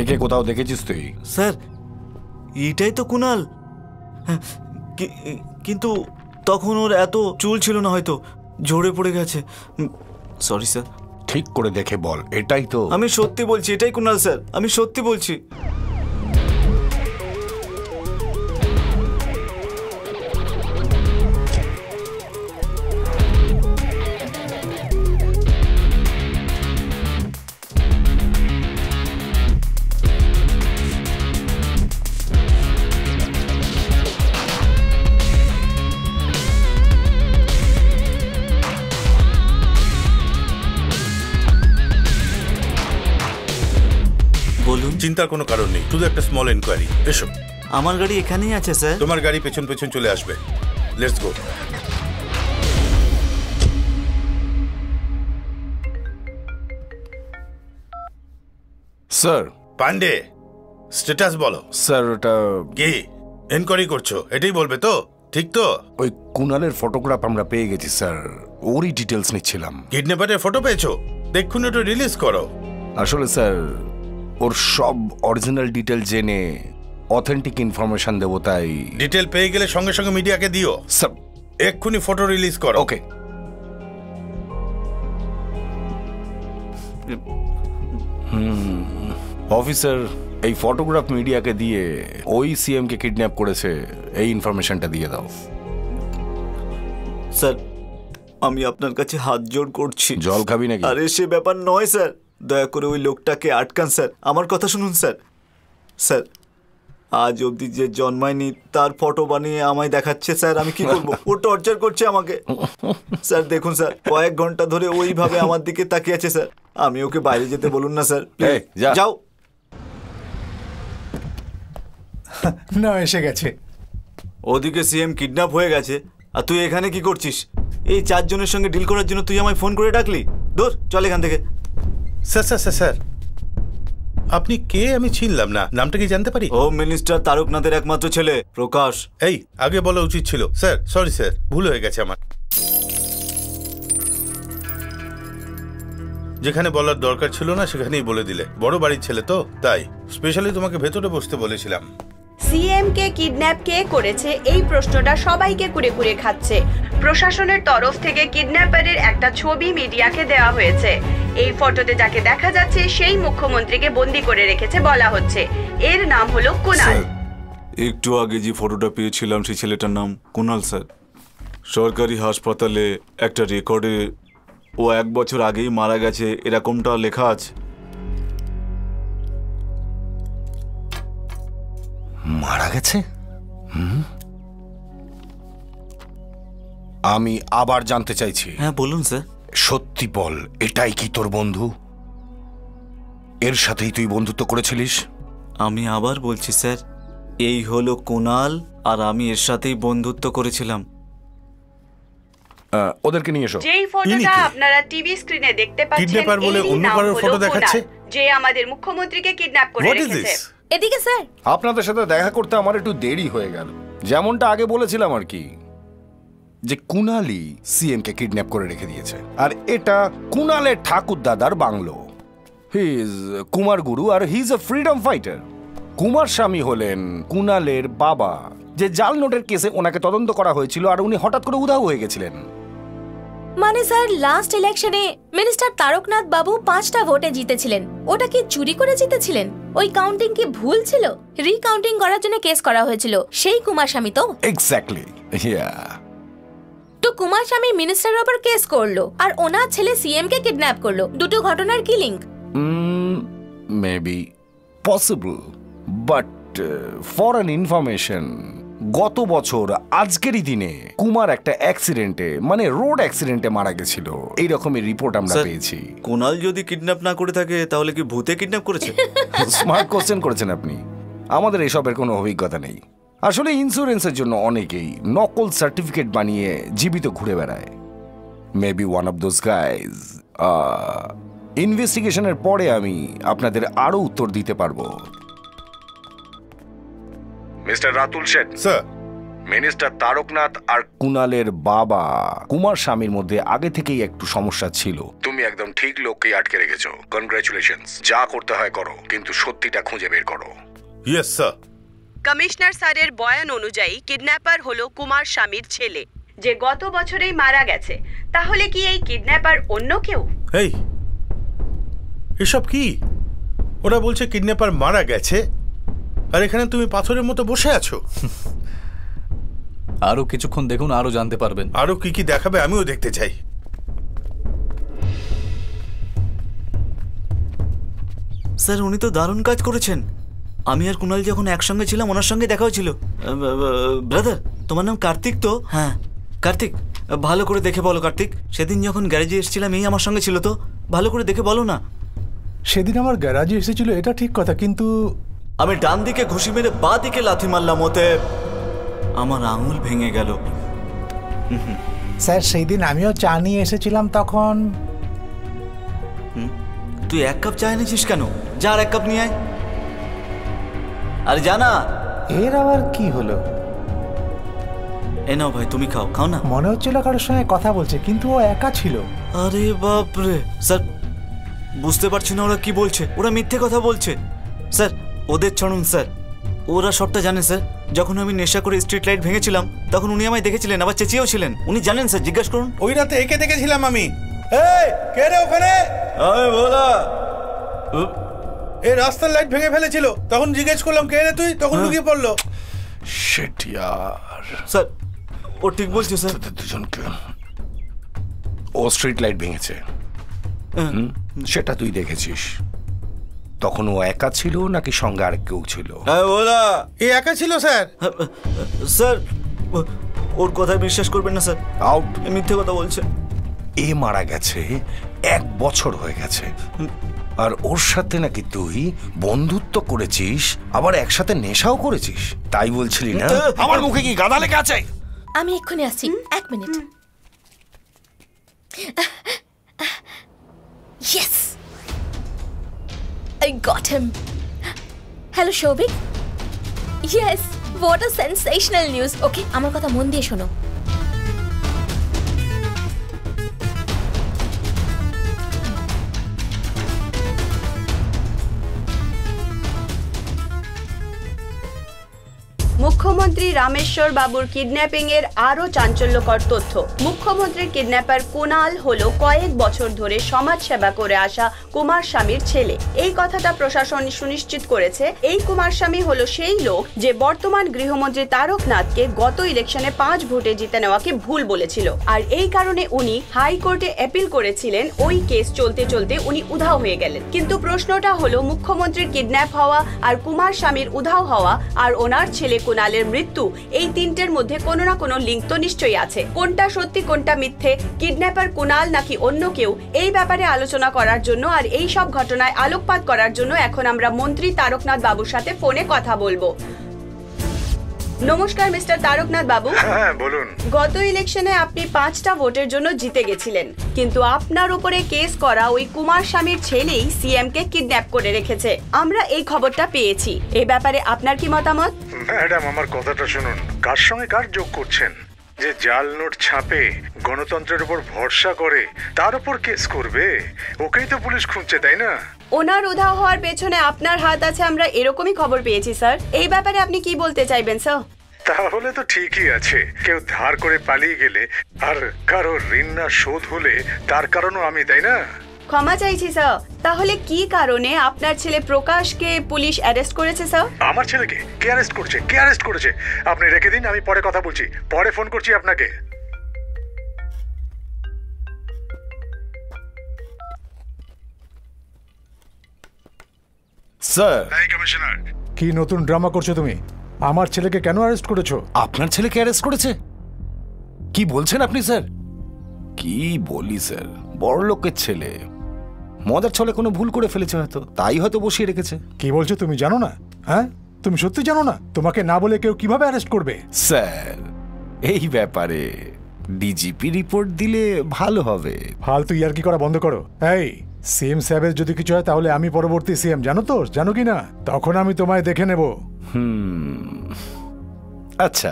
একে কোথাও দেখেছিস তুই? স্যার এইটাই তো কুনাল, কিন্তু তখন ওর এত চুল ছিল না, হয়তো ঝরে পড়ে গেছে। Sorry sir. ঠিক করে দেখে বল, এটাই তো? আমি সত্যি বলছি, এটাই কুনাল স্যার, আমি সত্যি বলছি। চিন্তার কোনো কারণ নেই, শুধু একটা স্মল এনকোয়ারি। এসো। আমার গাড়ি এখানেই আছে স্যার। তোমার গাড়ি পেছন পেছন চলে আসবে। Let's go. Sir. Pandey, status বলো। স্যার ওটা কি এনকোয়ারি করছো? এটাই বলবে তো? ঠিক তো? ওই কুনালের ফটোগ্রাফ আমরা পেয়ে গেছি স্যার, ওরই ডিটেলস নিচ্ছিলাম। কিডন্যাপারের ফটো পেয়েছো? দেখুন ওটা রিলিজ করো। আসলে স্যার ওর সব অরিজিনাল ডিটেল জেনে অথেন্টিক ইনফরমেশন দেবো, তাই। ডিটেল পেয়ে গেলে সঙ্গে সঙ্গে মিডিয়াকে দিও। স্যার এক্ষুনি ফটো রিলিজ করো। ওকে। অফিসার, এই ফটোগ্রাফ মিডিয়াকে দিয়ে ওই সিএম কে কিডন্যাপ করেছে এই ইনফরমেশনটা দিয়ে দাও। স্যার আমি আপনার কাছে হাত জোড় করছি। জল খাবি নাকি? আরে সে ব্যাপার নয় স্যার, দয়া করে ওই লোকটাকে আটকান স্যার, আমার কথা শুনুন স্যার। স্যার আজ অবধি যে জন্মায়নি তার ফটো বানিয়ে আমায় দেখাচ্ছে স্যার, আমি কি করবো? ও টর্চার করছে আমাকে স্যার। দেখুন স্যার, কয়েক ঘন্টা ধরে ওইভাবে আমার দিকে তাকিয়ে আছে স্যার। আমি ওকে বাইরে যেতে বলুন না স্যার, যাও। না, এসে গেছে। ওদিকে সিএম কিডন্যাপ হয়ে গেছে আর তুই এখানে কি করছিস? এই 4 জনের সঙ্গে ডিল করার জন্য তুই আমায় ফোন করে ডাকলি? দূর চল এখান থেকে। স্যার স্যার স্যার স্যার, আপনি কে? আমি চিনলাম না, নামটা কি জানতে পারি? হোম মিনিস্টার তারকনাথের একমাত্র ছেলে প্রকাশ। এই আগে বলা উচিত ছিল স্যার। সরি স্যার, ভুল হয়ে গেছে আমার। যেখানে বলার দরকার ছিল না সেখানেই বলে দিলে। বড় বাড়ির ছেলে তো, তাই স্পেশালি তোমাকে ভেতরে বসতে বলেছিলাম। সিএম কে কিডন্যাপ কে করেছে এই প্রশ্নটা সবাইকে কুরে কুরে খাচ্ছে। প্রশাসনের তরফ থেকে কিডন্যাপারের একটা ছবি মিডিয়াকে দেওয়া হয়েছে। এই ফটোতে যাকে দেখা যাচ্ছে সেই মুখ্যমন্ত্রীকে বন্দি করে রেখেছে বলা হচ্ছে। এর নাম হলো কুনাল। একটু আগে যে ফটোটা পেয়েছিলাম সেই ছেলেটার নাম কুনাল স্যার। সরকারি হাসপাতালে একটা রেকর্ডে ও 1 বছর আগেই মারা গেছে এরকমটা লেখা আছে। মারা গেছে? আমি আবার জানতে চাইছি। হ্যাঁ বলুন স্যার। সত্যি বল, এটাই কি তোর বন্ধু? এর সাথেই তুই বন্ধুত্ব করেছিলিস? আমি আবার বলছি স্যার, এই হলো কুনাল আর আমি এর সাথেই বন্ধুত্ব করেছিলাম। ওদেরকে নিয়ে এসো। যেই ফটোটা আপনারা টিভি স্ক্রিনে দেখতে পাচ্ছেন, কিডন্যাপার বলে অন্য কারোর ফটো দেখাচ্ছে, যে আমাদের মুখ্যমন্ত্রীকে কিডন্যাপ করে রেখেছে। এদিকে স্যার। আপনাদের সাথে দেখা করতে আমার একটু দেরি হয়ে গেল। যেমনটা আগে বলেছিলাম আর কি, যে কুনালি সিএম কে কিডন্যাপ করে রেখে দিয়েছে। আর এটা কুনালের ঠাকুর দাদার bungalow. He is Kumar Guru আর he is a freedom fighter. Kumar Swami হলেন কুনালের বাবা, যে জাল নোটের কেসে ওনাকে তদন্ত করা হয়েছিল আর উনি হঠাৎ করে উধাও হয়ে গেছিলেন। মানে স্যার, লাস্ট ইলেকশনে মিনিস্টার তারকনাথ বাবু 5টা ভোটে জিতেছিলেন। ওটা কি চুরি করে জিতেছিলেন? ওই কাউন্টিং কি ভুল ছিল? রিকাউন্টিং করার জন্য কেস করা হয়েছিল সেই কুমার স্বামী তো? এক্স্যাক্টলি, ইয়া। তো কুমার স্বামী মিনিস্টারের উপর কেস করলো আর ওনার ছেলে সিএম কে কিডন্যাপ করলো। দুটো ঘটনার কি link? Maybe possible, but for an information, গত বছর আজকেরই দিনে কুমার একটা অ্যাক্সিডেন্টে, মানে রোড অ্যাক্সিডেন্টে মারা গেছিল। এই রকমের রিপোর্ট আমরা পেয়েছি। কুনাল যদি কিডন্যাপ না করে থাকে তাহলে কি ভূতে কিডন্যাপ করেছে? স্মার্ট কোশ্চেন করেছেন আপনি। আমাদের এসবের কোনো অভিজ্ঞতা নেই। আসলে ইন্স্যুরেন্সের জন্য অনেকেই নকল সার্টিফিকেট বানিয়ে জীবিত ঘুরে বেড়ায়। Maybe one of those guys. ইনভেস্টিগেশনের পরে আমি আপনাদের আরো উত্তর দিতে পারবো। Mister Ratul Sheth sir, minister Taraknath আর কুনালের বাবা কুমার স্বামীর মধ্যে আগে থেকেই একটু সমস্যা ছিল। তুমি একদম ঠিক লোককেই আটকে রেখেছো। কনগ্রাচুলেশনস। যা করতে হয় করো, কিন্তু সত্যিটা খুঁজে বের করো। Yes sir. কমিশনার স্যারের বয়ান অনুযায়ী কিডন্যাপার হলো কুমার স্বামীর ছেলে, যে গত বছরেই মারা গেছে। তাহলে কি এই কিডন্যাপার অন্য কেউ? এই এসব কি? ওরা বলছে কিডন্যাপার মারা গেছে, আর এখানে তুমি পাথরের মতো বসে আছো। আরো কিছুক্ষণ দেখুন, আরো জানতে পারবেন। আরো কি কি দেখাবে আমিও দেখতে চাই। স্যার উনি তো দারুণ কাজ করেছেন। আমি আর কুনাল যখন একসঙ্গে ছিলাম ওনার সঙ্গে দেখা হয়েছিল। ব্রাদার, তোমার নাম কার্তিক তো? হ্যাঁ কার্তিক, ভালো করে দেখে বলো কার্তিক। সেদিন যখন গ্যারেজে এসেছিলাম এই আমার সঙ্গে ছিল তো? ভালো করে দেখে বলো না। সেদিন আমার গ্যারাজে এসেছিল, এটা ঠিক কথা, কিন্তু আমি ডান দিকে ঘুষি মেরে বা দিকে লাথি মারলাম, ওতে আমার আঙুল ভেঙে গেল। স্যার সেই দিন আমিও চা নিয়ে এসেছিলাম তখন। তুই 1 কাপ চা এনেছিস কেন? যা আর 1 কাপ নিয়ে আয়। আরে জানা এর আবার কি হলো? এ নাও ভাই, তুমি খাও। খাও না। মনে হচ্ছিল কারোর সঙ্গে কথা বলছে, কিন্তু ও একা ছিল। আরে বাপরে স্যার, বুঝতে পারছি না ওরা কি বলছে। ওরা মিথ্যে কথা বলছে স্যার। ওদের ছাড়ুন স্যার, ওরা সবটা জানে স্যার। যখন আমি নেশা করে স্ট্রিট লাইট ভেঙেছিলাম তখন উনি আমায় দেখেছিলেন, আবার চেঁচিয়েও ছিলেন। উনি জানেন স্যার, জিজ্ঞাসা করুন। ওই রাতে একে দেখেছিলাম আমি। এই কে রে ওখানে? আমি ভোলা। এই রাস্তার লাইট ভেঙে ফেলেছিল, তখন জিজ্ঞেস করলাম কে রে তুই, তখন লুকিয়ে পড়লো। শিট ইয়ার। স্যার ও ঠিক বলছে স্যার। দুজনকে ও স্ট্রিট লাইট ভেঙেছে, সেটা তুই দেখেছিস। তখন ও একা ছিল নাকি সঙ্গে আর কেউ ছিল? হ্যাঁ ওলা এই একা ছিল স্যার। স্যার ওর কথায় বিশ্বাস করবেন না স্যার, আউট। মিথ্যে কথা বলছে। এ মারা গেছে 1 বছর হয়ে গেছে, আর ওর সাথে নাকি তুই বন্ধুত্ব করেছিস, আবার একসাথে নেশাও করেছিস, তাই বলছিলি না? আমার মুখে কি গাদা লেগে আছে? আমি এক্ষুনি আসছি, 1 minute. Yes! I got him. Hello, Shobik. Yes, what a sensational news. Okay, আমার কথা মন দিয়ে শোনো। মুখ্যমন্ত্রী রামেশ্বর বাবুর কিডন্যাপিং এর আরো চাঞ্চল্যকর তথ্য। মুখ্যমন্ত্রীর কিডন্যাপার কুনাল হলো কয়েক বছর ধরে সমাজ সেবা করে আসা কুমার স্বামীর ছেলে। এই কথাটা প্রশাসন সুনিশ্চিত করেছে। এই কুমার স্বামী হলো সেই লোক যে বর্তমান গৃহমন্ত্রী তারকনাথকে গত ইলেকশনে 5 ভোটে জিতে নেওয়াকে ভুল বলেছিল, আর এই কারণে উনি হাইকোর্টে অ্যাপিল করেছিলেন। ওই কেস চলতে চলতে উনি উধাও হয়ে গেলেন। কিন্তু প্রশ্নটা হলো মুখ্যমন্ত্রীর কিডন্যাপ হওয়া, আর কুমার স্বামীর উধাও হওয়া, আর ওনার ছেলে কুনালের মৃত্যু, এই তিনটের মধ্যে কোনো না কোনো লিঙ্ক তো নিশ্চয়ই আছে। কোনটা সত্যি কোনটা মিথ্যে, কিডন্যাপার কুনাল নাকি অন্য কেউ, এই ব্যাপারে আলোচনা করার জন্য আর এই সব ঘটনায় আলোকপাত করার জন্য এখন আমরা মন্ত্রী তারকনাথ বাবুর সাথে ফোনে কথা বলবো। নমস্কার মিস্টার তারকনাথ বাবু। হ্যাঁ বলুন। গত ইলেকশনে আপনি 5টা ভোটের জন্য জিতে গেছিলেন, কিন্তু আপনার উপরে কেস করা ওই কুমার স্বামীর ছেলেই সিএম কে কিডন্যাপ করে রেখেছে। আমরা এই খবরটা পেয়েছি, এই ব্যাপারে আপনার কি মতামত? ম্যাডাম আমার কথাটা শুনুন, কার সঙ্গে কার যোগ করছেন? যে জাল নোট ছাপে, গণতন্ত্রের উপর ভরসা করে, তার উপর কেস করবে, ওকেই তো পুলিশ খুঁজছে, তাই না? ওনার উধাও হওয়ার পেছনে আপনার হাত আছে, আমরা এরকমই খবর পেয়েছি স্যার। এই ব্যাপারে আপনি কি বলতে চাইবেন স্যার? তাহলে তো ঠিকই আছে। কেউ ধার করে পালিয়ে গেলে আর কারো ঋণ না শোধ হলে তার কারণও আমি, তাই না? ক্ষমা চাইছি স্যার। তাহলে কি কারণে আপনার ছেলে প্রকাশকে পুলিশ অ্যারেস্ট করেছে স্যার? আমার ছেলেকে কে অ্যারেস্ট করছে? কে অ্যারেস্ট করেছে? আপনি রেখে দিন, আমি পরে কথা বলছি, পরে ফোন করছি আপনাকে। স্যার। এই কমিশনার, কি নতুন ড্রামা করছো তুমি? আমার ছেলেকে কেন অ্যারেস্ট করেছো? আপনার ছেলেকে অ্যারেস্ট করেছে? কি বলছেন আপনি স্যার? কি বলি স্যার, বড় লোকের ছেলে, মজার ছলে কোনো ভুল করে ফেলেছে হয়তো, তাই হয়তো বসিয়ে রেখেছে। কি বলছো তুমি? জানো না? হ্যাঁ, তুমি সত্যি জানো না? তোমাকে না বলে কেউ কিভাবে অ্যারেস্ট করবে? স্যার এই ব্যাপারে ডিজিপি রিপোর্ট দিলে ভালো হবে। ফালতু ইয়ার্কি করা বন্ধ করো। এই সিএম সাহেবের যদি কিছু হয় তাহলে আমি পরবর্তী সিএম, জানো তো? জানো কি না? তখন আমি তোমায় দেখে নেব। আচ্ছা,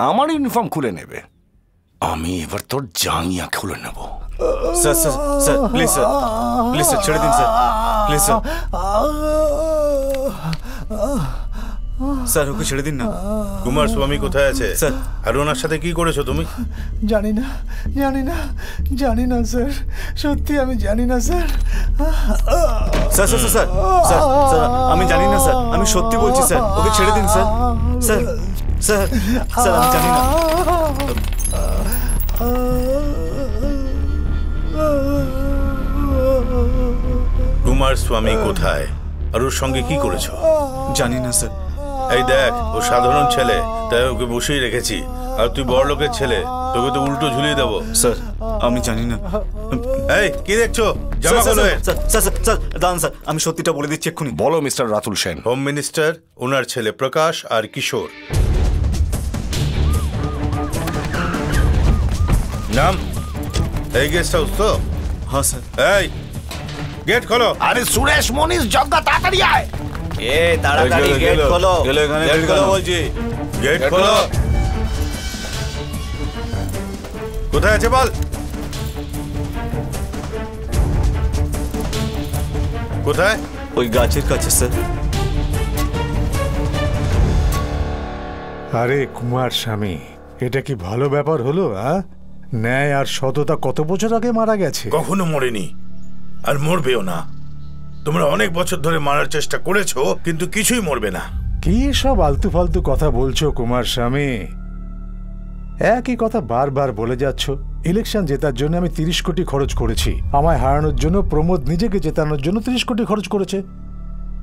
আমার ইউনিফর্ম খুলে নেবে, আমি এবার তোর জাঙ্গিয়া খুলে নেব। Sir sir sir please sir, please sir ছেড়ে দিন sir, please sir. Sir okay ছেড়ে দিন না। কুমার স্বামী কোথায় আছে স্যার? আর ওনার সাথে কি করেছো তুমি? জানি না, জানি না, জানি না স্যার, সত্যি আমি জানি না sir. Sir sir sir sir sir আমি জানি না স্যার, আমি সত্যি বলছি স্যার, ওকে ছেড়ে দিন স্যার। স্যার স্যার স্যার আমি জানি না। কুমার স্বামী কোথায় আর ওর সঙ্গে কি করেছো? জানি না স্যার। এই দেখ, ও সাধারণ ছেলে, তাই ওকে বসেই রেখেছি, আর তুই বড় লোকের ছেলে, তোকে তো উল্টো ঝুলিয়ে দেবো। স্যার আমি জানি না। এই কি দেখছো? জামা খোলো। স্যার স্যার স্যার দাঁড়ান স্যার, আমি সত্যিটা বলে দিচ্ছি এক্ষুনি। বলো mister Ratul Sen. Home minister, ওনার ছেলে প্রকাশ আর কিশোর। নাম? এই গেস্ট হাউস তো? হ্যাঁ স্যার। এই গেট খোলো। আরে সুরেশ মনিশ জগ্গা তাড়াতাড়ি আয়। এ তাড়াতাড়ি গেট খোলো, গেট খোলো বলছি, গেট খোলো। কোথায় আছে বল? কোথায়? ওই গাছের কাছে স্যার। আরে কুমার স্বামী, এটা কি ভালো ব্যাপার হলো? ন্যায় আর সততা কত বছর আগে মারা গেছে। কখনো মরেনি, আর মরবেও না। তোমরা অনেক বছর ধরে মারার চেষ্টা করেছো, কিন্তু কিছুই মরবে না। কি সব আলতু ফালতু কথা বলছো কুমার স্বামী? একই কথা বারবার বলে যাচ্ছ। ইলেকশন জেতার জন্য আমি 30 কোটি খরচ করেছি। আমায় হারানোর জন্য প্রমোদ নিজেকে জেতানোর জন্য 30 কোটি খরচ করেছে।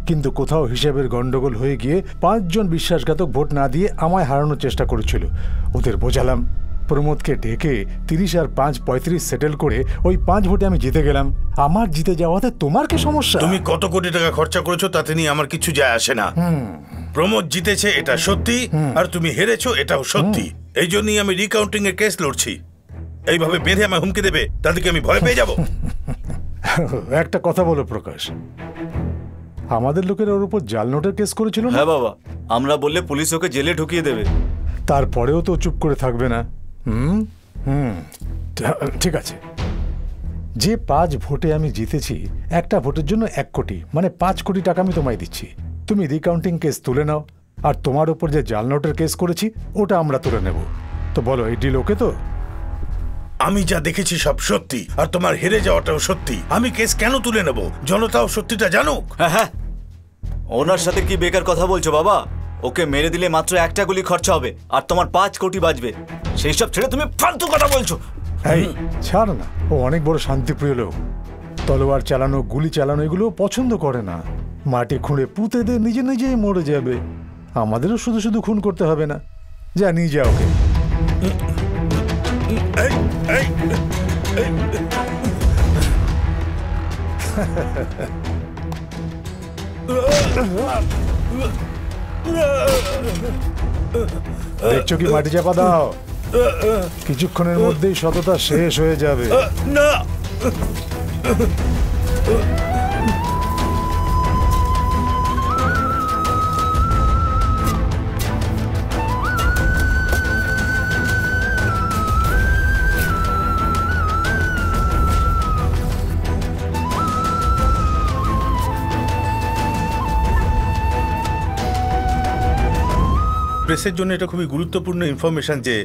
কিন্তু কোথাও হিসেবের গন্ডগোল হয়ে গিয়ে 5 জন বিশ্বাসঘাতক ভোট না দিয়ে আমায় হারানোর চেষ্টা করেছিল। ওদের বোঝালাম, প্রমোদকে ডেকে 30 আর 5 35 সেটেল করে ওই 5 ভোটে আমি জিতে গেলাম। আমার জিতে যাওয়াতে তোমার কি সমস্যা? তুমি কত কোটি টাকা খরচা করেছো তাতে নিয়ে আমার কিছু যায় আসে না। প্রমোদ জিতেছে এটা সত্যি, আর তুমি হেরেছো এটাও সত্যি। এই জন্যই আমি রিকাউন্টিং এর কেস লড়ছি। এইভাবে বেঁধে আমায় হুমকি দেবে, তাদেরকে আমি ভয় পেয়ে যাব। একটা কথা বলো প্রকাশ, আমাদের লোকের ওর উপর জাল নোটের কেস করেছিল না? হ্যাঁ বাবা, আমরা বললে পুলিশ ওকে জেলে ঢুকিয়ে দেবে। তারপরেও তো চুপ করে থাকবে না। ঠিক আছে, যে 5 ভোটে আমি জিতেছি, একটা ভোটের জন্য 1 কোটি, মানে 5 কোটি টাকা আমি তোমায় দিচ্ছি। তুমি রিকাউন্টিং কেস তুলে নাও, আর তোমার উপর যে জাল নোটের কেস করেছি ওটা আমরা তুলে নেব। তো বলো, এই ডিল ওকে তো? আমি যা দেখেছি সব সত্যি, আর তোমার হেরে যাওয়াটাও সত্যি। আমি কেস কেন তুলে নেব? জনতাও সত্যিটা জানুক। হ্যাঁ, ওনার সাথে কি বেকার কথা বলছো বাবা? ওকে মেরে দিলে মাত্র 1টা গুলি খরচা হবে, আর তোমার 5 কোটি বাঁচবে। সেই সব ছেড়ে তুমি ফালতু কথা বলছো। এই ছাড় না, ও অনেক বড় শান্তিপ্রিয় লোক। তলোয়ার চালানো, গুলি চালানো এগুলো পছন্দ করে না। মাটি খুঁড়ে পুঁতে দে, নিজে নিজেই মরে যাবে। আমাদেরও শুধু শুধু খুন করতে হবে না। যা, নিয়ে যা ওকে। দেখছো কি, মাটি চাপা দাও। কিছুক্ষণের মধ্যেই সততা শেষ হয়ে যাবে। না, প্রেসের জন্য এটা খুবই গুরুত্বপূর্ণ ইনফরমেশন যে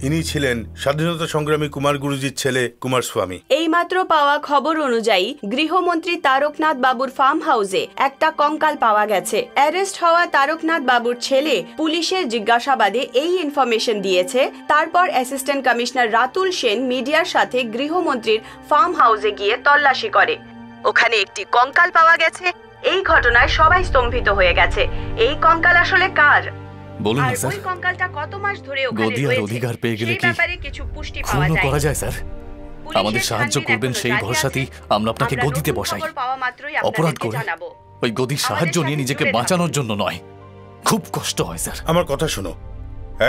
ইনি ছিলেন স্বাধীনতা সংগ্রামী কুমার গুরুজির ছেলে কুমার স্বামী। এইমাত্র পাওয়া খবর অনুযায়ী গৃহমন্ত্রী তারকনাথ বাবুর ফার্ম হাউসে একটা কঙ্কাল পাওয়া গেছে। অ্যারেস্ট হওয়া তারকনাথ বাবুর ছেলে পুলিশের জিজ্ঞাসাবাদে এই ইনফরমেশন দিয়েছে। তারপর অ্যাসিস্ট্যান্ট কমিশনার রাতুল সেন মিডিয়ার সাথে গৃহমন্ত্রীর ফার্ম হাউসে গিয়ে তল্লাশি করে। ওখানে একটি কঙ্কাল পাওয়া গেছে। এই ঘটনায় সবাই স্তম্ভিত হয়ে গেছে। এই কঙ্কাল আসলে কার? বলুন না স্যার, ওই কঙ্কালটা কত মাস ধরে ওখানে গদি আর রয়েছে অধিকার পেয়ে গেলে সেই কি ব্যাপারে কিছু পুষ্টি পাওয়া খুনও যায়। করা যায় স্যার? আমাদের সাহায্য করবেন সেই ভরসাতেই আমরা আপনাকে গদিতে বসাই। অপরাধ করে ওই গদির সাহায্য নিয়ে নিজেকে বাঁচানোর জন্য নয়। খুব কষ্ট হয় স্যার। আমার কথা শোনো,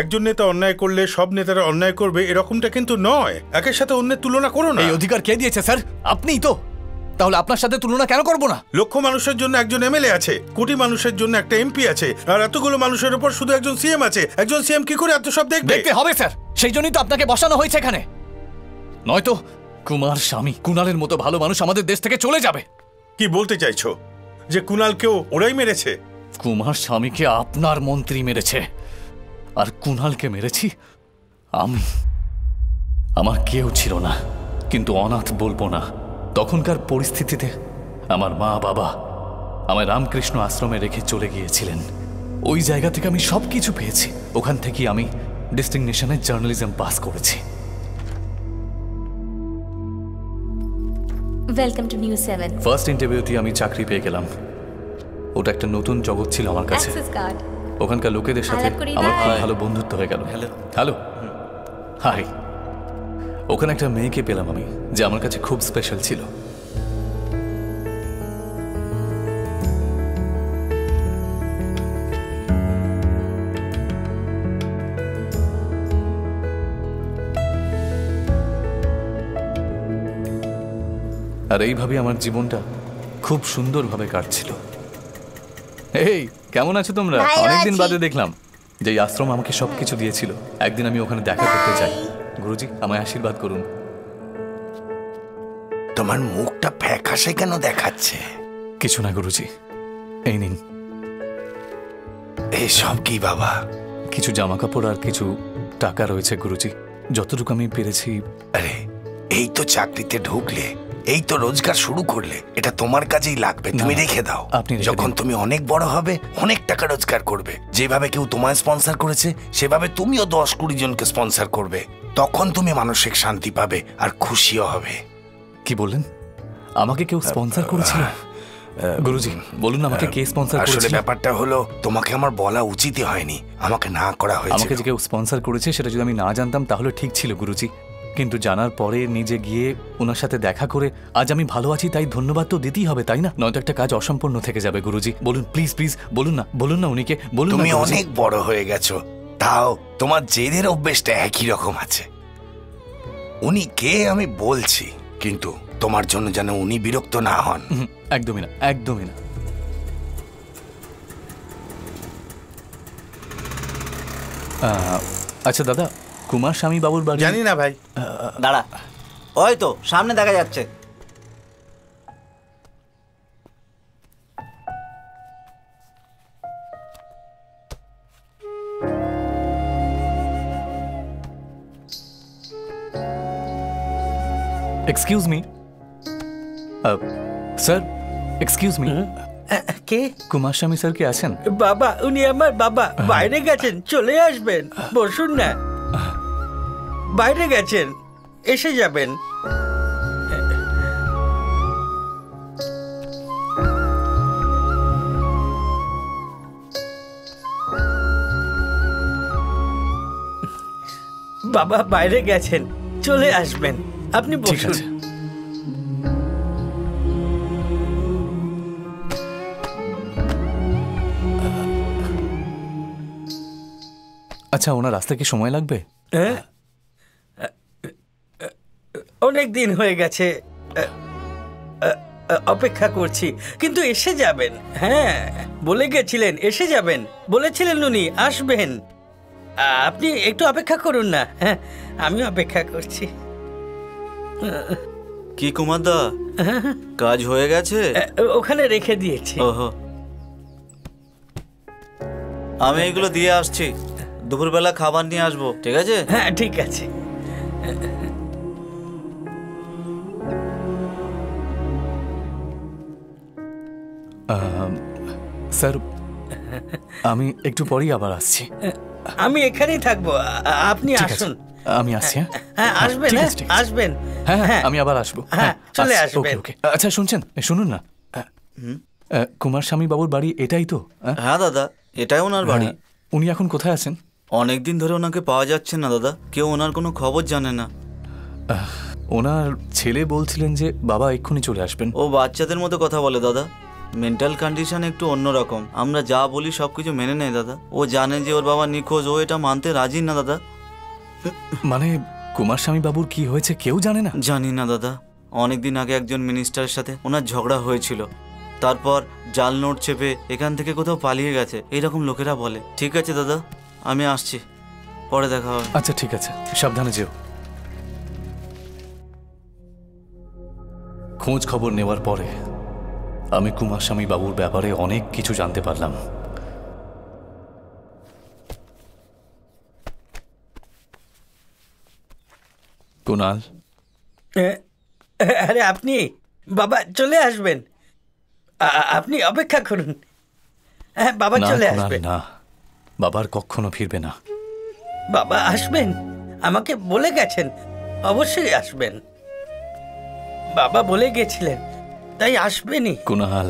একজন নেতা অন্যায় করলে সব নেতারা অন্যায় করবে এরকমটা কিন্তু নয়। একের সাথে অন্যের তুলনা করো না। এই অধিকার কে দিয়েছে স্যার? আপনিই তো। তাহলে আপনার সাথে তুলনা কেন করব না? লক্ষ মানুষের জন্য একজন এমএলএ আছে, কোটি মানুষের জন্য একটা এমপি আছে, আর এতগুলো মানুষের উপর শুধু একজন সিএম আছে। একজন সিএম কি করে এত সব দেখবে? দেখতে হবে স্যার, সেই জন্যই তো আপনাকে বসানো হয়েছে এখানে। নয়তো কুমার স্বামী, কুণালের মতো ভালো মানুষ আমাদের দেশ থেকে চলে যাবে। কি বলতে চাইছো? যে কুণালকেও ওরাই মেরেছে? কুমার স্বামীকে আপনার মন্ত্রী মেরেছে, আর কুণালকে মেরেছি আমি। আমার কেউ ছিল না, কিন্তু অনাথ বলবো না। তখনকার পরিস্থিতিতে আমার মা বাবা আমায় রামকৃষ্ণ আশ্রমে রেখে চলে গিয়েছিলেন। ওই জায়গা থেকে আমি সব কিছু পেয়েছি। ওখান থেকে আমি ডিস্টিংশনে জার্নালিজম পাস করেছি। Welcome to news 7। ফার্স্ট ইন্টারভিউতে আমি চাকরি পেয়ে গেলাম। ওটা একটা নতুন জগৎ ছিল আমার কাছে। ওখানকার লোকেদের সাথে আমার খুব ভালো বন্ধুত্ব হয়ে গেল। Hello, hi. ওখানে একটা মেয়েকে পেলাম আমি, যে আমার কাছে খুব স্পেশাল ছিল। আর এইভাবে আমার জীবনটা খুব সুন্দরভাবে কাটছিল। এই কেমন আছো তোমরা? অনেকদিন বাদে দেখলাম। যে আশ্রম আমাকে সবকিছু দিয়েছিল, একদিন আমি ওখানে দেখা করতে যাই। গুরুজি, আমায় আশীর্বাদ করুন। তোমার মুখটা ফ্যাকাশে কেন দেখাচ্ছে? কিছু না গুরুজি, এই নিন। এসব কি বাবা? কিছু জামা কাপড় আর কিছু টাকা রয়েছে গুরুজি, যতটুকু আমি পেরেছি। আরে এই তো চাকরিতে ঢুকলে, এই তো রোজগার শুরু করলে, এটা তোমার কাজেই লাগবে, তুমি রেখে দাও। যখন তুমি অনেক বড় হবে, অনেক টাকা রোজগার করবে, যেভাবে কেউ তোমায় স্পন্সর করেছে সেভাবে তুমিও 10-20 জনকে স্পন্সর করবে, তখন তুমি মানসিক শান্তি পাবে আর খুশিও হবে। কি বললেন? আমাকে কেউ স্পন্সর করেছিল? গুরুজি বলুন আমাকে কে স্পন্সর করেছিল? আসলে ব্যাপারটা হলো, তোমাকে আমার বলা উচিতই হয়নি, আমাকে না করা হয়েছে। আমাকে যে কেউ স্পন্সর করেছে সেটা যদি আমি না জানতাম তাহলে ঠিক ছিল গুরুজি, কিন্তু জানার পরে নিজে গিয়ে ওনার সাথে দেখা করে আজ আমি ভালো আছি, তাই ধন্যবাদ তো দিতেই হবে, তাই না? নয়তো একটা কাজ অসম্পূর্ণ থেকে যাবে। গুরুজি বলুন, প্লিজ প্লিজ বলুন না উনিকে বলুন। তুমি অনেক বড় হয়ে গেছো, তাও তোমার জেদের অভ্যেসটা একই রকম আছে। উনি কে আমি বলছি, কিন্তু তোমার জন্য যেন উনি বিরক্ত না হন। একদমই না, একদমই না। আচ্ছা দাদা, কুমার স্বামী বাবুর বাড়ি? জানি না ভাই। দাঁড়া, ওই তো সামনে দেখা যাচ্ছে। Excuse me sir, excuse me, কে? কুমার স্বামী স্যার কে আছেন? বাবা, উনি আমার বাবা, বাইরে গেছেন, চলে আসবেন। বসুন না, বাইরে গেছেন, এসে যাবেন। বাবা বাইরে গেছেন, চলে আসবেন, আপনি বসুন। আচ্ছা, ওনার আসতে কি সময় লাগবে? অনেক দিন হয়ে গেছে, অপেক্ষা করছি, কিন্তু এসে যাবেন। হ্যাঁ, বলে গেছিলেন এসে যাবেন, বলেছিলেন উনি আসবেন। আপনি একটু অপেক্ষা করুন না, হ্যাঁ আমি অপেক্ষা করছি। কি কুমার দা, কাজ হয়ে গেছে? ওখানে রেখে দিয়েছি। ওহো, আমি এগুলো দিয়ে আসছি, দুপুরবেলা খাবার নিয়ে আসবো, ঠিক আছে? হ্যাঁ ঠিক আছে। স্যার, আমি একটু পরেই আবার আসছি। আমি এখানেই থাকবো, আপনি আসুন। আমি আসছি। হ্যাঁ আসবেন, আসবেন। হ্যাঁ আমি আবার আসবো। হ্যাঁ চলে আসবেন। আচ্ছা শুনুন না, কুমার স্বামী বাবুর বাড়ি এটাই তো? হ্যাঁ দাদা, এটাই ওনার বাড়ি। উনি এখন কোথায় আছেন? অনেকদিন ধরে ওনাকে পাওয়া যাচ্ছে না দাদা, কেউ ওনার কোনো খবর জানে না। ওনার ছেলে বলছিলেন যে বাবা এক্ষুনি চলে আসবেন। ও বাচ্চাদের মতো কথা বলে দাদা, মেন্টাল কন্ডিশন একটু অন্যরকম। আমরা যা বলি সবকিছু মেনে নেয় দাদা। ও জানে যে ওর বাবা নিখোঁজ, ও এটা মানতে রাজি না দাদা। মানে কুমার স্বামী বাবুর কি হয়েছে কেউ জানে না? জানি না দাদা, অনেকদিন আগে একজন মিনিস্টারের সাথে ওনার ঝগড়া হয়েছিল, তারপর জাল নোট চেপে এখান থেকে কোথাও পালিয়ে গেছে, এইরকম লোকেরা বলে। ঠিক আছে দাদা, আমি আসছি, পরে দেখা হবে। আচ্ছা ঠিক আছে, সাবধানে যেও। খোঁজ খবর নেওয়ার পরে আমি কুমার স্বামী বাবুর ব্যাপারে অনেক কিছু জানতে পারলাম। কুনাল, আরে আপনি বাবা চলে আসবেন, আপনি অপেক্ষা করুন। হ্যাঁ বাবা চলে আসবেন। না, বাবার কখনো ফিরবে না। বাবা আসবেন, আমাকে বলে গেছেন, অবশ্যই আসবেন। বাবা বলে গেছিলেন, তাই আসবেনই। কুনাল,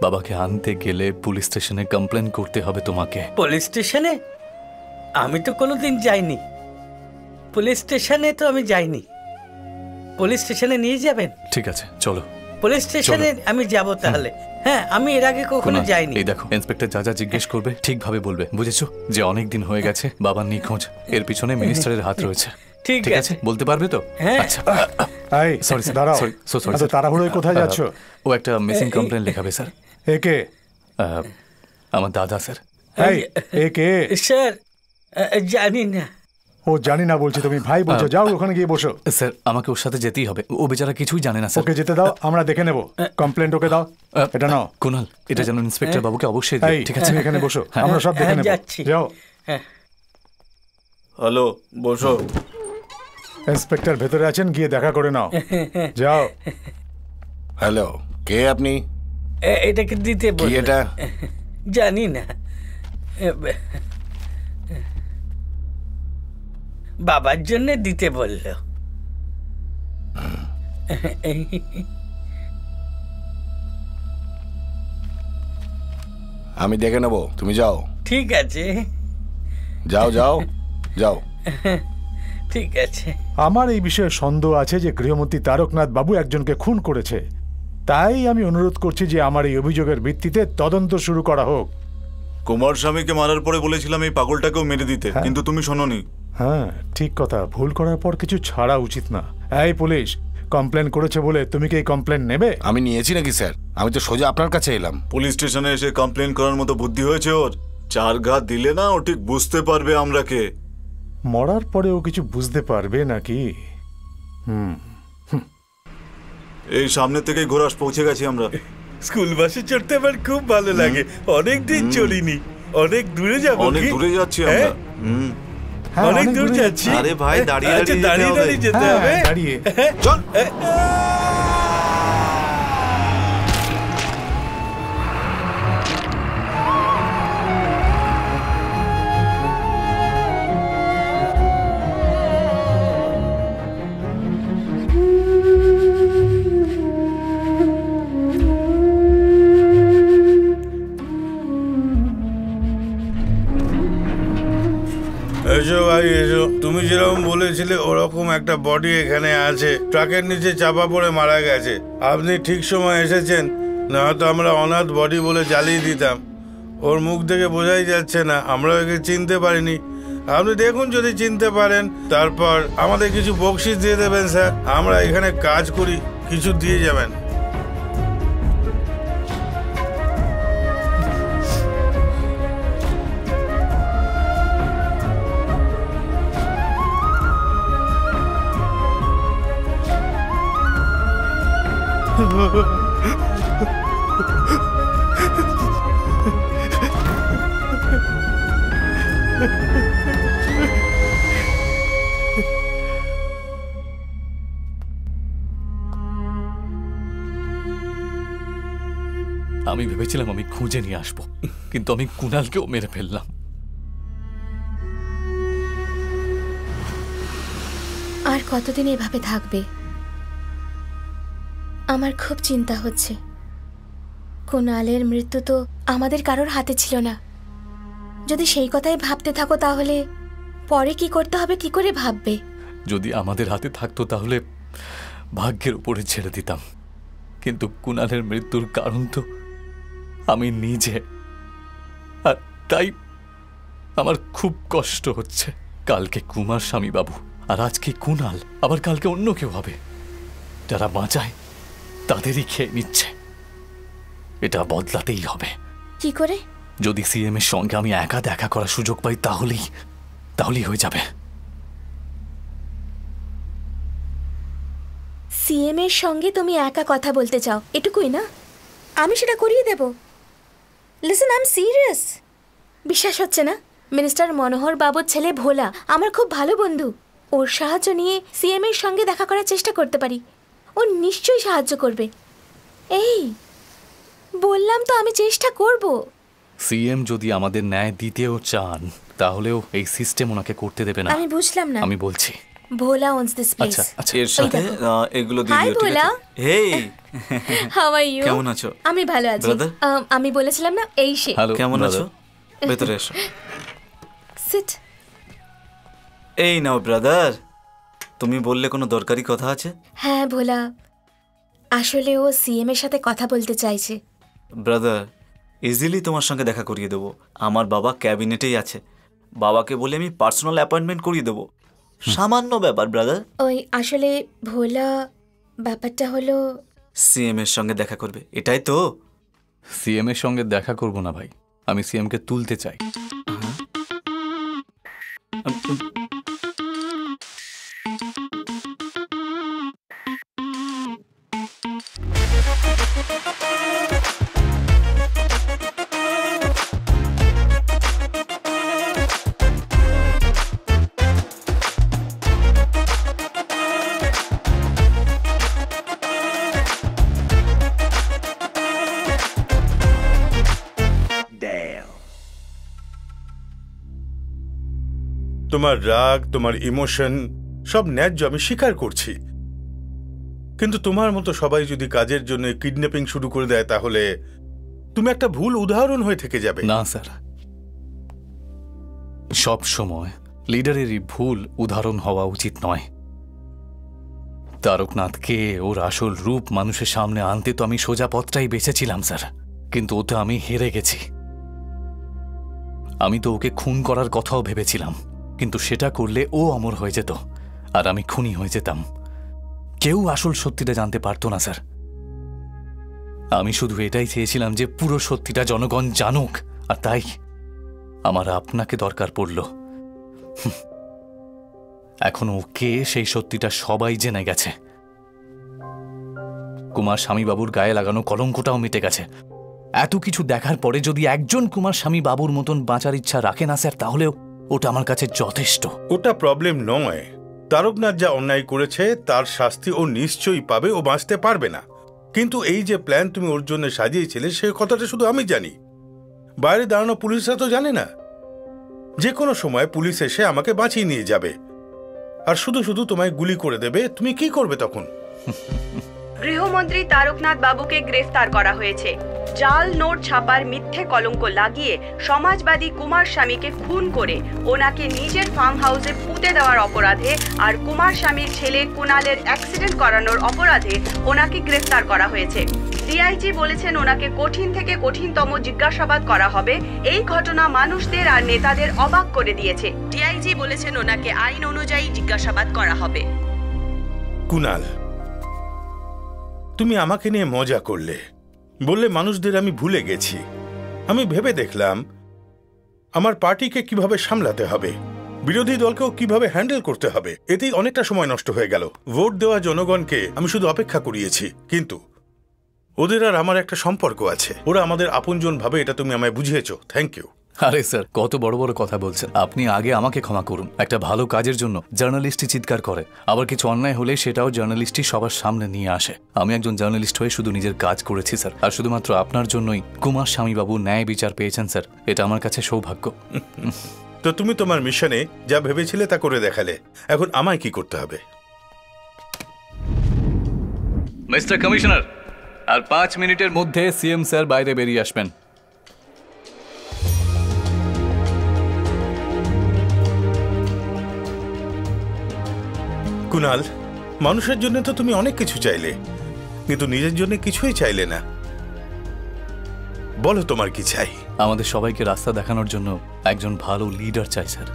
বাবাকে আনতে গেলে পুলিশ স্টেশনে কমপ্লেন করতে হবে তোমাকে। পুলিশ স্টেশনে? আমি তো কোনোদিন যাইনি পুলিশ স্টেশনে, তো আমি যাইনি। পুলিশ স্টেশনে নিয়ে যাবেন? ঠিক আছে চলো। পুলিশ স্টেশনে আমি যাব তাহলে। হ্যাঁ, আমি এর আগে কখনো যাইনি। এই দেখো, ইন্সপেক্টর যা যা জিজ্ঞেস করবে ঠিকভাবে বলবে, বুঝেছো? যে অনেক দিন হয়ে গেছে বাবা নিখোঁজ, এর পিছনে মিনিস্টারের হাত রয়েছে। ঠিক আছে, বলতে পারবে তো? আচ্ছা, সরি দাঁড়াও, সরি। তাড়াহুড়োয় কোথায় যাচ্ছ? ও একটা মিসিং কমপ্লেন লেখাবে স্যার। একে? আমার দাদা স্যার। একে? স্যার জানি না। ও জানি না বলছি, তুমি ভাই বলছো, যাও ওখানে গিয়ে বসো। স্যার আমাকে ওর সাথে যেতেই হবে, ও বেচারা কিছুই জানে না স্যার। ওকে যেতে দাও, আমরা দেখে নেব। কমপ্লেন্ট ওকে দাও, এটা নাও। কুনাল, এটা যেন ইন্সপেক্টর বাবুকে অবশ্যই দিও, ঠিক আছে? এখানে বসো, আমরা সব দেখে নেব। যাও। হ্যালো, বসো। ইন্সপেক্টর ভেতরে আছেন, গিয়ে দেখা করে নাও। যাও। হ্যালো, কে আপনি? এটাকে দিতে কি এটা? জানি না, বাবার জন্য দিতে বললো। আমি দেখে নেব, তুমি যাও। ঠিক আছে, যাও যাও যাও। ঠিক আছে। আমার এই বিষয়ে সন্দেহ আছে যে গৃহমন্ত্রী তারকনাথ বাবু একজনকে খুন করেছে। তাই আমি অনুরোধ করছি যে আমার এই অভিযোগের ভিত্তিতে তদন্ত শুরু করা হোক। কুমার স্বামীকে মারার পরে বলেছিলাম এই পাগলটাকেও মেরে দিতে, কিন্তু তুমি শোনোনি। হ্যাঁ ঠিক কথা, ভুল করার পর কিছু ছাড়া উচিত না। এই পুলিশ কমপ্লেন করেছে বলে তুমি কি এই কমপ্লেন নেবে? আমি নিয়েছি নাকি স্যার? আমি তো সোজা আপনার কাছে এলাম। পুলিশ স্টেশনে এসে কমপ্লেন করার মতো বুদ্ধি হয়েছে ওর? 4 ঘা দিলে না ও ঠিক বুঝতে পারবে আমরা কে। মরার পরে ও কিছু বুঝতে পারবে নাকি? এই সামনে থেকে ঘোড়াস পৌঁছে গেছি আমরা। স্কুল বাসে চড়তে আমার খুব ভালো লাগে। অনেক দিন চড়িনি। অনেক দূরে যাবো। অনেক দূরে যাচ্ছি আমরা। অনেক দূর যাচ্ছি। আরে ভাই দাঁড়িয়ে দাঁড়িয়ে যেতে হবে। দাঁড়িয়ে চল। এসো ভাই এসো। তুমি যেরকম বলেছিলে ওরকম একটা বডি এখানে আছে, ট্রাকের নিচে চাপা পড়ে মারা গেছে। আপনি ঠিক সময় এসেছেন, না হয়তো আমরা অনাথ বডি বলে জ্বালিয়ে দিতাম। ওর মুখ দেখে বোঝাই যাচ্ছে না, আমরা ওকে চিনতে পারিনি। আপনি দেখুন যদি চিনতে পারেন, তারপর আমাদের কিছু বকশিস দিয়ে দেবেন স্যার। আমরা এখানে কাজ করি, কিছু দিয়ে যাবেন। আমি ভেবেছিলাম আমি খুঁজে নিয়ে আসবো, কিন্তু আমি কুণালকেও মেরে ফেললাম। আর কতদিন এভাবে থাকবে? আমার খুব চিন্তা হচ্ছে। কুণালের মৃত্যু তো আমাদের কারোর হাতে ছিল না। যদি সেই কথাই ভাবতে থাকো তাহলে পরে কি করতে হবে কি করে ভাববে? যদি আমাদের হাতে থাকতো তাহলে ভাগ্যের উপরে ছেড়ে দিতাম, কিন্তু কুণালের মৃত্যুর কারণ তো আমি নিজে। আর তাই আমার খুব কষ্ট হচ্ছে। কালকে কুমার স্বামী বাবু, আর আজকে কুণাল, আবার কালকে অন্য কেউ হবে। যারা বাঁচায় তাদেরই খেয়ে নিচ্ছে। এটা বদলাতেই হবে। কি করে? যদি সিএম এর সঙ্গে আমি একা দেখা করার সুযোগ পাই তাহলেই হয়ে যাবে। সিএম এর সঙ্গে তুমি একা কথা বলতে চাও, এটুকুই না? আমি সেটা করিয়ে দেব। Listen, I am serious. বিশ্বাস হচ্ছে না? মিনিস্টার মনোহর বাবুর ছেলে ভোলা আমার খুব ভালো বন্ধু। ওর সাহায্য নিয়ে সিএম এর সঙ্গে দেখা করার চেষ্টা করতে পারি। ও নিশ্চয়ই সাহায্য করবে। এই বললাম তো, আমি চেষ্টা করব। সিএম যদি আমাদের ন্যায় দিতেও চান তাহলেও এই সিস্টেম ওনাকে করতে দেবে না। আমি বুঝলাম না। আমি বলছি ভোলা owns this place. আচ্ছা এর সাথে এগুলো দিয়ে হাই দিও, ঠিক ভোলা। আছে? হেই, হাউ আর ইউ? কেমন আছো? আমি ভালো আছি। Brother? আমি বলেছিলাম না এই সে। কেমন আছো? ভেতরে এসো। সিট। এই নাও ব্রাদার। তুমি বললে কোনো দরকারি কথা আছে? হ্যাঁ ভোলা, আসলে ও সিএম এর সাথে কথা বলতে চাইছে। ব্রাদার, ইজিলি তোমার সঙ্গে দেখা করিয়ে দেবো। আমার বাবা ক্যাবিনেটেই আছে। বাবাকে বলে আমি পার্সোনাল অ্যাপয়েন্টমেন্ট করিয়ে দেবো। সামান্য ব্যাপার ব্রাদার। ওই আসলে ভোলা, ব্যাপারটা হলো সিএম এর সঙ্গে দেখা করবে, এটাই তো? সিএম এর সঙ্গে দেখা করব না ভাই, আমি সিএম কে তুলতে চাই। তোমার রাগ, তোমার ইমোশন সব ন্যায্য, আমি স্বীকার করছি। কিন্তু তোমার মতো সবাই যদি কাজের জন্য কিডন্যাপিং শুরু করে দেয় তাহলে তুমি একটা ভুল উদাহরণ হয়ে থেকে যাবে। না স্যার, সব সময় লিডারেরই ভুল উদাহরণ হওয়া উচিত নয়। তারকনাথকে ওর আসল রূপ মানুষের সামনে আনতে তো আমি সোজা পথটাই বেঁচেছিলাম স্যার, কিন্তু ওতে আমি হেরে গেছি। আমি তো ওকে খুন করার কথাও ভেবেছিলাম, কিন্তু সেটা করলে ও অমর হয়ে যেত আর আমি খুনি হয়ে যেতাম। কেউ আসল সত্যিটা জানতে পারতো না স্যার। আমি শুধু এটাই চেয়েছিলাম যে পুরো সত্যিটা জনগণ জানুক, আর তাই আমার আপনাকে দরকার পড়ল। এখন ওকে সেই সত্যিটা সবাই জেনে গেছে। কুমার স্বামীবাবুর গায়ে লাগানো কলঙ্কটাও মিটে গেছে। এত কিছু দেখার পরে যদি একজন কুমার স্বামীবাবুর মতন বাঁচার ইচ্ছা রাখে না স্যার, তাহলেও ওটা আমার কাছে যথেষ্ট। ওটা প্রবলেম নয়। তারকনাথ যা অন্যায় করেছে তার শাস্তি ও নিশ্চয়ই পাবে, ও বাঁচতে পারবে না। কিন্তু এই যে প্ল্যান তুমি ওর জন্য সাজিয়েছিলে সে কথাটা শুধু আমি জানি, বাইরে দাঁড়ানো পুলিশরা তো জানে না। যে কোনো সময় পুলিশ এসে আমাকে বাঁচিয়ে নিয়ে যাবে আর শুধু শুধু তোমায় গুলি করে দেবে। তুমি কি করবে তখন? গৃহমন্ত্রী তারকনাথ বাবুকে গ্রেফতার করা হয়েছে। জাল নোট ছাপার মিথ্যে কলঙ্ক লাগিয়ে সমাজবাদী কুমার স্বামীকে খুন করে ওনাকে নিজের ফার্ম হাউসে পুঁতে দেওয়ার অপরাধে আর কুমার স্বামীর ছেলে কুণালের অ্যাক্সিডেন্ট করানোর অপরাধে ওনাকে গ্রেফতার করা হয়েছে। ডিআইজি বলেছেন ওনাকে কঠিন থেকে কঠিনতম জিজ্ঞাসাবাদ করা হবে। এই ঘটনা মানুষদের আর নেতাদের অবাক করে দিয়েছে। ডিআইজি বলেছেন ওনাকে আইন অনুযায়ী জিজ্ঞাসাবাদ করা হবে। কুণাল, তুমি আমাকে নিয়ে মজা করলে, বললে মানুষদের আমি ভুলে গেছি। আমি ভেবে দেখলাম আমার পার্টিকে কিভাবে সামলাতে হবে, বিরোধী দলকেও কিভাবে হ্যান্ডেল করতে হবে। এতেই অনেকটা সময় নষ্ট হয়ে গেল। ভোট দেওয়া জনগণকে আমি শুধু অপেক্ষা করিয়েছি, কিন্তু ওদের আর আমার একটা সম্পর্ক আছে। ওরা আমাদের আপনজন ভাবে, এটা তুমি আমায় বুঝিয়েছো। Thank you. আরে স্যার, কত বড় বড় কথা বলছেন আপনি। আগে আমাকে ক্ষমা করুন। একটা ভালো কাজের জন্য জার্নালিস্টই চিৎকার করে, আবার কিছু অন্যায় হলে সেটাও জার্নালিস্টই সবার সামনে নিয়ে আসে। আমি একজন জার্নালিস্ট হয়ে শুধু নিজের কাজ করেছি স্যার, আর শুধুমাত্র আপনার জন্যই কুমার স্বামীবাবু ন্যায় বিচার পেয়েছেন স্যার। এটা আমার কাছে সৌভাগ্য। তো তুমি তোমার মিশনে যা ভেবেছিলে তা করে দেখালে, এখন আমায় কি করতে হবে? মিস্টার কমিশনার, আর 5 মিনিটের মধ্যে সিএম স্যার বাইরে বেরিয়ে আসবেন। কুণাল, মানুষের জন্য তো তুমি অনেক কিছু চাইলে, কিন্তু নিজের জন্য কিছুই চাইলে না। বলো তোমার কি চাই? আমাদের সবাইকে রাস্তা দেখানোর জন্য একজন ভালো লিডার চাই স্যার।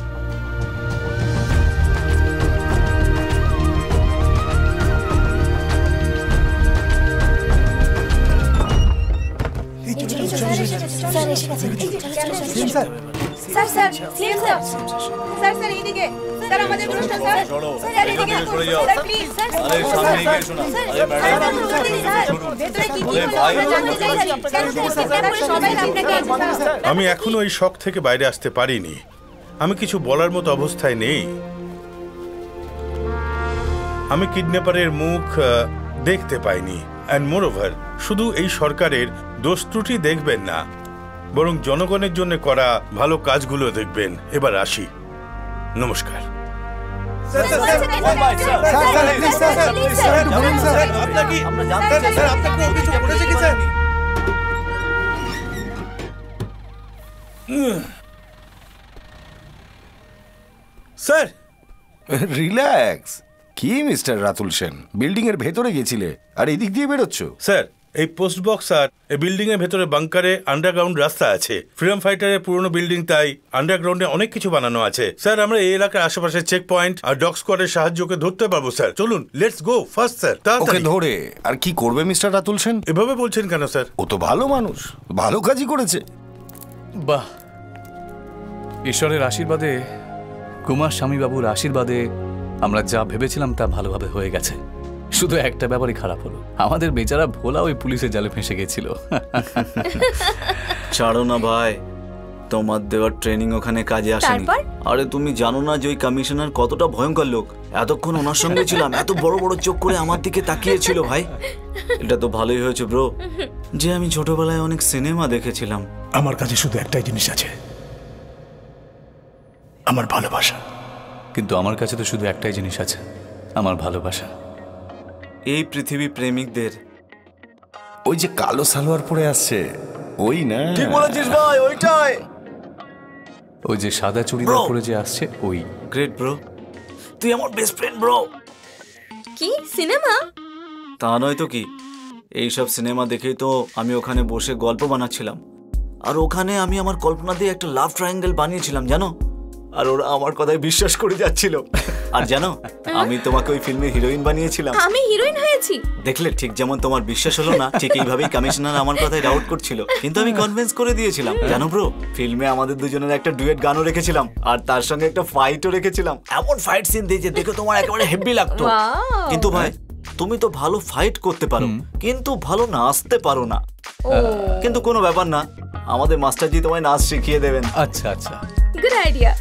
আমি এখনো এই শক থেকে বাইরে আসতে পারিনি। আমি কিছু বলার মতো অবস্থায় নেই। আমি কিডন্যাপারের মুখ দেখতে পাইনি। অ্যান্ড মোরওভার, শুধু এই সরকারের দোষ ত্রুটি দেখবেন না, বরং জনগণের জন্য করা ভালো কাজগুলো দেখবেন। এবার আসি। নমস্কার। Sir relax. কি মিস্টার রাতুল সেন, বিল্ডিং এর ভেতরে গেছিলে আর এদিক দিয়ে বেরোচ্ছ? স্যার, এই পোস্ট বক্স আর এই বিল্ডিং এর ভেতরে বাংকারে আন্ডারগ্রাউন্ড রাস্তা আছে। ফ্রিডম ফাইটারের পুরনো বিল্ডিং, তাই আন্ডারগ্রাউন্ডে অনেক কিছু বানানো আছে। স্যার, আমরা এই এলাকার আশেপাশে চেক পয়েন্ট আর ডগ স্কোয়াডের সাহায্যকে ধরতে পারবো। স্যার চলুন, let's go first. Sir okay ধরে আর কি করবে মিস্টার রাতুল সেন? এভাবে বলছেন কেন স্যার? ও তো ভালো মানুষ, ভালো কাজই করেছে। বাহ, ঈশ্বরের আশীর্বাদে, কুমার স্বামীবাবুর আশীর্বাদে আমরা যা ভেবেছিলাম তা ভালোভাবে হয়ে গেছে। শুধু একটা ব্যাপারই খারাপ হলো, আমাদের বেচারা ভোলা ওই পুলিশের জালে ফেঁসে গেছিল। ছাড়ো না ভাই, তোমার দেওয়ার ট্রেনিং ওখানে কাজে আসেনি। আরে তুমি জানো না যে ওই কমিশনার কতটা ভয়ঙ্কর লোক? এতক্ষণ ওনার সঙ্গে ছিলাম, এত বড় বড় চোখ করে আমার দিকে তাকিয়েছিল ভাই। এটা তো ভালোই হয়েছে ব্রো যে আমি ছোটবেলায় অনেক সিনেমা দেখেছিলাম। আমার কাছে শুধু একটাই জিনিস আছে, আমার ভালোবাসা। কিন্তু আমার কাছে তো শুধু একটাই জিনিস আছে, আমার ভালোবাসা। এই পৃথিবী প্রেমিকদের ওই যে কালো সালোয়ার পরে আসছে ওই না? ঠিক বলেছিস ভাই, ওইটাই। ওই যে সাদা চুড়িদার পরে যে আসছে ওই। গ্রেট ব্রো, তুই আমার বেস্ট ফ্রেন্ড ব্রো। কি সিনেমা? তা নয় তো কি, এইসব সিনেমা দেখেই তো আমি ওখানে বসে গল্প বানাচ্ছিলাম, আর ওখানে আমি আমার কল্পনা দিয়ে একটা লাভ ট্রায়াঙ্গেল বানিয়েছিলাম জানো, আর ওরা আমার কথায় বিশ্বাস করে যাচ্ছিল। আর জানো, আমি তোমাকে ওই ফিল্মে হিরোইন বানিয়েছিলাম। আমি হিরোইন হয়েছি? দেখলে, ঠিক যেমন তোমার বিশ্বাস হলো না, ঠিক এইভাবেই কমিশনার আমার কথায় ডাউট করছিল, কিন্তু আমি কনভিন্স করে দিয়েছিলাম। জানো ব্রো, ফিল্মে আমাদের দুজনের একটা ডুয়েট গানও রেখেছিলাম, আর তার সঙ্গে একটা ফাইটও রেখেছিলাম। এমন ফাইট সিন দিয়েছে দেখে তোমার একেবারে হেভি লাগতো। কিন্তু ভাই, তুমি তো ভালো ফাইট করতে পারো, কিন্তু ভালো নাচতে পারো না। কিন্তু কোনো ব্যাপার না, আমাদের মাস্টারজি তোমায় নাচ শিখিয়ে দেবেন। আচ্ছা আচ্ছা, গুড আইডিয়া।